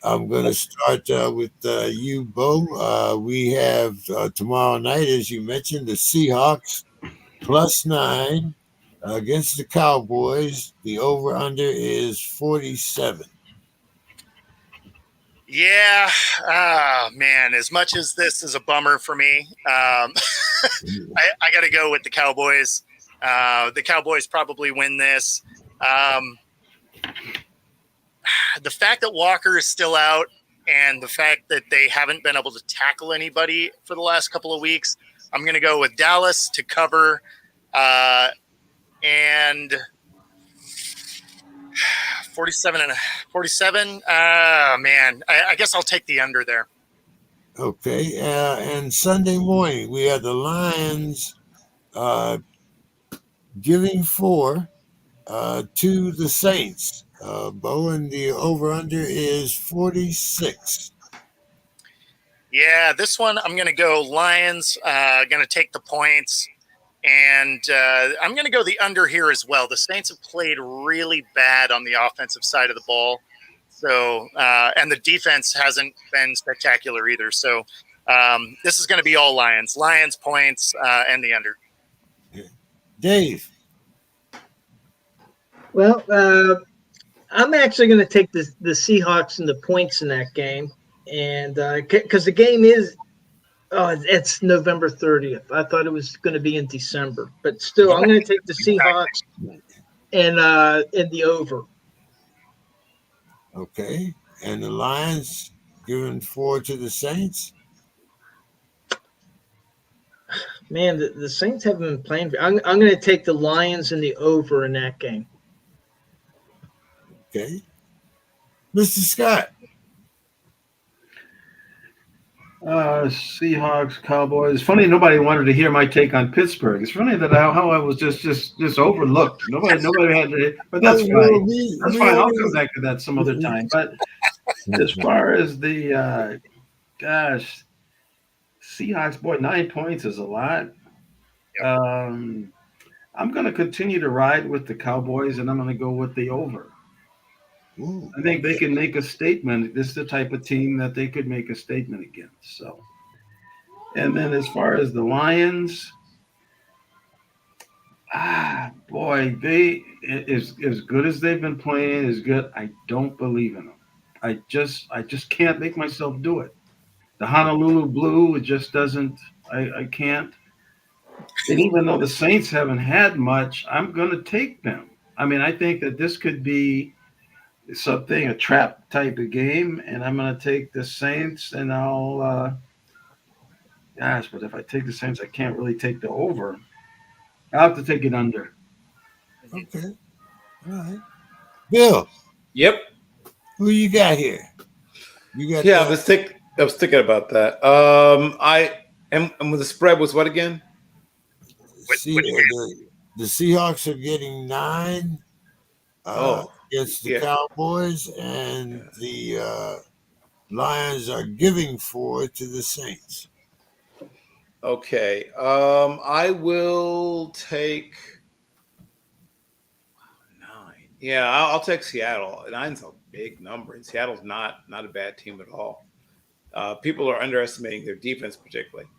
I'm going to start with you, Bo. We have tomorrow night, as you mentioned, the Seahawks +9 against the Cowboys. The over-under is 47. Yeah. Man, as much as this is a bummer for me, I got to go with the Cowboys. The Cowboys probably win this. The fact that Walker is still out and the fact that they haven't been able to tackle anybody for the last couple of weeks, I'm going to go with Dallas to cover. And 47. Man, I guess I'll take the under there. Okay. And Sunday morning, we have the Lions giving 4 to the Saints. Bo, and the over-under is 46. Yeah, this one I'm going to go Lions. Going to take the points. And I'm going to go the under here as well. The Saints have played really bad on the offensive side of the ball. So, and the defense hasn't been spectacular either. So this is going to be all Lions. Lions points and the under. Dave. Well, I'm actually going to take the Seahawks and the points in that game, and because the game is, it's November 30th. I thought it was going to be in December, but still, I'm going to take the Seahawks and the over. Okay. And the Lions giving 4 to the Saints. Man, the Saints haven't been playing. I'm going to take the Lions and the over in that game. Okay. Mr. Scott. Seahawks, Cowboys. It's funny nobody wanted to hear my take on Pittsburgh. It's funny that how I was just overlooked. Nobody had to, but that's Well, fine. That's we fine. I'll already, come back to that some other time. But as far as the gosh, Seahawks, boy, 9 points is a lot. I'm going to continue to ride with the Cowboys, and I'm going to go with the over. Ooh, I think they can make a statement. This is the type of team that they could make a statement against. So, and then as far as the Lions, boy, they as good as they've been playing is good. I don't believe in them. I just can't make myself do it. The Honolulu Blue, it just doesn't. I can't. And even though the Saints haven't had much, I'm going to take them. I mean, I think that this could be something, a trap type of game, and I'm going to take the Saints, and gosh, but if I take the Saints, I can't really take the over. I'll have to take it under. okay. All right. Bill, Yep. who you got here? You got Yeah, I was thinking about that. And the spread was what again? the Seahawks are getting 9 against the yeah. Cowboys, and the Lions are giving 4 to the Saints. Okay. I will take 9. Yeah, I'll take Seattle. 9's a big number, and Seattle's not a bad team at all. People are underestimating their defense, particularly.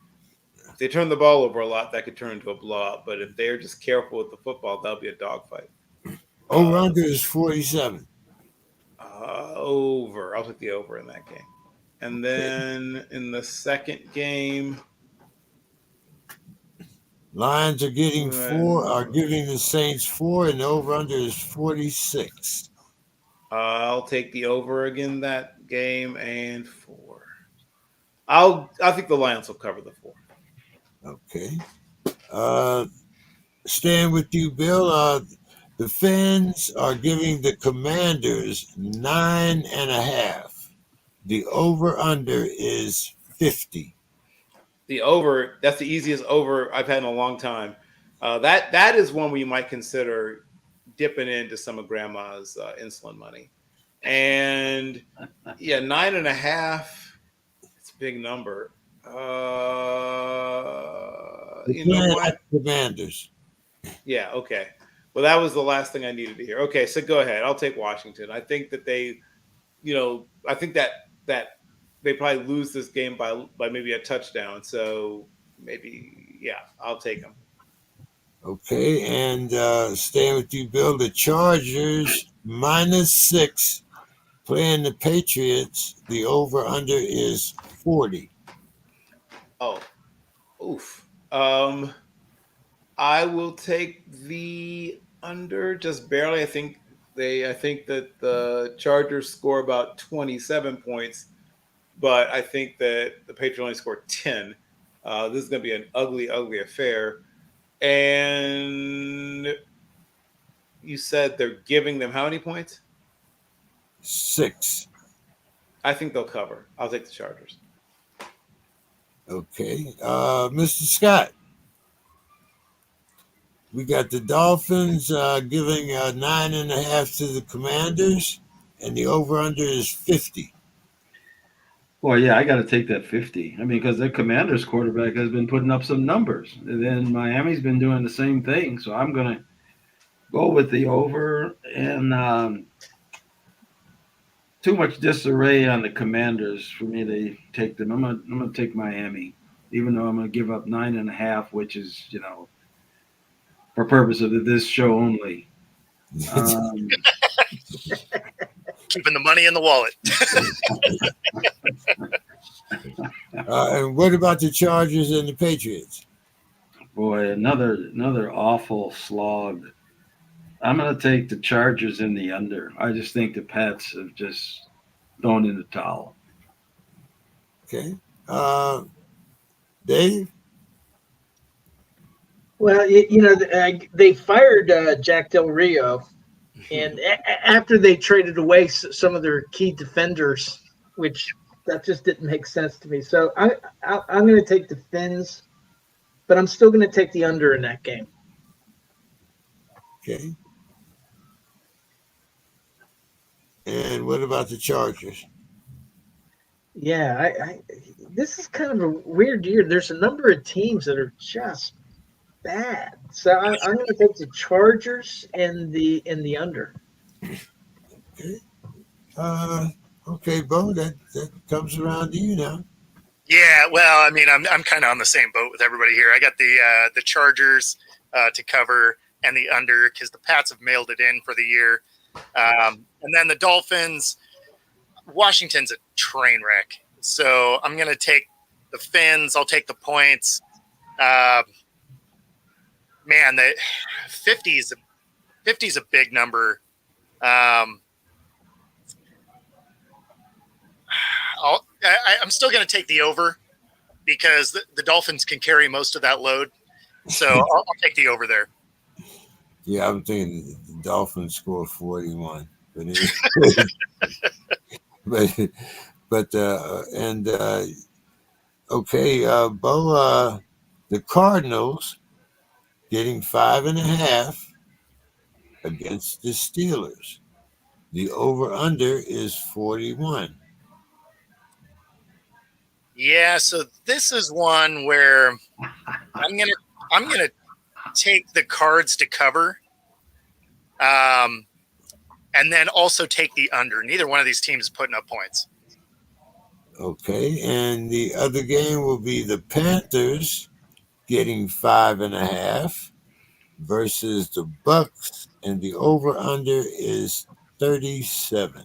If they turn the ball over a lot, that could turn into a blowout. But if they're just careful with the football, that'll be a dogfight. Over under is 47. Over. I'll take the over in that game. And then in the second game, Lions are getting 4, are giving the Saints 4, and the over under is 46. I'll take the over again that game and 4. I think the Lions will cover the 4. Okay. Staying with you, Bill. The fans are giving the Commanders 9.5. The over under is 50. The over, that's the easiest over I've had in a long time. That is one where you might consider dipping into some of Grandma's insulin money. And yeah, 9.5. It's a big number. You know what? Commanders. Yeah, okay. Well, that was the last thing I needed to hear. Okay, so go ahead. I'll take Washington. I think that they, I think that they probably lose this game by maybe a touchdown. So maybe, yeah, I'll take them. Okay, and staying with you, Bill, the Chargers -6 playing the Patriots. The over under is 40. Oh, oof. I will take the under just barely. I think that the Chargers score about 27 points, but I think that the Patriots only score 10. This is going to be an ugly, ugly affair. And you said they're giving them how many points? 6. I think they'll cover. I'll take the Chargers. Okay. Mr. Scott, we got the Dolphins giving 9.5 to the Commanders, and the over-under is 50. Well, yeah, I got to take that 50. I mean, because the Commanders quarterback has been putting up some numbers. And then Miami's been doing the same thing. So I'm going to go with the over. And too much disarray on the Commanders for me to take them. I'm going to take Miami, even though I'm going to give up 9.5, which is, for purpose of this show only. Keeping the money in the wallet. And what about the Chargers and the Patriots? Boy, another awful slog. I'm going to take the Chargers in the under. I just think the Pats have just thrown in the towel. Okay. Dave? Well, they fired Jack Del Rio, and after they traded away some of their key defenders, which that just didn't make sense to me. So I'm going to take the Finns, but I'm still going to take the under in that game. Okay. And what about the Chargers? Yeah, this is kind of a weird year. There's a number of teams that are just bad. So I'm going to take the Chargers and the under. Okay. Okay, Bo, that comes around to you now. Yeah, well, I mean, I'm kind of on the same boat with everybody here. I got the Chargers to cover and the under because the Pats have mailed it in for the year, and then the Dolphins. Washington's a train wreck, so I'm going to take the Finns. I'll take the points. Man, the 50 is a big number. I'm still going to take the over because the Dolphins can carry most of that load. So I'll take the over there. Yeah, I'm thinking the Dolphins scored 41, but okay, Bo, the Cardinals getting 5.5 against the Steelers. The over/under is 41. Yeah, so this is one where I'm gonna take the Cards to cover, and then also take the under. Neither one of these teams is putting up points. Okay, and the other game will be the Panthers getting 5.5 versus the Bucks, and the over/under is 37.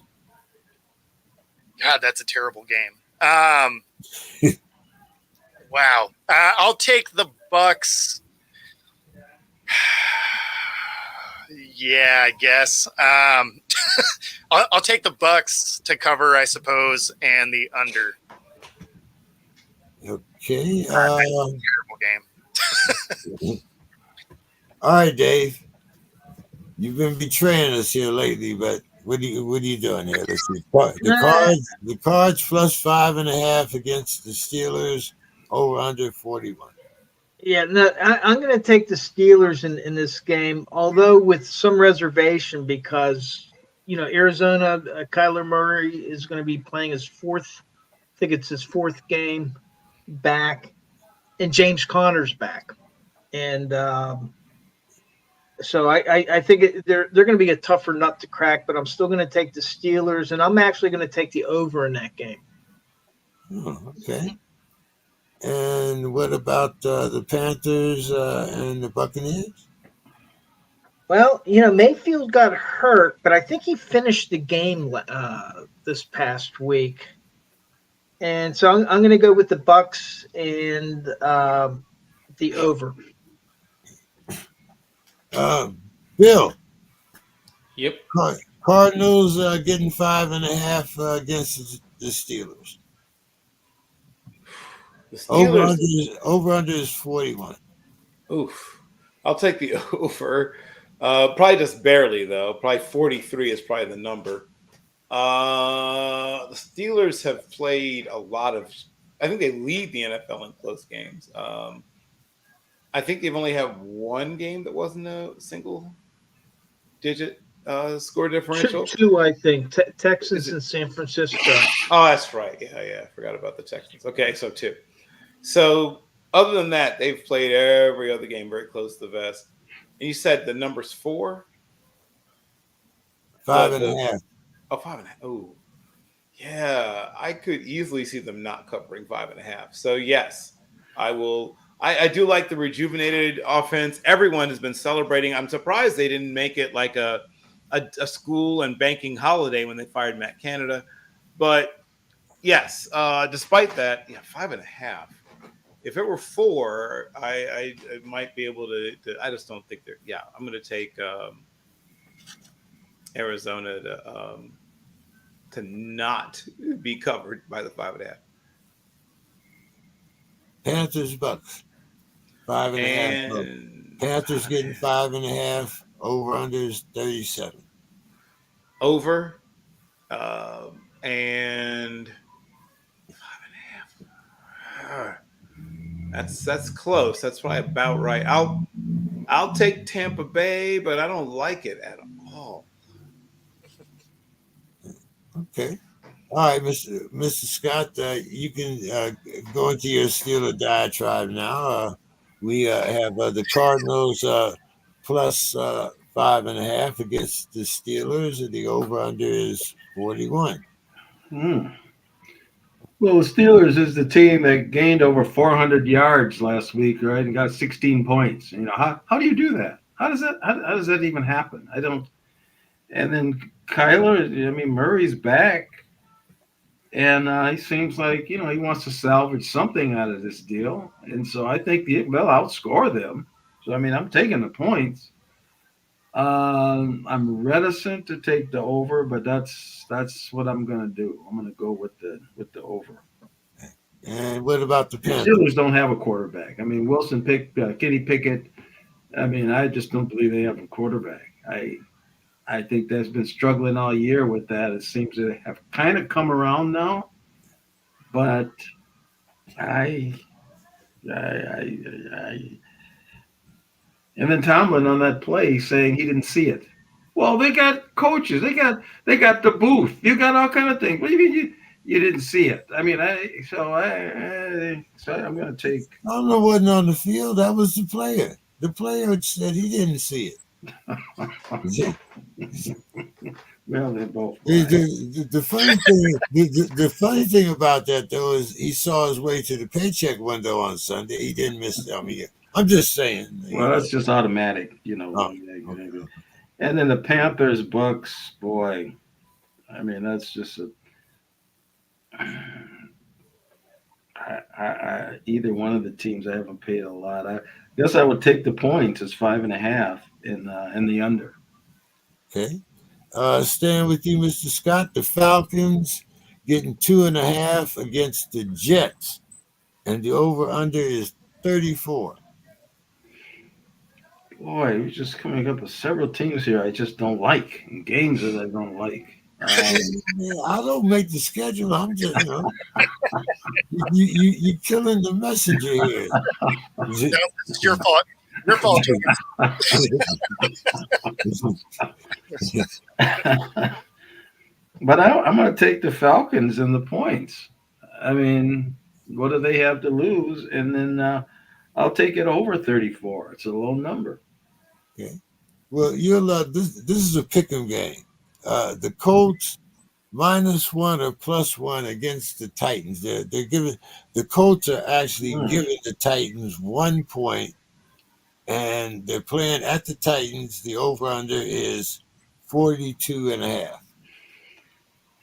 God, that's a terrible game. Wow. I'll take the Bucks. Yeah, I guess. I'll take the Bucks to cover, I suppose, and the under. Okay. Terrible game. All right, Dave. You've been betraying us here lately, but what are you doing here? Let's see. The Cards plus 5.5 against the Steelers, over/under 41. Yeah, no, I'm going to take the Steelers in this game, although with some reservation because Arizona, Kyler Murray is going to be playing his fourth. I think it's his fourth game back, and James Conner's back, and so I think they're going to be a tougher nut to crack. But I'm still going to take the Steelers, and I'm actually going to take the over in that game. Oh, okay. And what about the Panthers and the Buccaneers? Well, Mayfield got hurt, but I think he finished the game this past week, and so I'm going to go with the Bucks and the over. Bill. Yep. Cardinals getting 5.5 against the Steelers. The Steelers. Over/under is 41. Oof. I'll take the over. Probably just barely, though. Probably 43 is probably the number. The Steelers have played a lot of. I think they lead the NFL in close games. I think they've only had one game that wasn't a single-digit score differential. Two, I think. Texans and San Francisco. Oh, that's right. Yeah. I forgot about the Texans. Okay, so 2. So other than that, they've played every other game very close to the vest. And you said the number's 4? 5.5. Oh, 5.5. Oh, yeah. I could easily see them not covering 5.5. So yes, I will. I do like the rejuvenated offense. Everyone has been celebrating. I'm surprised they didn't make it like a school and banking holiday when they fired Matt Canada. But yes, despite that, 5.5. If it were 4, I might be able to. I just don't think they're. Yeah, I'm going to take Arizona to not be covered by the 5.5. Panthers, Bucks, 5.5. And Panthers getting 5.5. Over under is 37. Over. And 5.5. That's close. That's probably about right. I'll take Tampa Bay, but I don't like it at all. Okay. All right, Mr. Scott, you can go into your Steeler diatribe now. We have the Cardinals plus 5.5 against the Steelers, and the over/under is 41. Hmm. Well, the Steelers is the team that gained over 400 yards last week, right, and got 16 points. You know, how do you do that? How does that even happen? I don't. And then Kyler, I mean, Murray's back, and he seems like he wants to salvage something out of this deal, and so I think they'll outscore them. So I mean, I'm taking the points. I'm reticent to take the over, but that's what I'm gonna do. I'm gonna go with the over. And what about the The Panthers? Steelers don't have a quarterback. I mean, Wilson picked Kenny Pickett. I mean, I just don't believe they have a quarterback. I think that's been struggling all year with that. It seems to have kind of come around now, but I and then Tomlin on that play saying he didn't see it. Well, they got coaches. They got the booth. You got all kind of things. What do you mean you didn't see it? I mean, so I'm going to take. I don't know what wasn't on the field. That was the player. The player said he didn't see it. Well, they're both. The funny thing, the funny thing about that though is he saw his way to the paycheck window on Sunday. He didn't miss. I mean, I'm just saying. Well, that's just automatic, Okay. And then the Panthers, Bucks, boy, I mean, that's just either one of the teams I haven't paid a lot. I guess I would take the points as 5.5 in the under. Okay. Staying with you, Mr. Scott, the Falcons getting 2.5 against the Jets, and the over/under is 34. Boy, we're just coming up with several teams here I just don't like, and games that I don't like. I don't make the schedule. I'm just, you're killing the messenger here. No, it's your fault. Your fault. But I'm going to take the Falcons and the points. I mean, what do they have to lose? And then I'll take it over 34. It's a low number. Okay. Well, you'll this is a pick'em game. The Colts -1 or +1 against the Titans. They're giving the Colts are actually giving the Titans 1 point, and they're playing at the Titans. The over/under is 42.5.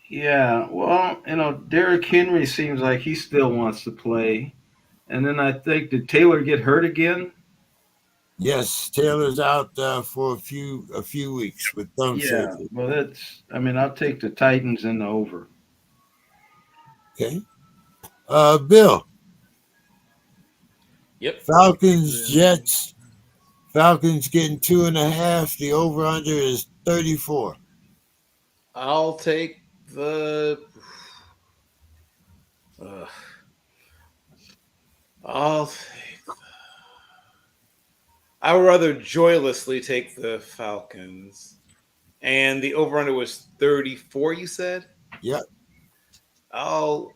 Yeah, well, Derrick Henry seems like he still wants to play. And then I think, did Taylor get hurt again? Yes, Taylor's out for a few weeks with thumb surgery. Well, I'll take the Titans and the over. Okay. Bill. Yep. Falcons, Jets. Falcons getting 2.5. The over/under is 34. I'll take the. I would rather joylessly take the Falcons. And the over/under was 34, you said? Yep. I'll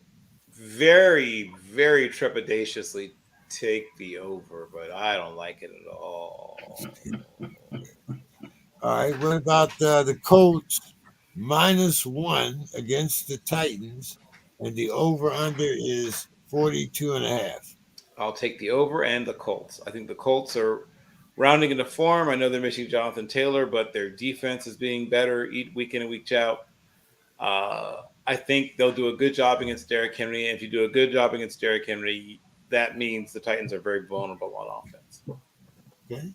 very, very trepidatiously take the over, but I don't like it at all. All right. What about the Colts -1 against the Titans, and the over/under is 42.5. I'll take the over and the Colts. I think the Colts are rounding into form. I know they're missing Jonathan Taylor, but their defense is being better week in and week out. I think they'll do a good job against Derrick Henry. And if you do a good job against Derrick Henry, that means the Titans are very vulnerable on offense. Okay.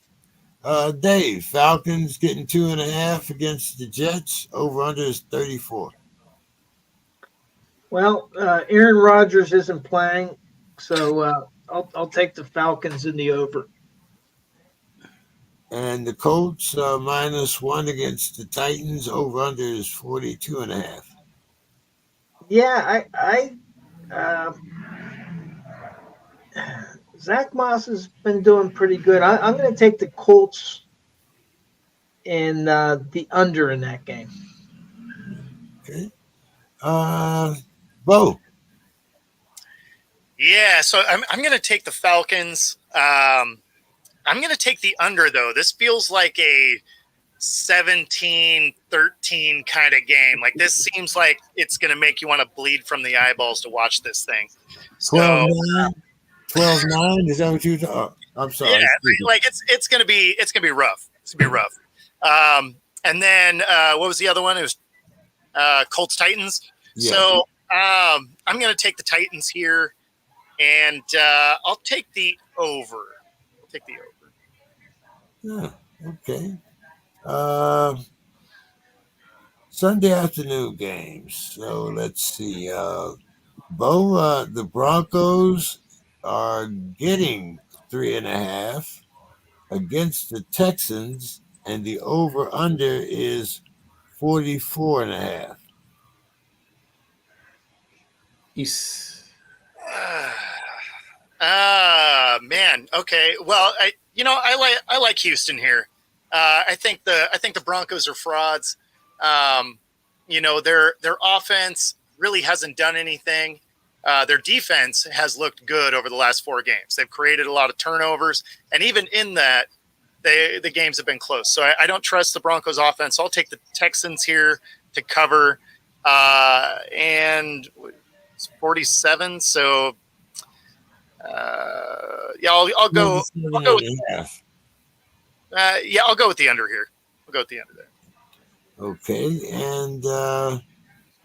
Dave, Falcons getting 2.5 against the Jets. Over/under is 34. Well, Aaron Rodgers isn't playing, so I'll take the Falcons in the over. And the Colts -1 against the Titans. Over under is 42.5. Yeah, Zach Moss has been doing pretty good. I'm going to take the Colts and the under in that game. Okay. Bo. Yeah, so I'm going to take the Falcons. I'm going to take the under, though. This feels like a 17-13 kind of game. Like, this seems like it's going to make you want to bleed from the eyeballs to watch this thing. 12 So, 9. 12 9. Is that what you thought? I'm yeah, sorry. like it's going to be rough. It's going to be rough. And then what was the other one? It was Colts Titans. Yeah. So I'm going to take the Titans here, and I'll take the over. I'll take the over. Yeah. Okay. Sunday afternoon games. So let's see. Bo, the Broncos are getting 3.5 against the Texans, and the over under is 44.5. Man. Okay. Well, I like Houston here. I think the Broncos are frauds. Their offense really hasn't done anything. Their defense has looked good over the last 4 games. They've created a lot of turnovers, and even in that, the games have been close. So I don't trust the Broncos offense. I'll take the Texans here to cover, and it's 47. So yeah, I'll go. I'll go with, I'll go with the under here. I'll go with the under there. Okay, and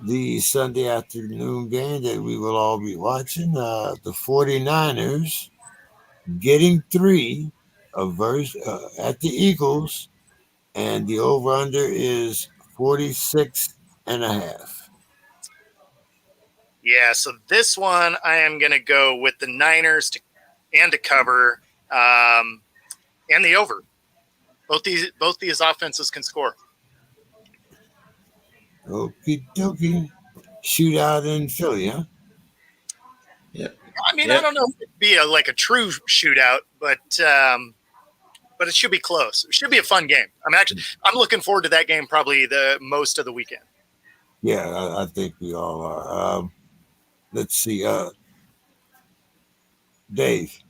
the Sunday afternoon game that we will all be watching, the 49ers getting 3 at the Eagles, and the over-under is 46.5. Yeah, so this one I am going to go with the Niners to cover, and the over. Both these offenses can score. Okie dokie. Shootout in Philly, huh? Yep. I mean, I don't know if it'd be like a true shootout, but it should be close. It should be a fun game. I'm looking forward to that game probably the most of the weekend. Yeah, I think we all are. Let's see. Dave.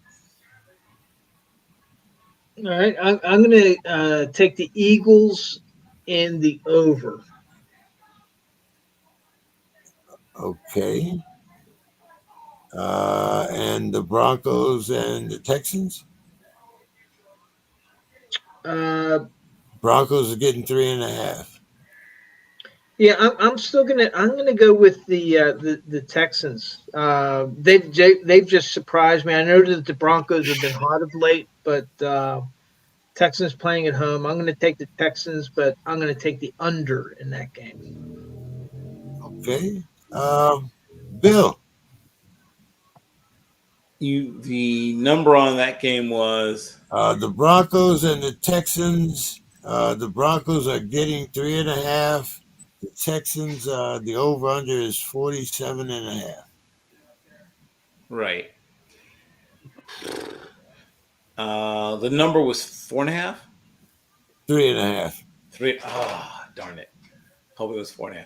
All right, I'm going to take the Eagles and the over. Okay. And the Broncos and the Texans? Broncos are getting 3.5. Yeah, I'm gonna go with the Texans. They've just surprised me. I know that the Broncos have been hot of late, but Texans playing at home. I'm gonna take the Texans, but I'm gonna take the under in that game. Okay. Bill. The number on that game was the Broncos and the Texans. The Broncos are getting 3.5. The Texans, the over-under is 47.5. right. The number was 4.5. 3.5. 3. Darn it! Hope it was 4.5.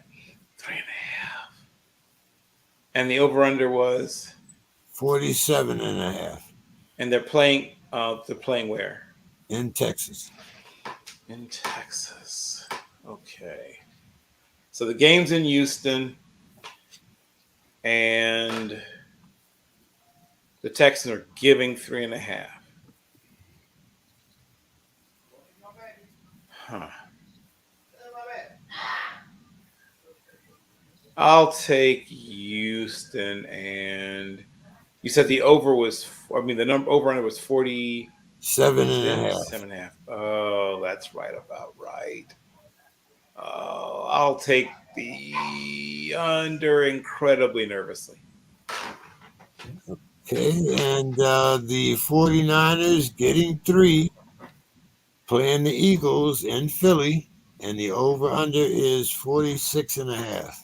3.5. And the over/under was 47.5. And they're playing. They're playing where? In Texas. In Texas. Okay. So the game's in Houston, and the Texans are giving 3.5. Huh. I'll take Houston, and you said the over was. I mean, the number over under was 47.5. 7.5. Oh, that's right about right. I'll take the under incredibly nervously. Okay, and the 49ers getting 3 playing the Eagles in Philly, and the over/under is 46.5.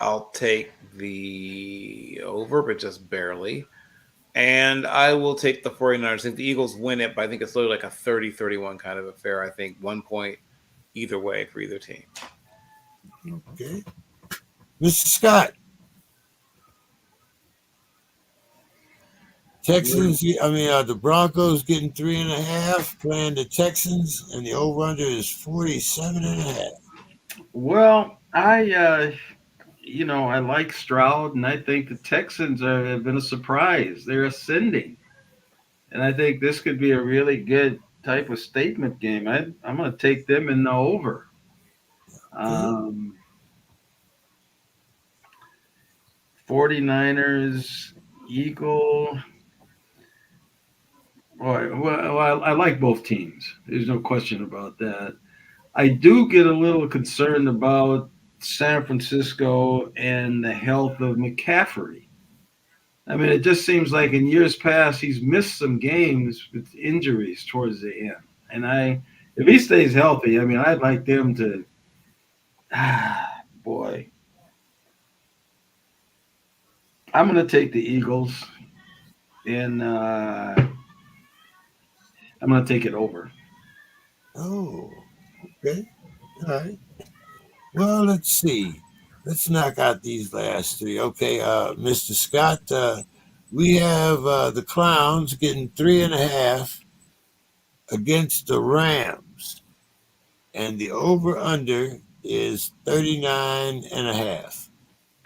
I'll take the over, but just barely. And I will take the 49ers. I think the Eagles win it, but I think it's literally like a 30-31 kind of affair. I think 1 point either way for either team. Okay. Mr. Scott. Texans, the Broncos getting 3.5, playing the Texans, and the over/under is 47.5. Well, I like Stroud, and I think the Texans have been a surprise. They're ascending, and I think this could be a really good type of statement game. I'm going to take them in the over. Okay. 49ers, Eagle. Well, I like both teams. There's no question about that. I do get a little concerned about San Francisco and the health of McCaffrey. I mean, it just seems like in years past he's missed some games with injuries towards the end. And if he stays healthy, I mean, I'd like them to. Boy, I'm going to take the Eagles, and I'm going to take it over. Oh, okay. All right. Well, let's see. Let's knock out these last three. Okay, Mr. Scott, we have the Clowns getting 3.5 against the Rams, and the over/under is 39.5.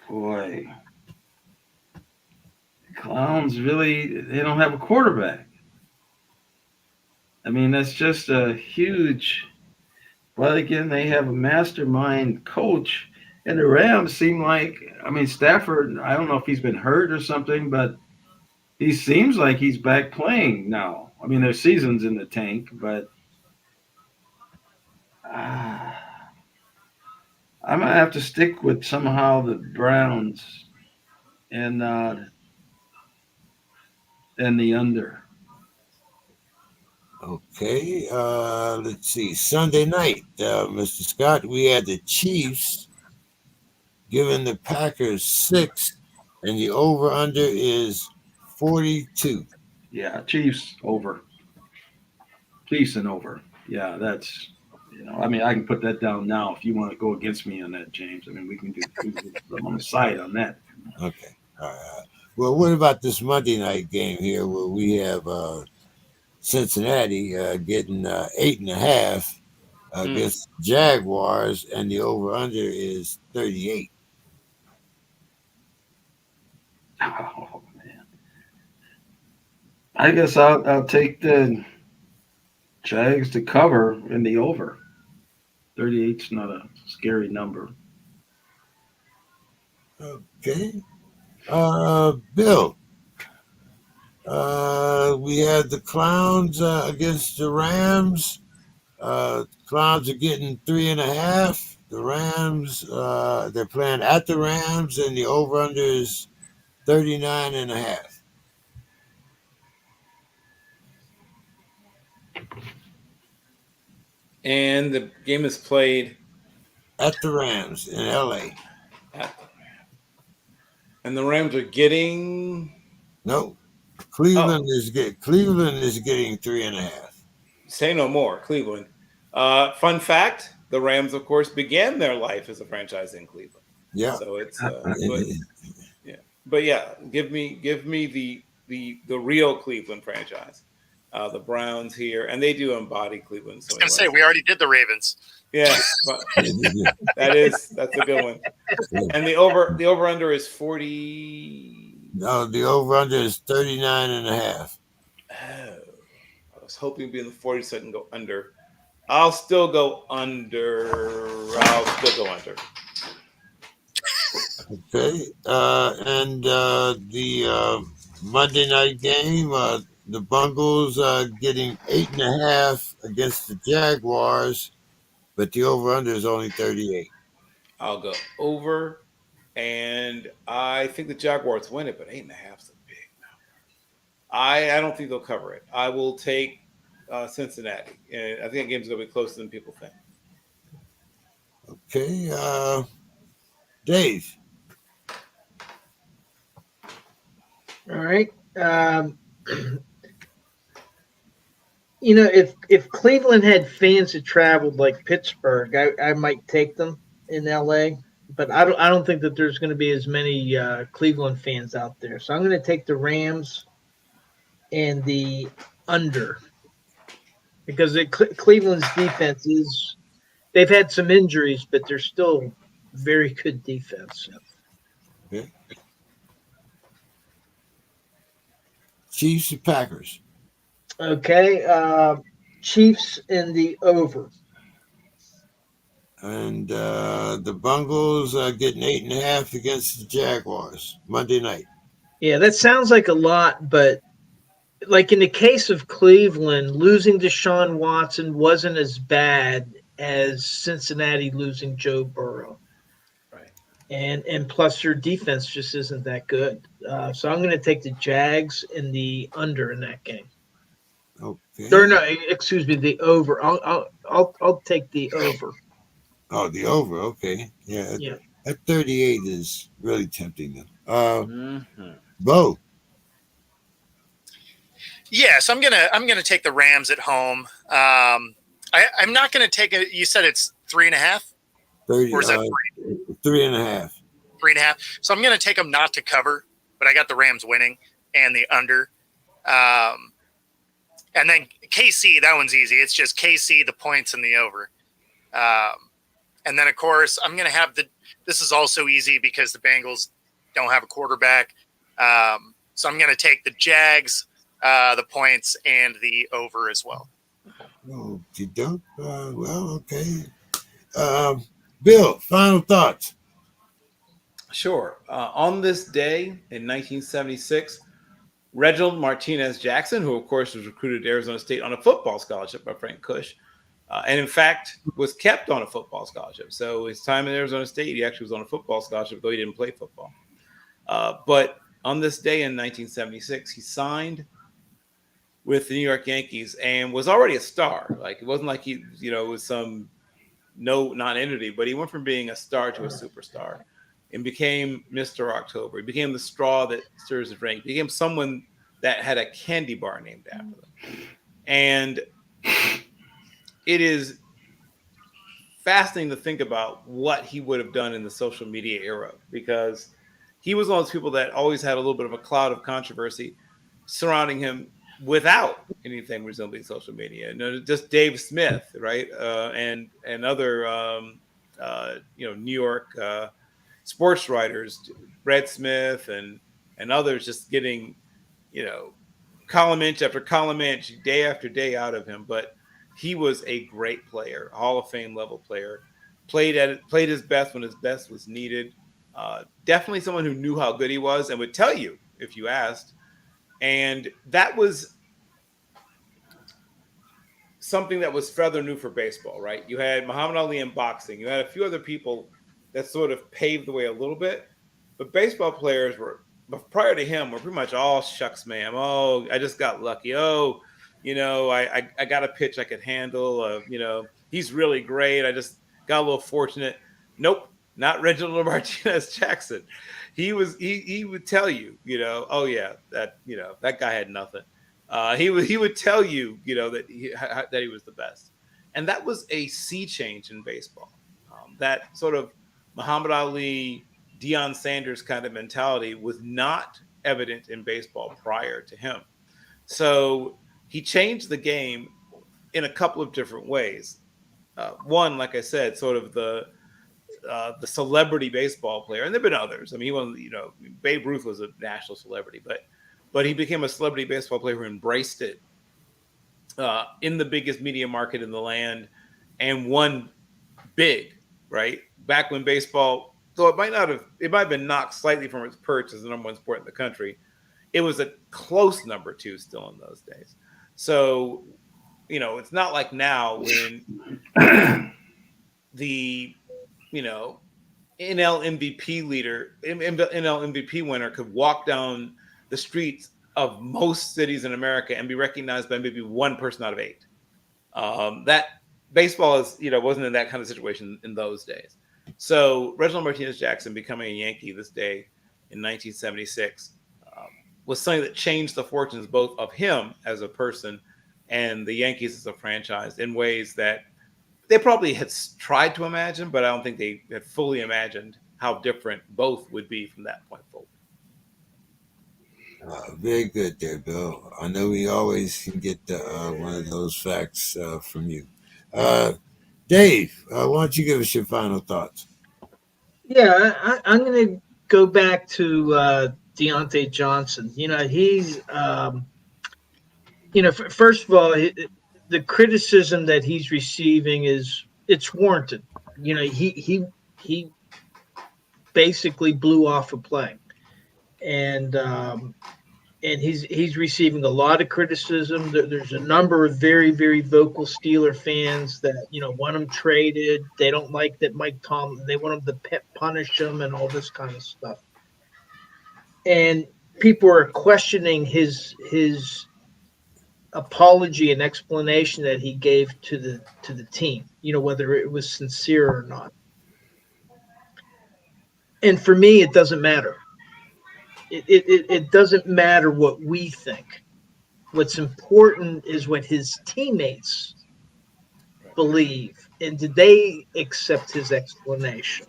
Boy, Clowns really, they don't have a quarterback. I mean, that's just a huge. But again, they have a mastermind coach, and the Rams seem like, I mean, Stafford, I don't know if he's been hurt or something, but he seems like he's back playing now. I mean, their season's in the tank, but I'm going to have to stick with somehow the Browns and the under. Okay, let's see. Sunday night, Mr. Scott, we had the Chiefs giving the Packers 6, and the over/under is 42. Yeah, Chiefs over. Chiefs and over. Yeah, that's, I mean, I can put that down now if you want to go against me on that, James. I mean, we can I'm on the side on that. Okay, all right. Well, what about this Monday night game here where we have Cincinnati getting 8.5 against Jaguars, and the over/under is 38. Oh man, I guess I'll take the Jags to cover in the over. 38's not a scary number. Okay. Bill, we had the Clowns against the Rams. Clowns are getting 3.5. The Rams, they're playing at the Rams, and the over/under is 39.5. And the game is played At the Rams in LA. at the Rams. And the Rams are getting. No, Cleveland is getting 3.5. Say no more, Cleveland. Fun fact: the Rams, of course, began their life as a franchise in Cleveland. Yeah. So it's but yeah, give me the real Cleveland franchise. The Browns here, and they do embody Cleveland. So I was going to say we already did the Ravens. yeah, that's a good one. And the over under is 40. No, the over/under is 39.5. Oh, I was hoping to be in the 40s so I can go under. I'll still go under. Okay, and the Monday night game, the Bungles getting 8.5 against the Jaguars, but the over/under is only 38. I'll go over, and I think the Jaguars win it, but 8.5 is a big number. I don't think they'll cover it. I will take Cincinnati, and I think the game's going to be closer than people think. Okay, Dave. All right. If Cleveland had fans that traveled like Pittsburgh, I might take them in LA. But I don't think that there's going to be as many Cleveland fans out there. So I'm going to take the Rams and the under because Cleveland's defense is they've had some injuries, but they're still very good defense. Okay. Chiefs and Packers. Okay, Chiefs in the over. And the Bungles are getting 8.5 against the Jaguars Monday night. Yeah, that sounds like a lot, but like in the case of Cleveland, losing Deshaun Watson wasn't as bad as Cincinnati losing Joe Burrow. Right. And plus your defense just isn't that good. So I'm going to take the Jags in the under in that game. Okay. Or no, excuse me, the over. I'll take the over. Oh, the over. Okay. Yeah. Yeah. That 38 is really tempting them. Mm-hmm. Bo. Yes, I'm gonna take the Rams at home. I'm not gonna take it. You said it's 3.5, 30, or is that 3.5. 3.5? So I'm gonna take them not to cover, but I got the Rams winning and the under. And then KC, that one's easy. It's just KC, the points and the over. And then of course I'm gonna have this is also easy because the Bengals don't have a quarterback. So I'm gonna take the Jags. The points and the over as well. Okay, dope. Well, okay. Bill, final thoughts. Sure. On this day in 1976, Reginald Martinez Jackson, who of course was recruited to Arizona State on a football scholarship by Frank Cush, and in fact was kept on a football scholarship. So his time in Arizona State, he actually was on a football scholarship, though he didn't play football. But on this day in 1976, he signed with the New York Yankees and was already a star. Like it wasn't like he, was some non-entity, but he went from being a star to a superstar and became Mr. October. He became the straw that stirs the drink. He became someone that had a candy bar named after them. And it is fascinating to think about what he would have done in the social media era, because he was one of those people that always had a little bit of a cloud of controversy surrounding him without anything resembling social media. Just Dave Smith, right? And other, New York sports writers, Brett Smith and others just getting, column inch after column inch, day after day out of him. But he was a great player, Hall of Fame level player, played his best when his best was needed. Definitely someone who knew how good he was and would tell you if you asked. And that was something that was rather new for baseball, right? You had Muhammad Ali in boxing. You had a few other people that sort of paved the way a little bit. But baseball players prior to him, were pretty much all shucks, ma'am. Oh, I just got lucky. Oh, I got a pitch I could handle. He's really great. I just got a little fortunate. Nope, not Reginald Martinez Jackson. He would tell you, oh yeah, that guy had nothing. He would tell you, that he was the best, and that was a sea change in baseball. That sort of Muhammad Ali, Deion Sanders kind of mentality was not evident in baseball prior to him. So he changed the game in a couple of different ways. One, like I said, sort of the celebrity baseball player, and there've been others. I mean, he wasn't, Babe Ruth was a national celebrity, but he became a celebrity baseball player who embraced it in the biggest media market in the land and won big, right? Back when baseball, though it might have been knocked slightly from its perch as the number one sport in the country, it was a close number two still in those days. So, it's not like now when the, NL MVP winner could walk down the streets of most cities in America and be recognized by maybe one person out of 8. That baseball is, wasn't in that kind of situation in those days. So Reginald Martinez Jackson becoming a Yankee this day in 1976 was something that changed the fortunes both of him as a person and the Yankees as a franchise in ways that they probably had tried to imagine, but I don't think they had fully imagined how different both would be from that point forward. Very good there, Bill. I know we always can get one of those facts from you. Dave, why don't you give us your final thoughts? Yeah, I'm going to go back to Deontay Johnson. He's, first of all, the criticism that he's receiving it's warranted. He basically blew off a play, and he's receiving a lot of criticism. There's a number of very, very vocal Steeler fans that want him traded. They don't like that Mike Tomlin. They want him to punish him and all this kind of stuff. And people are questioning his apology and explanation that he gave to the team. Whether it was sincere or not. And for me, it doesn't matter. It doesn't matter what we think. What's important is what his teammates believe, and did they accept his explanation?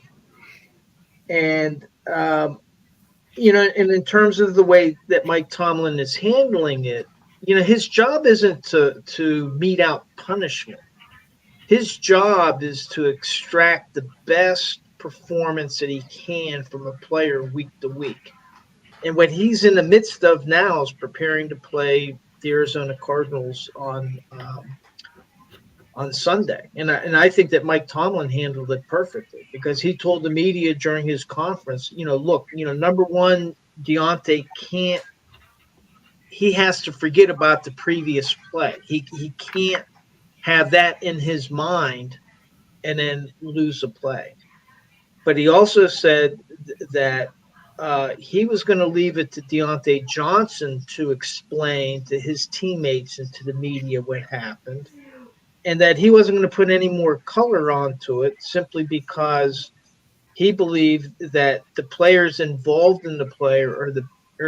And and in terms of the way that Mike Tomlin is handling it, his job isn't to mete out punishment. His job is to extract the best performance that he can from a player week to week. And what he's in the midst of now is preparing to play the Arizona Cardinals on Sunday. And I think that Mike Tomlin handled it perfectly because he told the media during his conference, look, number one, Deontay he has to forget about the previous play. He can't have that in his mind and then lose a play. But he also said that he was going to leave it to Deontay Johnson to explain to his teammates and to the media what happened, and that he wasn't going to put any more color onto it simply because he believed that the players involved in the play are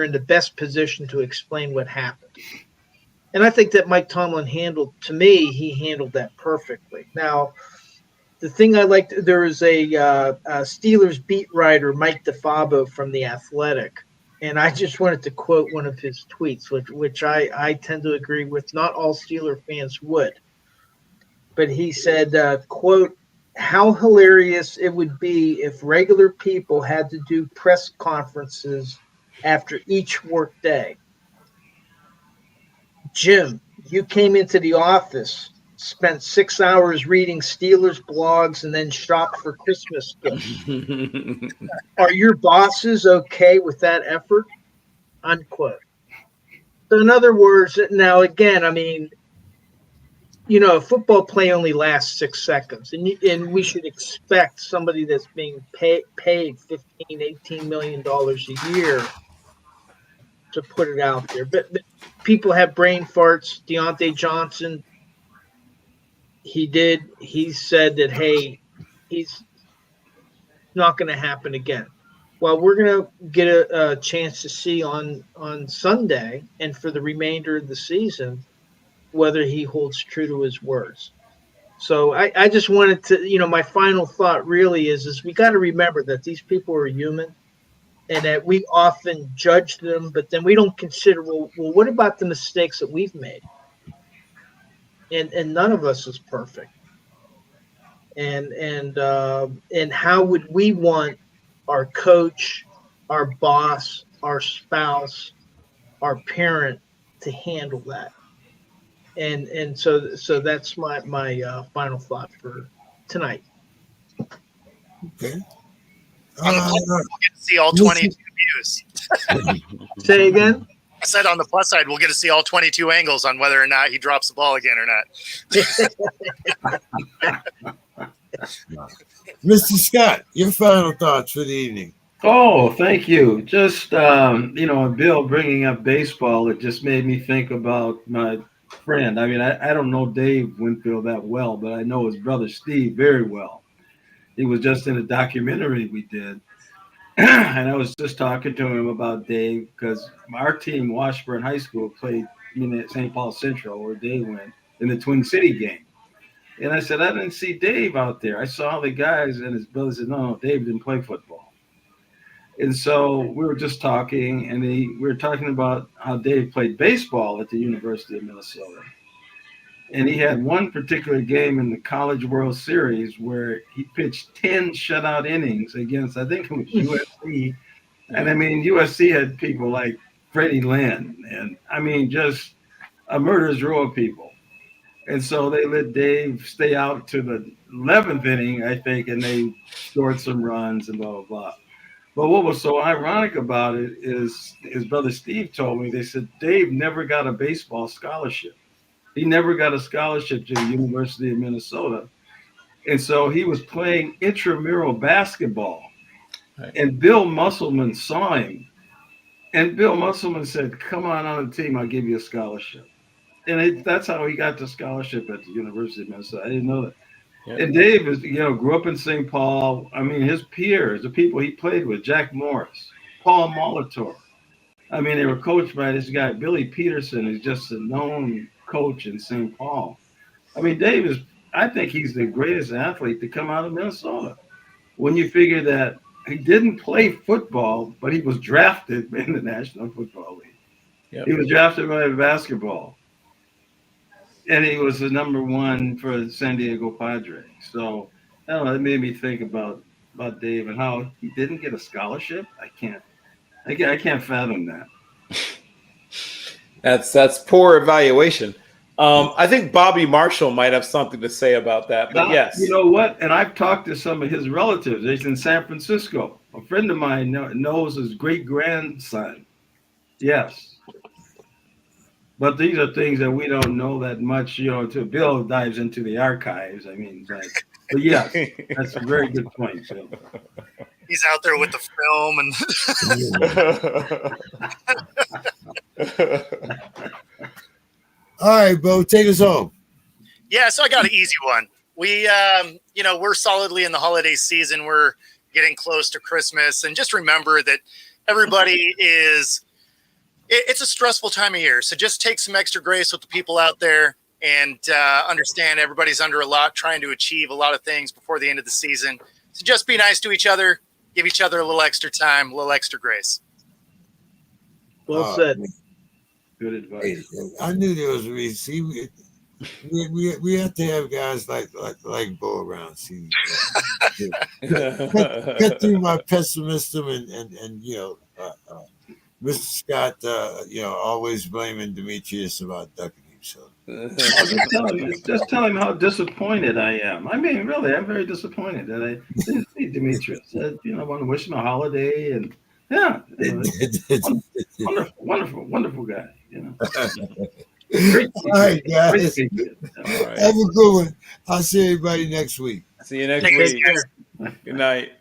in the best position to explain what happened. And I think that Mike Tomlin handled that perfectly. Now, the thing I liked, there was a Steelers beat writer, Mike DeFabo from The Athletic, and I just wanted to quote one of his tweets, which I tend to agree with. Not all Steeler fans would. But he said, quote, "How hilarious it would be if regular people had to do press conferences after each work day. Jim, you came into the office, spent 6 hours reading Steelers blogs, and then shopped for Christmas gifts. Are your bosses okay with that effort?" Unquote. So in other words, now again, I mean, a football play only lasts 6 seconds, and we should expect somebody that's being paid $15, $18 million a year to put it out there. But people have brain farts. Deontay Johnson, he said that, hey, he's not going to happen again. Well, we're going to get a chance to see on Sunday and for the remainder of the season whether he holds true to his words. So I just wanted to, my final thought really is we got to remember that these people are human and that we often judge them, but then we don't consider, well, what about the mistakes that we've made? And none of us is perfect. And how would we want our coach, our boss, our spouse, our parent to handle that? And so that's my final thought for tonight. Okay. On the plus side, we'll get to see all 22 views. Say again? I said on the plus side, we'll get to see all 22 angles on whether or not he drops the ball again or not. Mr. Scott, your final thoughts for the evening. Oh, thank you. Just Bill bringing up baseball, it just made me think about my friend. I mean, I don't know Dave Winfield that well, but I know his brother Steve very well. He was just in a documentary we did, and I was just talking to him about Dave because our team, Washburn High School, played at St. Paul Central, where Dave went in the Twin City game. And I said, I didn't see Dave out there. I saw the guys, and his brother said, no, Dave didn't play football. And so we were just talking, and we were talking about how Dave played baseball at the University of Minnesota. And he had one particular game in the College World Series where he pitched 10 shutout innings against, I think it was USC. And I mean, USC had people like Freddie Lynn, and I mean, just a murderer's row of people. And so they let Dave stay out to the 11th inning, I think, and they scored some runs and blah, blah, blah. But what was so ironic about it is his brother Steve told me, they said Dave never got a baseball scholarship. He never got a scholarship to the University of Minnesota. And so he was playing intramural basketball. Right. And Bill Musselman saw him. And Bill Musselman said, come on the team, I'll give you a scholarship. And that's how he got the scholarship at the University of Minnesota. I didn't know that. Yep. And Dave is, grew up in St. Paul. I mean, his peers, the people he played with, Jack Morris, Paul Molitor. I mean, they were coached by this guy, Billy Peterson, who's just a known coach in St. Paul. I mean, Dave is, I think he's the greatest athlete to come out of Minnesota. When you figure that he didn't play football, but he was drafted in the National Football League. Yep. He was drafted by basketball. And he was the number one for the San Diego Padres. So, I don't know, it made me think about Dave and how he didn't get a scholarship. I can't fathom that. That's poor evaluation. I think Bobby Marshall might have something to say about that. But yes. You know what? And I've talked to some of his relatives. He's in San Francisco. A friend of mine knows his great-grandson. Yes. But these are things that we don't know that much, until Bill dives into the archives. I mean, but yes, that's a very good point, Bill. He's out there with the film. All right, Bo, take us home. Yeah, so I got an easy one. We, we're solidly in the holiday season. We're getting close to Christmas. And just remember that everybody it's a stressful time of year. So just take some extra grace with the people out there and understand everybody's under a lot, trying to achieve a lot of things before the end of the season. So just be nice to each other, give each other a little extra time, a little extra grace. Well said. Good advice. I knew there was a reason. See, we have to have guys like Bo around. See, cut through my pessimism and Mr. Scott, always blaming Demetrius about ducking him. So just tell him how disappointed I am. I mean, really, I'm very disappointed that I didn't see Demetrius. I want to wish him a holiday, and wonderful guy. Great. All right, guys. Have a good one. I'll see everybody next week. See you next week. Good night.